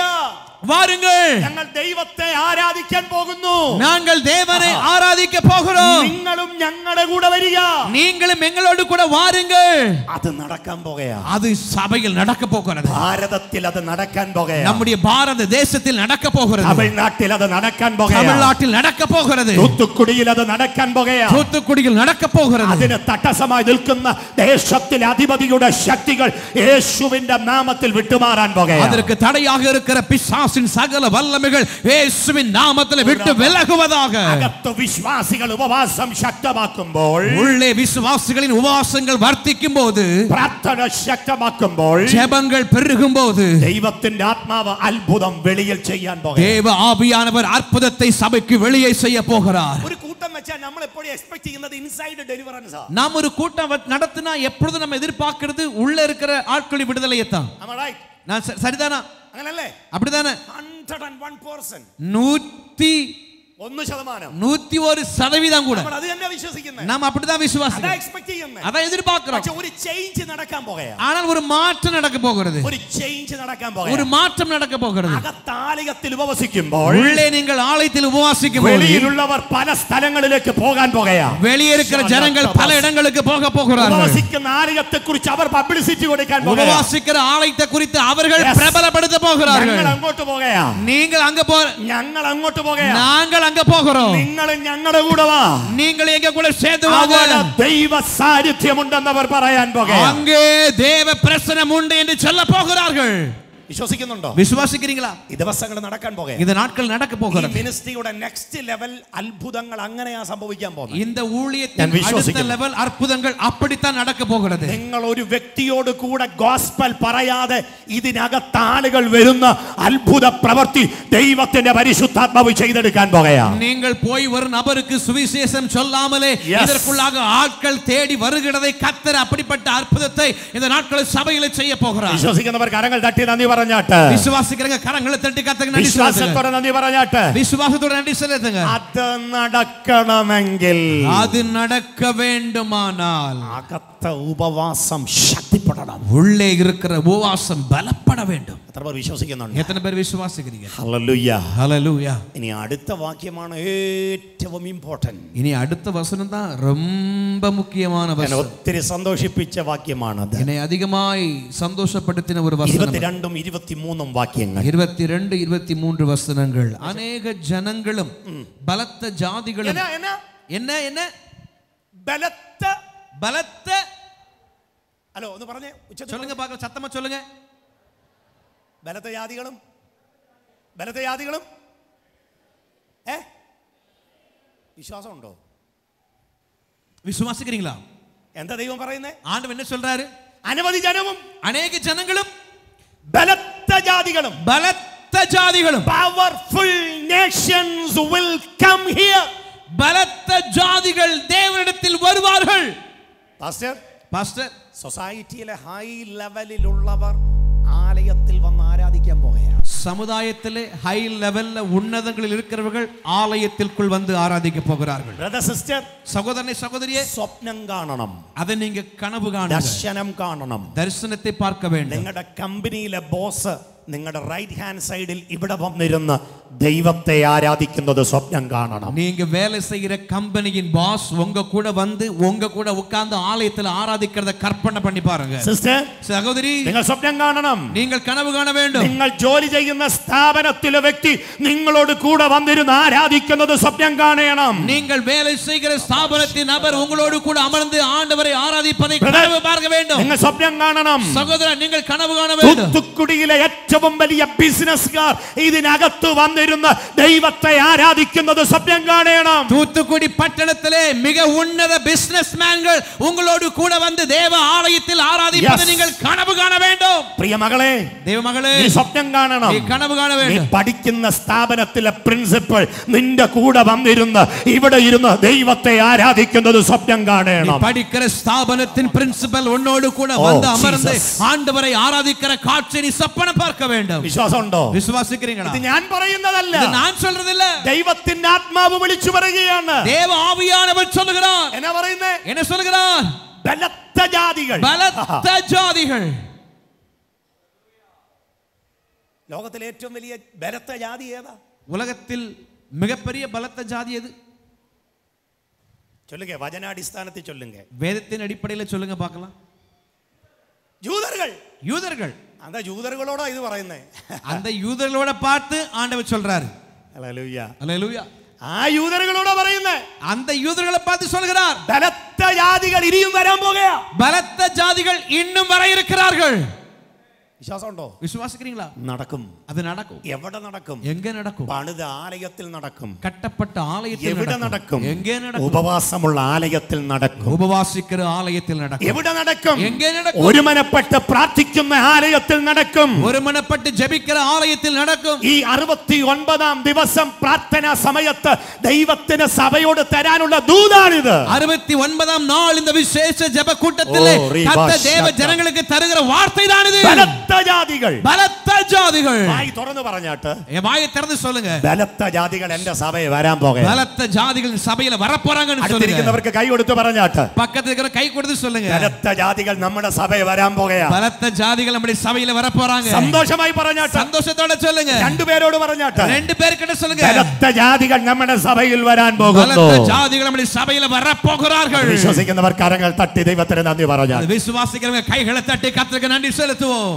வாருங்கள் ഞങ്ങൾ ദൈവത്തെ ആരാധിക്കാൻ പോകുന്നു, நாங்கள் தேவனை ஆராதிக்க போகிறோம், നിങ്ങളും ഞങ്ങളുടെ കൂടെ വരിക, நீங்களும் எங்களோடு கூட வாருங்கள். അത് നടക്കാൻ പോകുകയാ. அது சபையில் நடக்க போகிறது. ഭാരതത്തിൽ അത് നടക്കാൻ പോകുകയാ. நம்முடைய பாரத தேசத்தில் நடக்க போகிறது. തമിഴ്നാട്ടിൽ അത് നടക്കാൻ പോകുകയാ. தமிழ்நாட்டில் நடக்க போகிறது. തൂത്തുക്കുടിയിൽ അത് നടക്കാൻ പോകുകയാ. தூத்துக்குடியில் நடக்க போகிறது. അതിന് തടസ്സമായി നിൽക്കുന്ന ദേശത്തിലെ അധിപതിയുടെ ശക്തികൾ യേശുവിന്റെ നാമത്തിൽ വിട്ടുമാറാൻ പോകുകയാ. அதற்கு தடையாக இருக்கிற பிசாசின் சகல வல்லமைகள் இயேசுவின் நாமத்தில் விட்டு விலகுவதாக. അകത്ത് വിശ്വാസികൾ ഉപവാസം ശക്തമാക്കുമ്പോൾ, உள்ளே விசுவாசிகளின் உபவாசங்கள் வர்த்திக்கும் போது, പ്രാർത്ഥന ശക്തമാക്കുമ്പോൾ, ஜெபங்கள் பெருகும் போது, ദൈവത്തിന്റെ ആത്മാവ് അത്ഭുതം വെളിയിൽ ചെയ്യാൻ പോകുകയാ. தேவ ஆவியானவர் அற்புதத்தை சபைக்கு வெளியே செய்ய போகிறார். ഒരു കൂട്ടം വെച്ചാൽ നമ്മൾ എപ്പോഴും എക്സ്പെക്ട് ചെയ്യുന്നത് ഇൻസൈഡ് ഡെലിവറൻസ് ആ. நாம் ஒரு கூட்டம் நடத்தினா எப்பொழுது நம்ம எதிர்பார்க்கிறது உள்ள இருக்கிற ஆட்களின் விடுதலையை தான். Am I right? நான் சரிதானா? അങ്ങനല്ലേ? அப்படிதானே? 101% 101% கூட നമ്മൾ അത് തന്നെ വിശ്വസിക്കുന്നത്. நாம் அப்படிதான் അതാ விசுவாசிக்கிறோம். എക്സ്പെക്ട് ചെയ്യുന്നത്. அதான் எதிர்பார்க்கிறோம். പക്ഷേ ഒരു ചേഞ്ച് നടക്കാൻ പോകുകയാ. ஆனால் ஒரு மாற்றம் நடக்க போகிறது. ഒരു ചേഞ്ച് നടക്കാൻ ஒரு പോകുകയാ. மாற்றம் நடக்க போகிறது. അകത്താലയത്തിൽ ഉപവസിക്കുമ്പോൾ, உள்ளே நீங்கள் ஆலயத்தில் உபவாசிக்கும் போது, വെളിയിലുള്ളവർ പല സ്ഥലങ്ങളിലേക്ക് പോകാൻ പോകുകയാ. வெளியே இருக்கிற ஜனங்கள் பல இடங்களுக்கு போக போகிறார்கள். ഉപവസിക്കുന്ന ആലയത്തെ കുറിച്ച് അവർ പബ്ലിസിറ്റി കൊടുക്കാൻ പോകുകയാ. உபவாசிக்கிற ஆலயத்தை குறித்து அவர்கள் பிரபலப்படுத்த போகிறார்கள். ഞങ്ങൾ അങ്ങോട്ട് പോകുകയാ. நீங்கள் அங்க போ, ഞങ്ങൾ അങ്ങോട്ട് പോകുകയാ. நாங்கள் அங்க போகிறோம். നിങ്ങൾ ഞങ്ങളുടെ കൂടെ വാ. நீங்கள் எங்க கூட சேர்ந்து வாங்க. അവിടെ ദൈവ സാന്നിധ്യമുണ്ടെന്ന് അവർ പറയാൻ പോകുകയാ. அங்கே தேவ பிரசன்னம் உண்டு என்று சொல்ல போகிறார்கள். വിശ്വസിക്കുന്നുണ്ടോ? விசுவாசிக்கிறீங்களா? ഈ ദിവസങ്ങൾ നടക്കാൻ പോകുകയാ. இந்த நாட்கள் நடக்க போகிறது. ഈ മിനിസ്ട്രിയുടെ നെക്സ്റ്റ് ലെവൽ അത്ഭുതങ്ങൾ അങ്ങനെയാ സംഭവിക്കാൻ പോകുന്നത്. இந்த ஊழியத்தின் அடுத்த லெவல் அற்புதங்கள் அப்படித்தான் நடக்க போகிறது. നിങ്ങൾ ഒരു വ്യക്തിയോട് കൂടെ ഗോസ്പൽ പറയാതെ ഇതിനകത്ത് ആളുകൾ വരുന്ന അത്ഭുത പ്രവൃത്തി ദൈവത്തിന്റെ പരിശുദ്ധാത്മാവ് ചെയ്തെടുക്കാൻ പോകുകയാ. நீங்கள் போய் ஒரு நபருக்கு சுவிசேஷம் சொல்லாமலே இதற்குள்ளாக ஆட்கள் தேடி வருகிறதை கர்த்தர் அப்படிப்பட்ட அற்புதத்தை இந்த நாட்களில் சபையிலே செய்ய போகிறார். വിശ്വസിക്കുന്നവർ കരങ്ങൾ തട്ടി നന്ദി പറഞ്ഞാട്ടെ. விசுவாசிக்கிறவங்க கரங்களை தட்டி கர்த்தருக்கு நன்றி വിശ്വാസത്തോടെ செலுத்துங்க. നന്ദി പറഞ്ഞാട്ടെ. விசுவாசத்தோட நன்றி செலுத்துங்க. അത് നടക്കണമെങ്കിൽ, அது நடக்க வேண்டுமானால் അകത്ത ഉപവാസം ശക്തിപ്പെടണം. உள்ளே இருக்கிற உபவாசம் பலப்பட வேண்டும். എത്ര പേർ വിശ്വസിക്കുന്നുണ്ട്? எத்தனை பேர் விசுவாசிக்கிறீங்க? ഹല്ലേലൂയ. ஹல்லேலூயா. ഇനി അടുത്ത വാക്യമാണ് ഏറ്റവും ഇമ്പോർട്ടന്റ്. இனி அடுத்த வசனம் தான் ரொம்ப முக்கியமான എന്നെ வசனம். ഒത്തിരി സന്തോഷിപ്പിച്ച വാക്യമാണത്. என்னை அதிகமாய் சந்தோஷப்படுத்தின ஒரு வசனம். 22 23 വാക്യങ്ങൾ. 22 23 வசனங்கள். அநேக ஜனங்களும் பலத்த ஜாதிகளும் என்ன என்ன ബലത്ത, ഹലോ ഒന്ന് പറഞ്ഞേ, சொல்லுங்க பார்க்க, சத்தமா சொல்லுங்க. ബലത്തെ ജാതികളും വിശ്വാസം ഉണ്ടോ? விசுவாசிக்கிறீங்களா? എന്താ ദൈവം പറയുന്നേ? ஆண்டவர் என்ன சொல்றாரு? അനവധി ജനവും அநேக ஜனங்களும் ബലത്ത ജാതികളും powerful nations will come here. பலத்த ஜாதிகள் தேவனிடத்தில் வருவார்கள். പാസ്റ്റർ സൊസൈറ്റിയിലെ ഹൈ ലെവലിലുള്ളവർ ആലയത്തിൽ വന്ന് ആരാധിക്കാൻ പോകുകയാണ്. சமுதாயத்திலே ஹை லெவல்ல உன்னதங்களில் இருக்கிறவர்கள் ஆலயத்திற்குள் வந்து ஆராதிக்க போகிறார்கள். பிரதர் சிஸ்டர், சகோதரனே சகோதரியே, സ്വപ്നം കാണണം. அதை நீங்க கனவு காணுங்க. ദർശനം കാണണം. தரிசனத்தை பார்க்க வேண்டும். നിങ്ങളുടെ കമ്പനിയിലെ ബോസ് നിങ്ങളുടെ റൈറ്റ് ഹാൻഡ് സൈഡിൽ ഇവിടെ വന്നിരുന്ന് ദൈവത്തെ ആരാധിക്കുന്നത് സ്വപ്നം കാണണം. நீங்க வேலை செய்யற கம்பெனியின் பாஸ் உங்க கூட வந்து உங்க கூட உட்கார்ந்து ஆலயத்தில் ஆராதிக்கிறத கற்பனை பண்ணி பாருங்க. സിസ്റ്റർ, சகோதரி, നിങ്ങൾ സ്വപ്നം കാണണം. நீங்கள் கனவு காண வேண்டும். നിങ്ങൾ ജോലി ചെയ്യുന്ന സ്ഥാപനത്തിലെ വ്യക്തി നിങ്ങളോട് കൂടെ വന്നിരുന്ന് ആരാധിക്കുന്നത് സ്വപ്നം കാണണം. நீங்கள் வேலை செய்கிற ஸ்தாபனத்தின் நபர் உங்களோடு கூட அமர்ந்து ஆண்டவரை ஆராதிப்பதை கனவு பார்க்க வேண்டும். നിങ്ങൾ സ്വപ്നം കാണണം. சகோதரன், நீங்கள் கனவு காண வேண்டும். തൂത്തുക്കുടിയിലെ ഏറ്റവും വലിയ ബിസിനസ്സുകാർ ഇതിനകത്ത് വന്നിരുന്ന് ദൈവത്തെ ആരാധിക്കുന്നത് സ്വപ്നം കാണണം. தூத்துக்குடி பட்டணத்திலே மிக உன்னத பிசினஸ்மேன்கள் உங்களோடு கூட வந்து தேவ ஆலயத்தில் ஆராதிப்பதை நீங்கள் கனவு காண வேண்டும். പ്രിയ മകളെ, தேவ மகளே, നീ സ്വപ്നം കാണണം. நீ கனவு காண നീ வேண்டும். പഠിക്കുന്ന സ്ഥാപനത്തിലെ പ്രിൻസിപ്പൽ നിന്റെ കൂടെ വന്നിരുന്ന് ഇവിടെ ഇരുന്ന് ദൈവത്തെ ആരാധിക്കുന്നത് സ്വപ്നം കാണണം. படிக்கிற ஸ்தாபனத்தின் பிரின்சிபல் உன்னோடு கூட வந்து அமர்ந்து ஆண்டவரை ஆராதிக்கிற காட்சியை நீ சொப்பனம் பார்க்க வேண்டும். വിശ്വാസം ഉണ്ടോ? விசுவாசிக்கிறீங்களா? ഇത് ഞാൻ പറയുന്നതല്ല, இது நான் சொல்றதில்ல. ദൈവത്തിന്റെ ആത്മാവ് വിളിച്ചു പറയുകയാണ്. தேவ ஆவியானவர் சொல்லுகிறார். എന്നാ പറയുന്നേ? என்ன சொல்லுகிறார்? ബലത്ത ജാതികൾ. பலத்த ஜாதிகள். ലോകത്തിലെ ഏറ്റവും വലിയ ബലത്ത ജാതി ഏതാ? உலகத்தில் மிகப்பெரிய பலத்த ஜாதி எது? சொல்லுங்க, வചனாடிസ്ഥാനத்தில் சொல்லுங்க. வேதத்தின் அடிப்படையில் சொல்லுங்க பார்க்கலாம். யூதர்கள். அந்த யூதர்களோட இது പറയുന്നേ. அந்த யூதர்களோட பார்த்து ஆண்டவர் சொல்றாரு. ஹalleluya, ஹalleluya. ആ യൂതர்களோட പറയുന്നേ. அந்த யூதர்களை பார்த்து சொல்கிறார், ബലത്ത ജാതികൾ ഇനിയും വരാൻ പോകുകയാ. பலத்த ஜாதிகள் இன்னும் வர இருக்கிறார்கள். വിശ്വാസം ഉണ്ടോ? விசுவாசிக்கிறீங்களா? നടക്കും. அது நடக்கும். എവിടെ നടക്കും? எங்க நடக்கும்? പണിത ആലയത്തിൽ നടക്കും. கட்டப்பட்ட ஆலயத்தில் എവിടെ നടക്കും? எங்கே நடக்கும்? ഉപവാസമുള്ള ആലയത്തിൽ നടക്കും. உபவாசிக்கிற ஆலயத்தில் நடக்கும். എവിടെ നടക്കും? எங்கே நடக்கும்? ഒരുമനപ്പെട്ട് പ്രാർത്ഥിക്കുന്ന ആലയത്തിൽ നടക്കും. ஒருமனப்பட்டு ஜெபிக்கிற ஆலயத்தில் நடக்கும். ഈ 69ാം ദിവസം പ്രാർത്ഥനാ സമയത്ത് ദൈവത്തിന് സഭയോട് തരാനുള്ള ദൂതാണിത്. 69ാം நாள் இந்த விசேஷ ஜெப கூட்டத்திலே கர்த்தர் தேவ ஜனங்களுக்கு தருகிற வார்த்தை தான் இது. ബലത്ത ജാതികൾ. വായി തുറന്ന് പറഞ്ഞാട്ട്, வாயை திறந்து சொல்லுங்க, ബലത്ത ജാതികൾ എന്റെ സഭയിൽ വരാൻ പോകുകയാണ്. பலத்த ஜாதிகள் சபையில வர போறாங்கன்னு சொல்லுங்க. അടുത്തിരിക്കുന്നവർക്ക് കൈ കൊടുത്ത് പറഞ്ഞാട്ട്, பக்கத்துல இருக்கிற கை கொடுத்து சொல்லுங்க, ബലത്ത ജാതികൾ നമ്മുടെ സഭയിൽ വരാൻ പോകുകയാണ്. பலத்த ஜாதிகள் நம்முடைய சபையில வர போறாங்க. സന്തോഷമായി പറഞ്ഞാട്ട്, சந்தோஷத்தோட சொல்லுங்க. രണ്ടുപേരോട് പറഞ്ഞാട്ട്, ரெண்டு பேர்கிட்ட சொல்லுங்க, ബലത്ത ജാതികൾ നമ്മുടെ സഭയിൽ വരാൻ പോകുന്നു. பலத்த ஜாதிகள் நம்முடைய சபையில வர போகிறார்கள். വിശ്വസിക്കുന്നവർ കരങ്ങൾ തട്ടി ദൈവത്തിന് നന്ദി പറഞ്ഞാട്ട്, விசுவாசிக்கிறவங்க கைகளை தட்டி கர்த்தருக்கு நன்றி செலுத்துவோம்.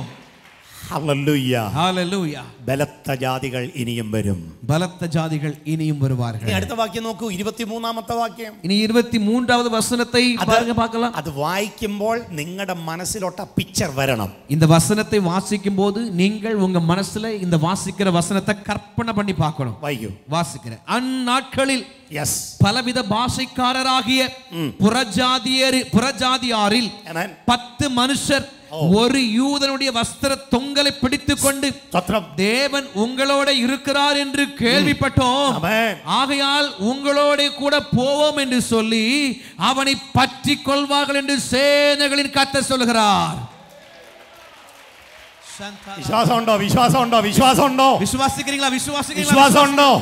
Hallelujah, hallelujah. ബലത്ത ജാതികൾ ഇനിയും വരും. பலத்த ஜாதிகள் இனியும் வருவார்கள். അടുത്ത വാക്യം നോക്കൂ, 23ാമത്തെ വാക്യം. இனி 23வது வசனத்தை பாருங்க பார்க்கலாம். അത് வாയിക്കുമ്പോൾ നിങ്ങളുടെ മനസ്സിലോട്ട പിക്ചർ വരണം. இந்த வசனத்தை வாசிக்கும் போது நீங்கள் உங்க மனசுல இந்த வாசிக்கிற வசனத்தை கற்பனை பண்ணி பார்க்கணும். വായിക്കൂ. வாசிக்கிறேன். அந்நாட்களில் യെസ്, பலவித பாஷைக்காரராகிய புறஜாதியாரில் 10 மனுஷர் ஒரு யூதனுடைய வஸ்திர தொங்கலை பிடித்துக் கொண்டு தேவன் உங்களோட இருக்கிறார் என்று கேள்விப்பட்டோம், ஆகையால் உங்களோட கூட போவோம் என்று சொல்லி அவனை பற்றி கொள்வார்கள் என்று சேனைகளின் கர்த்தர் சொல்கிறார்.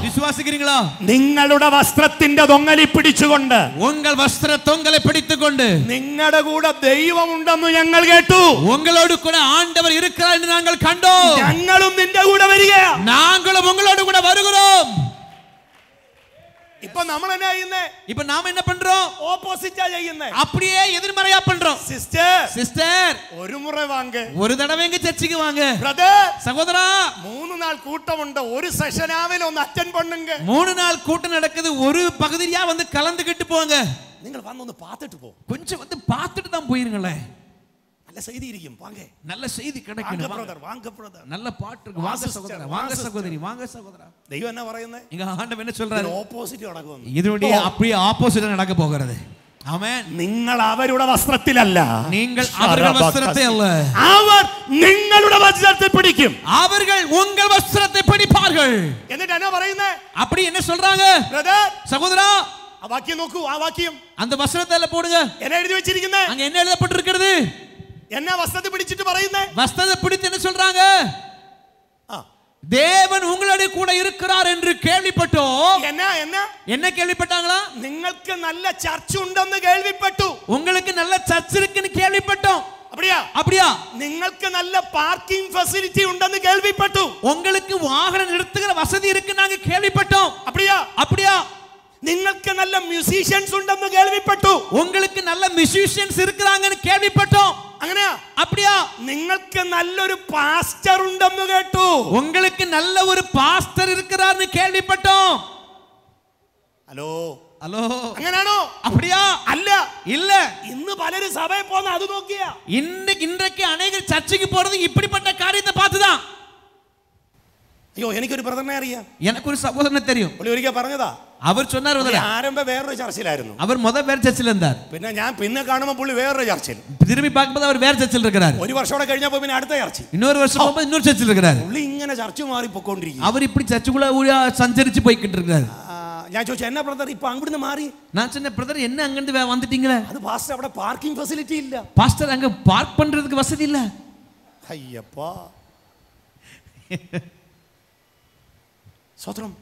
വിശ്വാസിக்கிறீங்களா? നിങ്ങളുടെ വസ്ത്രത്തിന്റെ തൊങ്ങലി പിടിച്ചുകൊണ്ട്, உங்கள் வஸ்திர தொங்கலை பிடித்துக்கொண்டு, നിങ്ങളുടെ കൂടെ ദൈവം ഉണ്ടെന്ന് ഞങ്ങൾ കേട്ടു. உங்களோடு கூட ஆண்டவர் இருக்கிறார் என்று நாங்கள் கண்டோம். ഞങ്ങളും നിന്റെ കൂടെ വരികയാ. நாங்களும் உங்களோடு கூட வருகிறோம். இப்ப நம்ம என்ன ചെയ്യുന്നേ? இப்ப நாம என்ன பண்றோம்? ஆப்போசிட்டா ചെയ്യുന്നേ. அப்படியே எதிர்மறையா பண்றோம். சிஸ்டர் ஒரு முறை வாங்க, ஒரு தடவை எங்க சர்ச்சுக்கு வாங்க. பிரதர், சகோதரா, 3 நாள் கூட்டம் உண்டு, ஒரு செஷனாவில் வந்து அட்டெண்ட் பண்ணுங்க. 3 நாள் கூட்டம் நடக்குது, ஒரு பகுதியா வந்து கலந்துக்கிட்டு போங்க. நீங்கள் வந்து பார்த்துட்டு போ, கொஞ்சம் வந்து பார்த்துட்டு தான் போயிருங்களே. நல்ல செய்தி இருக்கும். வாங்க, நல்ல செய்தி வாங்க கிடைக்கணும். brother, வாங்க brother. நல்ல பாட்டு இருக்கு. வாங்க சகோதரா, வாங்க சகோதரி, வாங்க சகோதரா. ദൈവം എന്നാ പറയുന്നത്? இங்க ஆண்டவன் என்ன சொல்றாரு? ഓപ്പോസിറ്റ് നടക്കുന്നു. இதனுடைய அப்படியே ஆப்போசிட் நடக்க போகிறது. ஆமென். നിങ്ങൾ അവരുടെ വസ്ത്രത്തിലല്ല, நீங்கள் அவர்கள் வஸ்திரத்தை அல்ல, അവർ നിങ്ങളുടെ വസ്ത്രത്തെ പിടിക്കും. அவர்கள் உங்கள் வஸ்திரத்தை பிடிப்பார்கள். എന്നിട്ട് എന്നാ പറയുന്നത്? அப்படி என்ன சொல்றாங்க? ബ്രദർ, சகோதரா, ആ വാക്യം നോക്കൂ. ആ വാക്യം அந்த வஸ்திரத்தை எல்லாம் போடுங்க. എന്നാ എഴുതി വെച്ചിരിക്കുന്നത്? அங்க என்ன எழுதப்பட்டிருக்கிறது? എന്നാ വസ്ത്രത്തെ പിടിച്ചിട്ട് പറയുന്നത്? வஸ்திரத்தை பிடித்து என்ன சொல்றாங்க? ആ, தேவன் உங்களோட கூட இருக்கிறார் என்று கேள்விப்பட்டோம். എന്നാ എന്നാ என்ன கேள்விப்பட்டாங்களா? നിങ്ങൾക്ക് നല്ല ചർച്ച ഉണ്ടെന്ന് കേൾവിപ്പെട്ടു. உங்களுக்கு நல்ல சர்ச் இருக்குன்னு கேள்விப்பட்டோம். அப்படியா? அப்படியா? നിങ്ങൾക്ക് നല്ല പാർക്കിംഗ് ഫെസിലിറ്റി ഉണ്ടെന്ന് കേൾവിപ്പെട്ടു. உங்களுக்கு வாகனம் நிறுத்துகிற வசதி இருக்கு நாங்க கேள்விப்பட்டோம். அப்படியா? அப்படியா? നിങ്ങൾക്ക് നല്ല മ്യൂസീഷ്യൻസ് ഉണ്ടെന്ന് കേൾവിപ്പെട്ടു. உங்களுக்கு நல்ல மியூசிஷியன்ஸ் இருக்கிறாங்கன்னு கேள்விப்பட்டோம். അങ്ങനെയാ? அப்படியா? നിങ്ങൾക്ക് നല്ലൊരു പാസ്റ്റർ ഉണ്ടെന്ന് കേട്ടു. உங்களுக்கு நல்ல ஒரு பாஸ்டர் இருக்கிறார்னு கேள்விப்பட்டோம். ഹലോ ஹலோ, അങ്ങനാണോ? அப்படியா? അല്ല, இல்ல. ഇന്ന് പലരും സഭയിൽ പോകുന്ന അത് നോക്കിയാ. இன்றைக்கு அநேகர் சர்ச்சுக்கு போறது இப்படிப்பட்ட காரியத்தை பார்த்துதான். അയ്യോ, എനിക്കൊരു ബ്രദറിനെ അറിയാം. எனக்கு ஒரு சகோதரனை தெரியும். പുള്ളി ഒരിക്കൽ പറഞ്ഞതാ. அவர் சொன்னார், ആരംഭം വേറൊരു ചർച്ചിലായിരുന്നു. அவர் வேற சர்ச்சில் இருந்தார். പിന്നെ ഞാൻ പിന്നെ കാണുമ്പോൾ പുള്ളി വേറൊരു ചർച്ചിൽ. திரும்பி பார்க்கும்போது அவர் வேற சர்ச்சில் இருக்கிறார். ഒരു വർഷം കൂടെ കഴിഞ്ഞപ്പോൾ പിന്നെ അടുത്ത ചർച്ചിൽ. இன்னொரு வருஷம் போகும்போது இன்னொரு சர்ச்சில் இருக்கிறார். പുള്ളി ഇങ്ങനെ ചർച്ച മാറി പൊക്കോണ്ടിരിക്കും. அவர் இப்படி சர்ச்சுக்குள்ள சஞ்சரிச்சு போய்கிட்டு இருக்காரு. ഞാൻ ചോദിച്ചു, എന്നാ ബ്രദർ ഇപ്പൊ അവിടുന്ന് മാറി? நான் சொன்ன பிரதர், என்ன அங்கிருந்து வந்துட்டீங்களே? അത് പാസ്റ്റർ, അവിടെ പാർക്കിംഗ് ഫെസിലിറ്റി ഇല്ല. பாஸ்டர், அங்க பார்க் பண்றதுக்கு வசதி இல்ல. അയ്യപ്പാ, സ്വത്രം.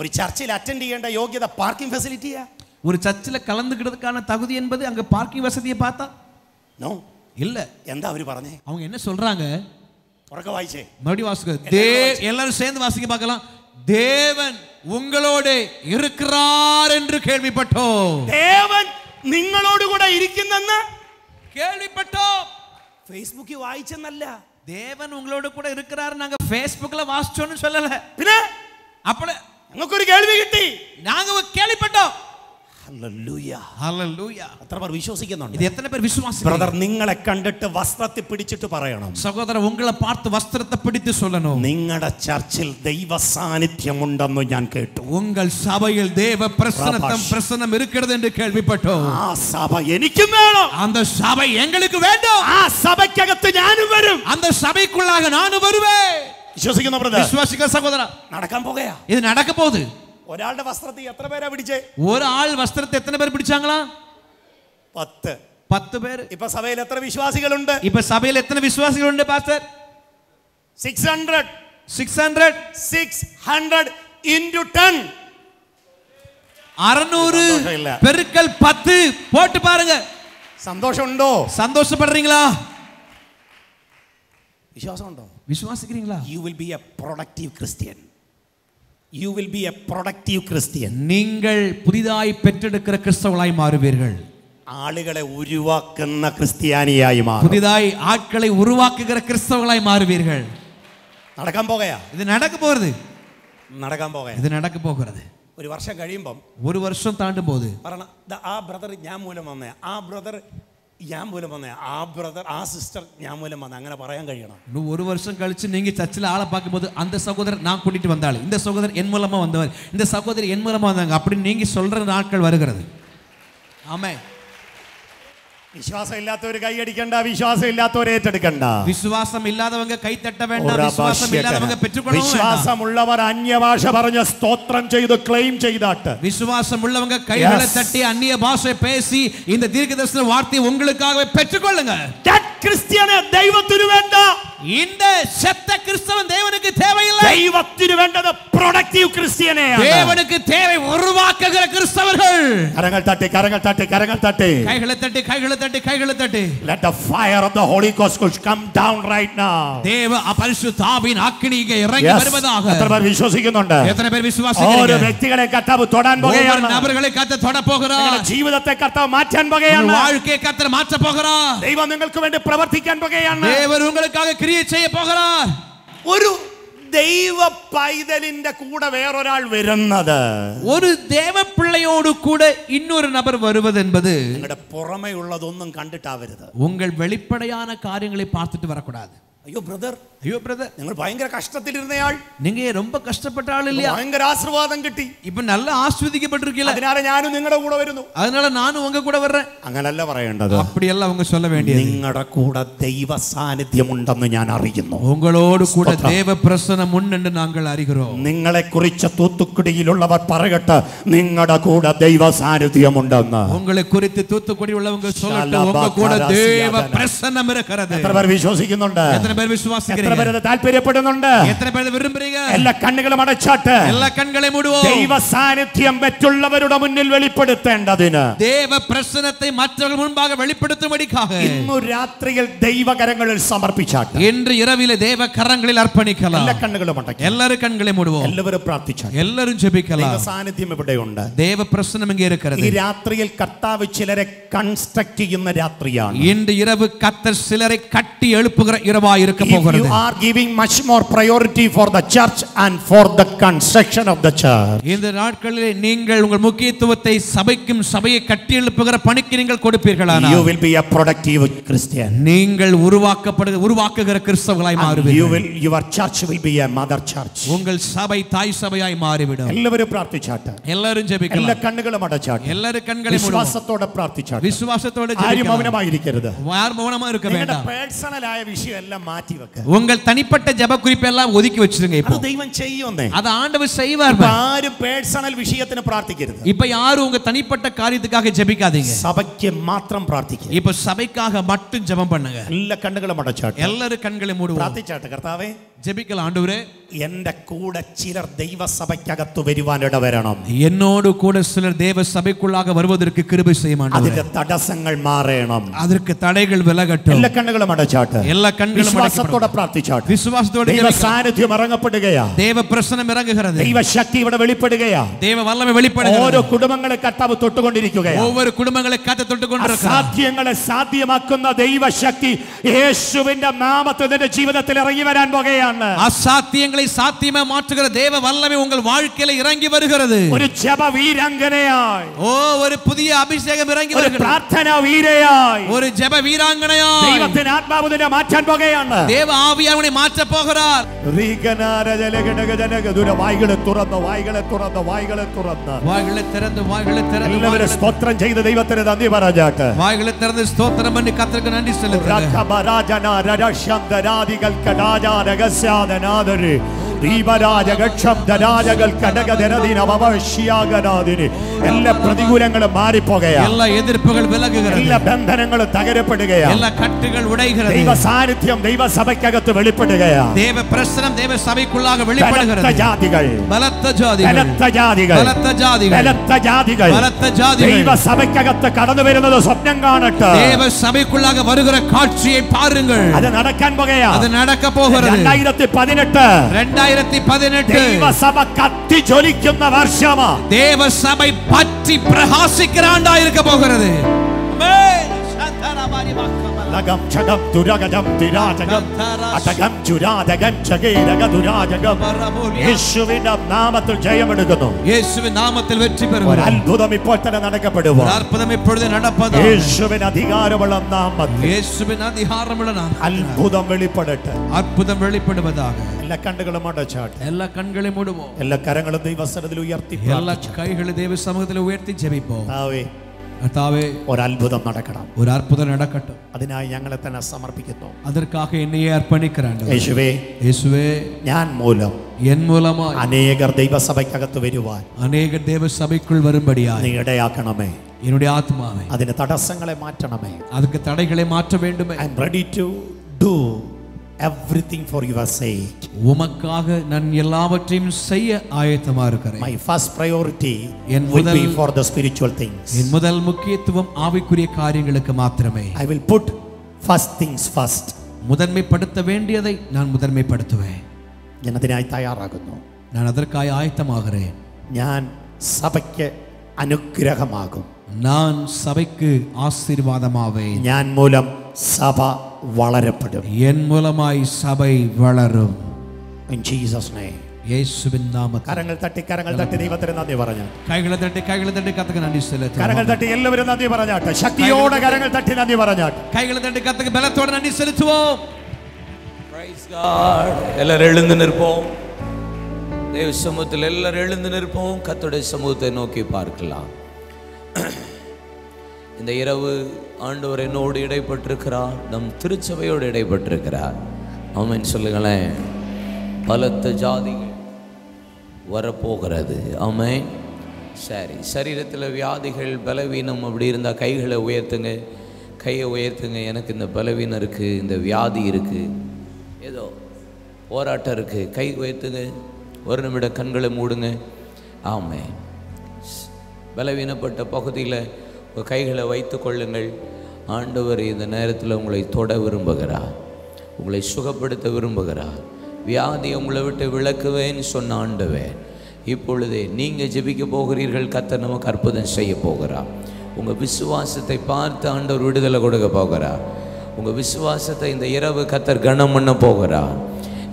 ഒരു ചർച്ചിൽ അറ്റൻഡ് ചെയ്യേണ്ട യോഗ്യത പാർക്കിംഗ് ഫെസിലിറ്റിയാ? ஒரு சர்ச்சில் கலந்துக்கிறதுக்கான தகுதி என்பது அங்க பார்க்கிங் வசதியை பார்த்தா നോ, இல்ல. എന്താ അവര് പറഞ്ഞേ? அவங்க என்ன சொல்றாங்க? ഉറക്കെ വായിച്ചേ. மறுபடியும் வாசிக்க. எல்லாரும் சேர்ந்து வாசிக்க பார்க்கலாம். தேவன் உங்களோட இருக்கிறார் என்று கேள்விப்பட்டோம். ദേവൻ നിങ്ങളോട് കൂടെ ഇരിക്കുന്നെന്ന് கேள்விப்பட்டோம். ഫേസ്ബുക്കിൽ വായിച്ചെന്നല്ല. தேவன் உங்களோட கூட இருக்கிறார் நாங்க Facebookல வாசிச்சோம்னு சொல்லல. പിന്നെ அப்பள നമുക്കൊരു കേൾവി കിട്ടി. நாங்க கேள்விப்பட்டோம். ഹല്ലേലൂയ, ஹalleluya. എത്ര പേർ വിശ്വസിക്കുന്നുണ്ട്? இது எத்தனை பேர் விசுவாசிக்கிறீங்க? ബ്രദർ, നിങ്ങളെ കണ്ടിട്ട് വസ്ത്രത്തെ പിടിച്ചിട്ട് പറയണം. சகோதரர், உங்களை பார்த்து வஸ்திரத்தை பிடித்து சொல்லணும், നിങ്ങളുടെ ചർച്ചിൽ ദൈവ സാന്നിധ്യമുണ്ടെന്ന് ഞാൻ കേട്ടു. உங்கள் சபையில் தேவ பிரசன்னம் இருக்கிறது என்று கேள்விப்பட்டோம். ആ സഭ എനിക്കും വേണം. அந்த சபை எங்களுக்கு வேண்டும். ആ സഭയ്ക്കകത്ത് ഞാനും വരും. அந்த சபைக்குள்ளாக நானும் வருவேன். വിശ്വസിക്കുന്ന ബ്രദർ, விசுவாசிக்கிற சகோதரா, നടക്കാൻ പോകുകയാ. இது நடக்க போகுது. ഒരാളുടെ വസ്ത്രത്തിൽ എത്ര പേരാ പിടിച്ചേ? ஒரு ஆள் வஸ்திரத்தை எத்தனை பேர் பிடிச்சாங்களா? 10 பேர். ഇപ്പൊ സഭയിൽ എത്ര വിശ്വാസികളുണ്ട്? இப்ப சபையில் எத்தனை விசுவாசிகள் உண்டு பாஸ்டர்? 600 into 10. 600 பெருக்கல் 10 போட்டு பாருங்க. സന്തോഷമുണ്ടോ? சந்தோஷப்படுறீங்களா? വിശ്വാസമുണ്ടോ? விசுவாசிக்கிறீங்களா? You will be a productive Christian. You will be a productive Christian. நீங்கள் புதிதாய் பெற்றெடுக்கிற கிறிஸ்தவர்களாய் மாறுவீர்கள். ആളുകളെ ഉരുവാക്കുന്ന ക്രിസ്ത്യാനിയായി മാറും. புதிதாய் ஆட்களை உருவாக்குகிற கிறிஸ்தவர்களாய் மாறுவீர்கள். നടക്കാൻ പോകുകയാ. இது நடக்க போகிறது. നടക്കാൻ പോകുകയാ. இது நடக்க போகிறது. ഒരു വർഷം കഴിയുമ്പം, ஒரு வருஷம் தாண்டும் போது പറയണം, ആ ബ്രദർ ഞാൻ മൂലം വന്നേ, ആ ബ്രദർ ഞാൻ മൂലം വന്നേ, ആ ബ്രദർ ആ സിസ്റ്റർ ഞാൻ മൂലം വന്നേ, അങ്ങനെ പറയാൻ കഴിയണം. இன்னும் ஒரு வருஷம் கழிச்சு நீங்க சர்ச்சில் ஆளை பார்க்கும்போது, அந்த சகோதரர் நான் கூட்டிட்டு வந்தாள், இந்த சகோதரர் என் மூலமா வந்தவர், இந்த சகோதரி என் மூலமா வந்தாங்க அப்படின்னு நீங்க சொல்ற நாட்கள் வருகிறது. ஆமென். വിശ്വാസം ഇല്ലാത്തവർ കൈയടിക്കണ്ട, വിശ്വാസം ഇല്ലാത്തവർ ഏറ്റെടുക്കണ്ട. விசுவாசம் இல்லாதவங்க கை தட்ட வேண்டாம், விசுவாசம் இல்லாதவங்க பெற்றுக்கொள்ளவும் வேண்டாம். വിശ്വാസമുള്ളവർ അന്യഭാഷ പറഞ്ഞ് സ്തോത്രം ചെയ്ത് ക്ലെയിം ചെയ്താട്ട്, விசுவாசம் உள்ளவங்க கைகளை தட்டி அந்நிய பாஷை பேசி இந்த தீர்க்கதரிசன வார்த்தையை உங்களுக்காகவே பெற்றுக்கொள்ளுங்க. ക്രിസ്ത്യനെ ദൈവത്തിന് വേണ്ട. இந்த செத்த கிறிஸ்தவன் தேவனுக்கு தேவையில்லை. ദൈവത്തിന് വേണ്ടത് പ്രൊഡക്റ്റീവ് ക്രിസ്ത്യനെയാണ്. தேவனுக்கு தேவை உருவாக்குகிற கிறிஸ்தவர்கள். കരങ്ങൾ തട്ടി, കരങ്ങൾ തട്ടി, കരങ്ങൾ തട്ടി. கைகளை தட்டி, கைகளை தட்டி, கைகளை தட்டி. Let the fire of the Holy Ghost come down right now. தேவ பரிசுத்த ஆவியின் அக்கினி இங்கே இறங்கி வருவதாக. എത്ര പേർ വിശ്വസിക്കുന്നുണ്ട്? எத்தனை பேர் விசுவாசிக்கிறீங்க? ഓരോ വ്യക്തികളെ കർത്താവ് തൊടാൻ പോകുകയാണ്. நபர்களை கர்த்தர் தொட போகிறார். ജീവിതത്തെ കർത്താവ് മാറ്റാൻ പോകുകയാണ്. வாழ்க்கையை கர்த்தர் மாற்ற போகிறார். ദൈവം നിങ്ങൾക്ക് വേണ്ടി പ്രവർത്തിക്കാൻ പോകുകയാണ്. தேவன் உங்களுக்காக கிரியை செய்ய போகிறார். ഒരു ദൈവ പൈതലിന്റെ കൂടെ വേറൊരാൾ വരുന്നത്, ഒരു ദേവപിള്ളയോട് കൂടെ இன்னொரு நபர் வருவது என்பது നിങ്ങളുടെ പുറമേ ഉള്ളതൊന്നും കണ്ടിട്ടാവരുത്. உங்கள் வெளிப்படையான காரியங்களை பார்த்துட்டு வரக்கூடாது. അയ്യോ ബ്രദർ, ஐயோ பிரதர், നിങ്ങൾ ഭയങ്കര കഷ്ടത്തിലിരുന്നയാൾ, நீங்க ரொம்ப கஷ்டப்பட்ட ஆள் இல்லையா? ഭയങ്കര ആശീർവാദം കിട്ടി, இப்ப நல்லா ஆசீர்வதிக்கப்பட்டிருக்கீங்க, അതിനാൽ ഞാനും നിങ്ങളുടെ കൂടെ വരുന്നു. அதனால நானும் உங்க கூட வர்றேன். അങ്ങനല്ല പറയേണ്ടത്. அப்படியெல்லாம் அவங்க சொல்ல வேண்டியது. നിങ്ങളുടെ കൂടെ ദൈവ സാന്നിധ്യമുണ്ടെന്ന് ഞാൻ അറിയുന്നു. உங்களோடு கூட தேவ பிரசன்னம் உண்டு நாங்கள் அறிகிறோம். നിങ്ങളെ കുറിച്ച് തൂത്തുക്കുടിയിലുള്ളവർ പറയട്ടെ, നിങ്ങളുടെ കൂടെ ദൈവ സാന്നിധ്യമുണ്ടെന്ന്. உங்களை குறித்து தூத்துக்குடி உள்ளவங்க சொல்லட்டும், உங்க கூட தேவ பிரசன்னம் இருக்கிறது. എത്ര പേർ വിശ്വസിക്കുന്നുണ്ട്? எத்தனை பேர் விசுவாசிக்கிறீங்க? എത്ര പേർ താല്പര്യപ്പെടുന്നുണ്ട്? எத்தனை பேர் விரும்புறீங்க? എല്ലാ കണ്ണുകളും അടച്ചാട്ട് എല്ലാ കണ്ണുകളെ മൂടുവോം. ദൈവ സാന്നിധ്യം മറ്റുള്ളവരുടെ മുന്നിൽ വെളിപ്പെടുത്തേണ്ടതിന്, தேவ பிரசன்னத்தை மற்றவர்கள் முன்பாக வெளிப்படுத்தும்படிக்காக ഇന്നു രാത്രിയിൽ ദൈവകരങ്ങളിൽ സമർപ്പിച്ചാട്ട് இன்று இரவிலே தேவ கரங்களில் அர்ப்பணிக்கலாம். എല്ലാ കണ്ണുകളും അടയ്ക്കാം. எல்லாரும் கண்களை மூடுவோம். എല്ലാവരും പ്രാർത്ഥിച്ചാട്ട്. எல்லாரும் ദൈവ ஜெபிக்கலாம். സാന്നിധ്യം ഇവിടെയുണ്ട്. தேவ பிரசன்னம் இங்கே இருக்கிறது. ഈ രാത്രിയിൽ കർത്താവ് ചിലരെ കൺസ്ട്രക്ട് ചെയ്യുന്ന രാത്രിയാണ്. இன்று இரவு கர்த்தர் சிலரை கட்டி எழுப்புகிற இரவாய் இருக்க If போகிறது. you are giving much more priority for the church and for the construction of the church, இந்த நாட்களிலே நீங்கள் உங்கள் முக்கியத்துவத்தை சபைக்கும் சபையை கட்டி எழுப்புகிற பணிக்கு நீங்கள் கொடுப்பீர்களானால் you will be a productive Christian. நீங்கள் உருவாக்குகிற கிறிஸ்தவர்களாய் And மாறுவீர்கள். your church will be a mother church. உங்கள் சபை தாய் சபையாய் மாறிவிடும். എല്ലാവരും പ്രാർത്ഥിച്ചാട്ടെ. எல்லாரும் എല്ലാ ஜெபிக்கலாம். കണ്ണുകളും അടച്ചാട്ടെ. எல்லாரும் கண்களை மூடுவோம். വിശ്വാസത്തോടെ പ്രാർത്ഥിച്ചാട്ടെ. விசுவாசத்தோடு ആരും ஜெபிக்கலாம். മൗനമായിരിക്കരുത്. யார் மௌனமா இருக்க നിങ്ങളുടെ வேண்டாம். പേഴ്സണൽ ആയ വിഷയം എല്ലാം മാറ്റി വെക്കുക. உங்கள் தனிப்பட்ட ஜெப குறிப்பெல்லாம் ஒதுக்கி வச்சிருங்க. இப்போ അത് ദൈവം ചെയ്യുന്നേ. அத ஆண்டவர் செய்வார். ആരും പേഴ്സണൽ വിഷയത്തിന് പ്രാർത്ഥിക്കരുത്. இப்ப யாரும் உங்க தனிப்பட்ட காரியத்துக்காக ஜெபிக்காதீங்க. സഭയ്ക്ക് മാത്രം പ്രാർത്ഥിക്കുക. இப்ப சபைக்காக மட்டும் ஜெபம் பண்ணுங்க. എല്ലാ കണ്ണുകളും അടച്ചാട്ടെ. எல்லாரும் கண்களை மூடுவோம். പ്രാർത്ഥിച്ചാട്ടെ. കർത്താവേ, ஜெபிக்கலாம். ஆண்டவரே, എന്റെ കൂടെ ചിലർ ദൈവസഭയ്ക്കകത്ത് വരുവാൻ ഇടവരണം. என்னோடு கூட சிலர் தேவ சபைக்குள்ளாக வருவதற்கு கிருபை செய்யும் ஆண்டவரே. അതിന്റെ തടസ്സങ്ങൾ മാറണം. அதற்கு தடைகள் விலகட்டும். എല്ലാ കണ്ണുകളും അടച്ചാട്ടെ. எல்லா கண்களும் വിശ്വാസത്തോടെ പ്രാർത്ഥിച്ചാട്ടെ. விசுவாசத்தோடு ദൈവ ஜெபிக்கலாம். സാന്നിധ്യം ഇറങ്ങപ്പെടുകയാ. தேவ பிரசன்னம் இறங்குகிறது. ദൈവ ശക്തി ഇവിടെ വെളിപ്പെടുകയാ. தேவ வல்லமை வெளிப்படுகிறது. ഓരോ കുടുംബങ്ങളെ കർത്താവ് തൊട്ടുകൊണ്ടിരിക്കുകയാ. ஒவ்வொரு குடும்பங்களை காத்து தொட்டுக்கொண்டிருக்கிறார். അസാധ്യങ്ങളെ സാധ്യമാക്കുന്ന ദൈവശക്തി യേശുവിന്റെ നാമത്തിൽ നിന്റെ ജീവിതത്തിൽ ഇറങ്ങി വരാൻ പോകുകയാണ്. அசாத்தியங்களை சாத்தியமா மாற்றுகிற தேவ வல்லமை உங்கள் வாழ்க்கையில இறங்கி வருகிறது. ഒരു ജപ വീരാംഗനയായി, ஒரு புதிய அபிஷேகம் இறங்கி ഒരു வருகிறது. പ്രാർത്ഥന വീരയായി ஒரு ஜெப வீராங்கனையாய் ദൈവത്തിന്റെ ആത്മാവ് നിന്നെ മാറ്റാൻ പോകുകയാണ്. தேவ ஆவியார் உன்னை மாற்ற போகிறார். വായ്കളെ തുറന്ന് വായ്കളെ തുറന്ന് വായ്കളെ തുറന്ന് வாய்களை திறந்து வாய்களை திறந்து എല്ലാവരും സ്തോത്രം ചെയ്ത് ദൈവത്തിന് നന്ദി പറഞ്ഞാട്ട്. வாய்களை திறந்து ஸ்தோத்திரம் பண்ணி கர்த்தருக்கு நன்றி செலுத்துங்க. എല്ലാ പ്രതികൂലങ്ങളും മാറിപ്പോകുകയാണ്. எல்லா எதிர்ப்புகள் விலகுகிறது. എല്ലാ ബന്ധനങ്ങളും തകരപ്പെടുകയാണ്. எல்லா கட்டுகள் உடைகிறது. ദൈവ സാന്നിധ്യം ദൈവസഭയ്ക്കകത്ത് വെളിപ്പെടുകയാണ്. தேவ பிரசனம் தேவ சபைக்குள்ளாக வெளிப்படுகிறது. ബലത്ത ജാതികൾ பலத்த ஜாதிகள் ബലത്ത ജാതികൾ பலத்த ஜாதிகள் ബലത്ത ജാതികൾ பலத்த ஜாதிகள் ദൈവസഭയ്ക്കകത്ത് കടന്നു വരുന്നത് സ്വപ്നം കാണട്ടെ. தேவ சபைக்குள்ளாக வருகிற காட்சியை பாருங்கள். അത് നടക്കാൻ പോകുകയാണ്. அது நடக்க போகிறது. 2018 ദൈവസഭ കത്തി ജ്വലിക്കുന്ന വർഷമാ. தேவ சபை பற்றி பிரகாசிக்கிற ஆண்டா இருக்க போகிறது. ലഗം ചകം തുരഗജം തിരാജകം അടകം ചുരാജകം ചകേരഗ ദുരാജകം. യേശുവിന്റെ നാമത്തിൽ ജയമെടുക്കുന്നു. യേശുവിൻ നാമത്തിൽ വെற்றி ഒരു பெறுகிறோம். അത്ഭുതം ഇപ്പോൾ തന്നെ നടക്കപ്പെടുമോ? ஒரு அற்புதம் இப்பொழுது நடப்பதாக. യേശുവിന് അധികാരമുള്ള നാമത്തിൽ இயேசுவின் அதிகாரமுள்ள நாமத்தில் അത്ഭുതം വെളിപ്പെടട്ടെ. அற்புதம் வெளிப்படுவதாக. എല്ലാ കണ്ണുകളും അടച്ചാട്ടെ. எல்லா கண்களையும் மூடுவோம். എല്ലാ കരങ്ങളും ദൈവസന്നിധിയിൽ ഉയർത്തി எல்லா கைகளை தேவ சமூகத்தில் உயர்த்தி ஜெபிப்போம். கர்த்தாவே, ഒരു അത്ഭുതം നടക്കണം. ஒரு அற்புதம் நடக்கட்டும். അതിനായി ഞങ്ങളെ തന്നെ സമർപ്പിക്കുന്നു. அதற்காக என்னையே அர்ப்பணிக்கிறேன். യേശുവേ, இயேசுவே, ഞാൻ മൂലം என் மூலமாய் അനേകർ ദൈവസഭയ്ക്കകത്ത് വരുവാൻ அநேக தேவ சபைக்குள் வரும்படியாய் നീ ഇടയാക്കണമേ. என்னுடைய ஆத்மாவை അതിന് തടസ്സങ്ങളെ മാറ്റണമേ. அதுக்கு தடைகளை மாற்ற வேண்டுமே. I am ready to do everything for your sake. உமக்காக நான் எல்லாவற்றையும் செய்ய ஆயத்தமா இருக்கிறேன். My first priority N will be முதல் for the spiritual things. என் முதல் முக்கியத்துவம் ஆவிக்குரிய காரியங்களுக்கு மாத்திரமே. I will put first things first. முதன்மைப்படுத்த வேண்டியதை நான் முதன்மைப்படுத்துவேன். ഞാൻ അതിനായി തയ്യാറാകുന്നു. நான் அதற்காய் ஆயத்தமாகிறேன். ഞാൻ സഭയ്ക്ക് അനുഗ്രഹമാകും. நான் சபைக்கு ஆசீர்வாதமாவேன். ഞാൻ മൂലം സഭ വളരപ്പെടും. என் மூலமாய் சபை வளரும். In Jesus name. യേശുവിൻ നാമത്തിൽ കരങ്ങൾ തട്ടി ദൈവത്തിന് നന്ദി പറഞ്ഞാട്ടെ. കൈകളെ തട്ടി കർത്തർക്ക് നന്ദി സെലുത്തുന്നു. കരങ്ങൾ തട്ടി എല്ലാവരും നന്ദി പറഞ്ഞാട്ടെ. ശക്തിയോടെ കരങ്ങൾ തട്ടി നന്ദി പറഞ്ഞാട്ടെ. കൈകളെ തട്ടി കർത്തർക്ക് ബലത്തോടെ നന്ദി സെലുത്തുவோம். Praise God. எல்லாரும் எழுந்து நிற்போம். தேவ சமூகத்தில் எல்லாரும் எழுந்து நிற்போம். கர்த்தருடைய சமூகத்தை நோக்கி பார்க்கலாம். இந்த இரவு ஆண்டவர் என்னோடு இடைப்பட்டிருக்கிறார். நம் திருச்சபையோடு இடைப்பட்டிருக்கிறார். ஆமென் சொல்லுங்களேன். பலத்த ஜாதிகள் வரப்போகிறது. ஆமென். சரி, சரீரத்தில் வியாதிகள் பலவீனம் அப்படி இருந்தால் கையை உயர்த்துங்க. எனக்கு இந்த பலவீனம் இருக்குது, இந்த வியாதி இருக்குது, ஏதோ போராட்டம் இருக்குது, கை உயர்த்துங்க. ஒரு நிமிடம் கண்களை மூடுங்க. ஆமென். பலவீனப்பட்ட பகுதியில் கைகளை வைத்து கொள்ளுங்கள். ஆண்டவர் இந்த நேரத்தில் உங்களை தொட விரும்புகிறார், உங்களை சுகப்படுத்த விரும்புகிறார். வியாதி உங்களை விட்டு விளக்குவேன்னு சொன்ன ஆண்டவர் இப்பொழுதே நீங்கள் ஜெபிக்க போகிறீர்கள். கர்த்தர் நமக்கு அற்புதம் செய்ய போகிறார். உங்கள் விசுவாசத்தை பார்த்து ஆண்டவர் விடுதலை கொடுக்க போகிறார். உங்கள் விசுவாசத்தை இந்த இரவு கர்த்தர் கனம் பண்ண போகிறார்.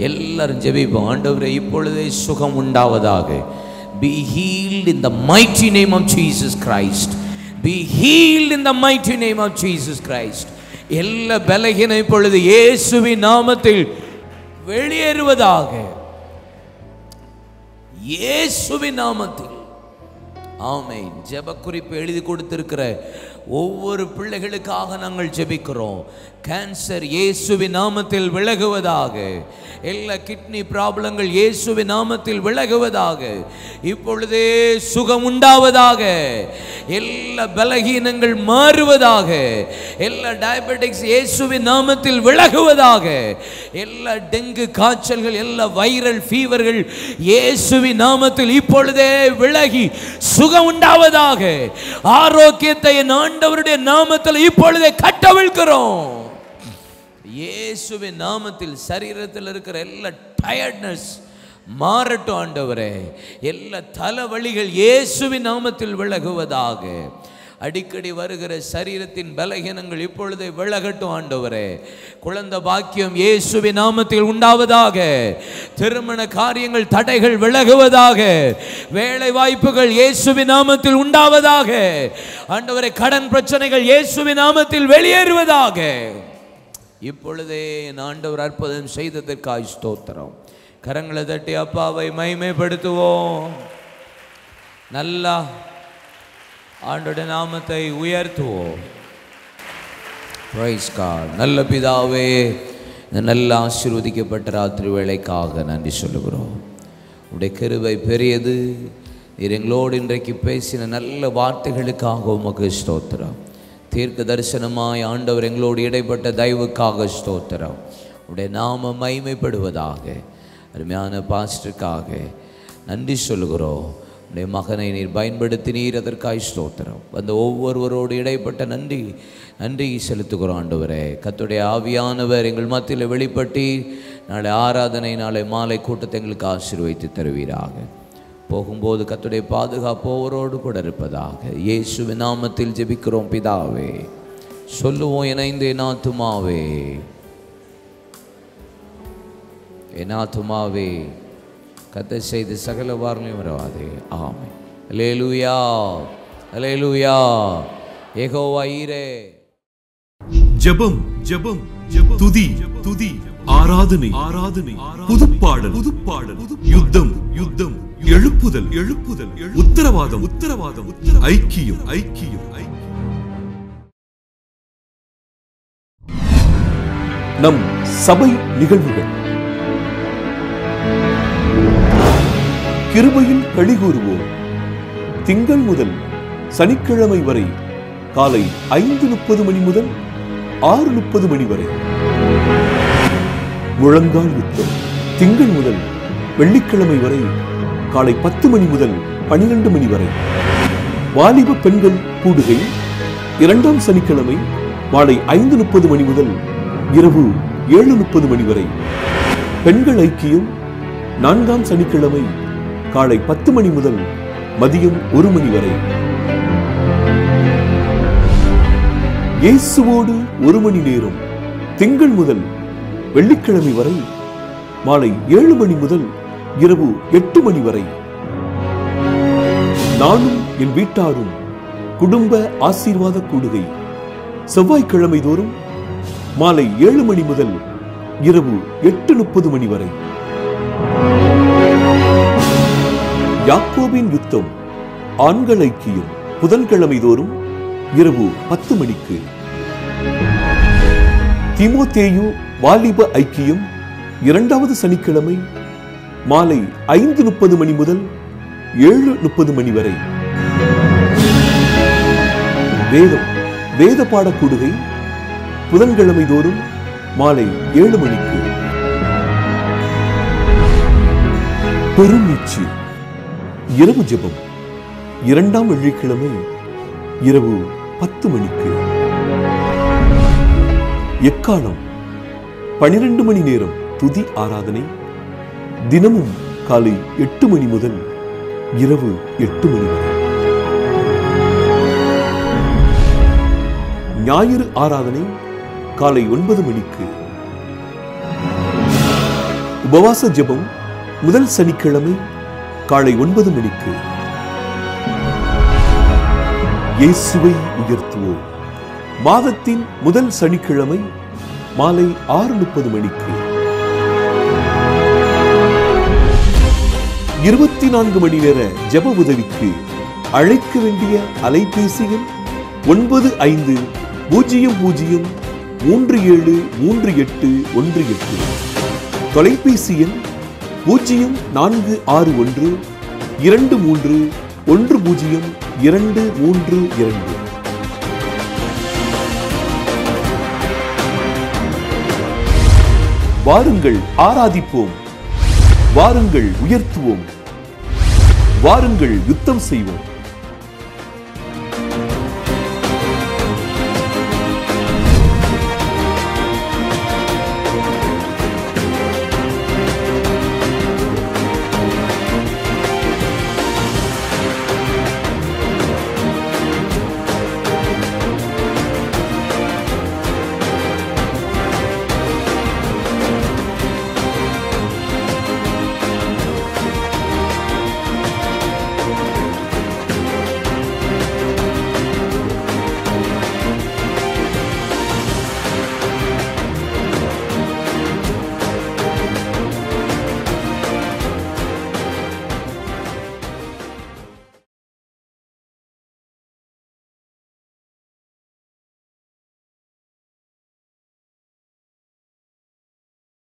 எல்லாரும் ஜெபிப்போம். ஆண்டவரே இப்பொழுதே சுகம் உண்டாவதாக. Be healed in the mighty name of Jesus Christ. Be healed in the mighty name of Jesus Christ. எல்லா பலகீனம் இப்பொழுது இயேசுவின் நாமத்தில் வெளியேறுவதாக. இயேசுவின் நாமத்தில். ஆமென். ஜெப குறிப்பு எழுதி கொடுத்திருக்கிற ஒவ்வொரு பிள்ளைகளுக்காக நாங்கள் ஜெபிக்கிறோம். கேன்சர் இயேசுவின் நாமத்தில் விலகுவதாக. எல்லா கிட்னி ப்ராப்ளங்கள் இயேசுவின் நாமத்தில் விலகுவதாக. இப்பொழுதே சுகம் உண்டாவதாக. எல்லா பலகீனங்கள் மாறுவதாக. எல்லா டயபெட்டிக்ஸ் இயேசுவின் நாமத்தில் விலகுவதாக. எல்லா டெங்கு காய்ச்சல்கள், எல்லா வைரல் ஃபீவர்கள் இயேசுவின் நாமத்தில் இப்பொழுதே விலகி சுகம் உண்டாவதாக. ஆரோக்கியத்தை ஆண்டவருடைய நாமத்தில் இப்பொழுதே கட்டவிழ்க்கிறோம். இயேசுவின் நாமத்தில் சரீரத்தில் இருக்கிற எல்லா டயர்ட்னஸ் மாறட்டும் ஆண்டவரே. எல்லா தலைவலிகள் இயேசுவின் நாமத்தில் விலகுவதாக. அடிக்கடி வருகிற சரீரத்தின் பலகீனங்கள் இப்பொழுதே விலகட்டும் ஆண்டவரே. குழந்தை பாக்கியம் இயேசுவின் நாமத்தில் உண்டாவதாக. திருமண காரியங்கள் தடைகள் விலகுவதாக. வேலை வாய்ப்புகள் இயேசுவின் நாமத்தில் உண்டாவதாக. ஆண்டவரே கடன் பிரச்சனைகள் இயேசுவின் நாமத்தில் வெளியேறுவதாக. இப்பொழுதே என் ஆண்டவர் அற்புதம் செய்ததற்காக ஸ்தோத்திரம். கரங்களை தட்டி அப்பாவை மகிமைப்படுத்துவோம். நல்லா ஆண்டோட நாமத்தை உயர்த்துவோம். Praise God. நல்ல பிதாவே, நல்ல ஆசீர்வதிக்கப்பட்ட ராத்திரி வேளைக்காக நன்றி சொல்லுகிறோம். உடைய கிருபை பெரியது. நீர் எங்களோடு இன்றைக்கு பேசின நல்ல வார்த்தைகளுக்காக உமக்கு ஸ்தோத்திரம். தீர்க்க தரிசனமாய் ஆண்டவர் எங்களோடு இடைப்பட்ட தயவுக்காக ஸ்தோத்திரம். உடைய நாம மகிமைப்படுவதாக. அருமையான பாஸ்டருக்காக நன்றி சொல்லுகிறோம். உடைய மகனை நீர் பயன்படுத்தினீர், அதற்காக ஸ்தோத்திரம். அந்த ஒவ்வொருவரோடு இடைப்பட்ட நன்றி செலுத்துகிறோம் ஆண்டவரே. கர்த்தருடைய ஆவியானவர் எங்கள் மத்தியில் வெளிப்பட்டு நாளை ஆராதனை, நாளை மாலை கூட்டத்தை எங்களுக்கு ஆசீர்வதித்து தருவீராக. போகும்போது கர்த்தருடைய பாதுகாப்பு ஒவ்வொருவரோடு கூட இருப்பதாக. இயேசுவின் நாமத்தில் ஜெபிக்கிறோம் பிதாவே. சொல்லுவோம் இணைந்து, என் ஆத்துமாவே, என் ஆத்துமாவே கர்த்தர் செய்த சகல வாரங்களையும் மறவாதே. ஆமென். அல்லேலூயா, அல்லேலூயா. யெகோவா ஈரே. ஜெபம் ஜெபம் ஜெபம், துதி துதி, ஆராதனை ஆராதனை, புதுப்பாடல் புதுப்பாடல், யுத்தம் யுத்தம், எழுப்புதல் எழுப்புதல், உத்தரவாதம் உத்தரவாதம், ஐக்கியம் ஐக்கியம் ஐக்கியம். நம் சபை நிகழ்வுகள். கிருபையில் களிகூறுவோம். திங்கள் முதல் சனிக்கிழமை வரை காலை 5:30 மணி முதல் 6:30 மணி வரை. முழங்கால் யுத்தம் திங்கள் முதல் வெள்ளிக்கிழமை வரை காலை 10 மணி முதல் 12 மணி வரை. வாலிப பெண்கள் கூடுகை 2ஆம் சனிக்கிழமை மாலை 5:30 மணி முதல் இரவு 7:30 மணி வரை. பெண்கள் ஐக்கியம் 4ஆம் சனிக்கிழமை காலை 10 மணி முதல் மதியம் 1 மணி வரை. இயேசுவோடு 1 மணி நேரம் திங்கள் முதல் வெள்ளிக்கிழமை வரை மாலை 7 மணி முதல் இரவு 8 மணி வரை. நானும் என் வீட்டாரும் குடும்ப ஆசீர்வாத கூடுகை செவ்வாய்க்கிழமை தோறும் மாலை 7 மணி முதல் இரவு 8:30 மணி வரை. யாக்கோபின் யுத்தம் ஆண்கள் ஐக்கியம் புதன்கிழமை தோறும் இரவு 10 மணிக்கு. தீமோத்தேயு வாலிப ஐக்கியம் 2வது சனிக்கிழமை மாலை 5:30 மணி முதல் 7:30 மணி வரை. வேத பாடக்கூடுகை புதன்கிழமை தோறும் மாலை 7 மணிக்கு. பெருமீச்சு இரவு ஜெபம் 2ஆம் வெள்ளிக்கிழமை இரவு 10 மணிக்கு. எக்காலம் 12 மணி நேரம் துதி ஆராதனை தினமும் காலை 8 மணி முதல் இரவு 8 மணி வரை. ஞாயிறு ஆராதனை காலை 9 மணிக்கு. உபவாச ஜெபம் முதல் சனிக்கிழமை காலை 9 மணிக்கு. இயேசுவை உயர்த்துவோம் மாதத்தின் முதல் சனிக்கிழமை மாலை 6:30 மணிக்கு. 24 மணி நேர ஜெப உதவிக்கு அழைக்க வேண்டிய அலைபேசி எண் 9500373818. தொலைபேசி எண் 0461310232. வாருங்கள் ஆராதிப்போம், வாருங்கள் உயர்த்துவோம், வாருங்கள் யுத்தம் செய்வோம்.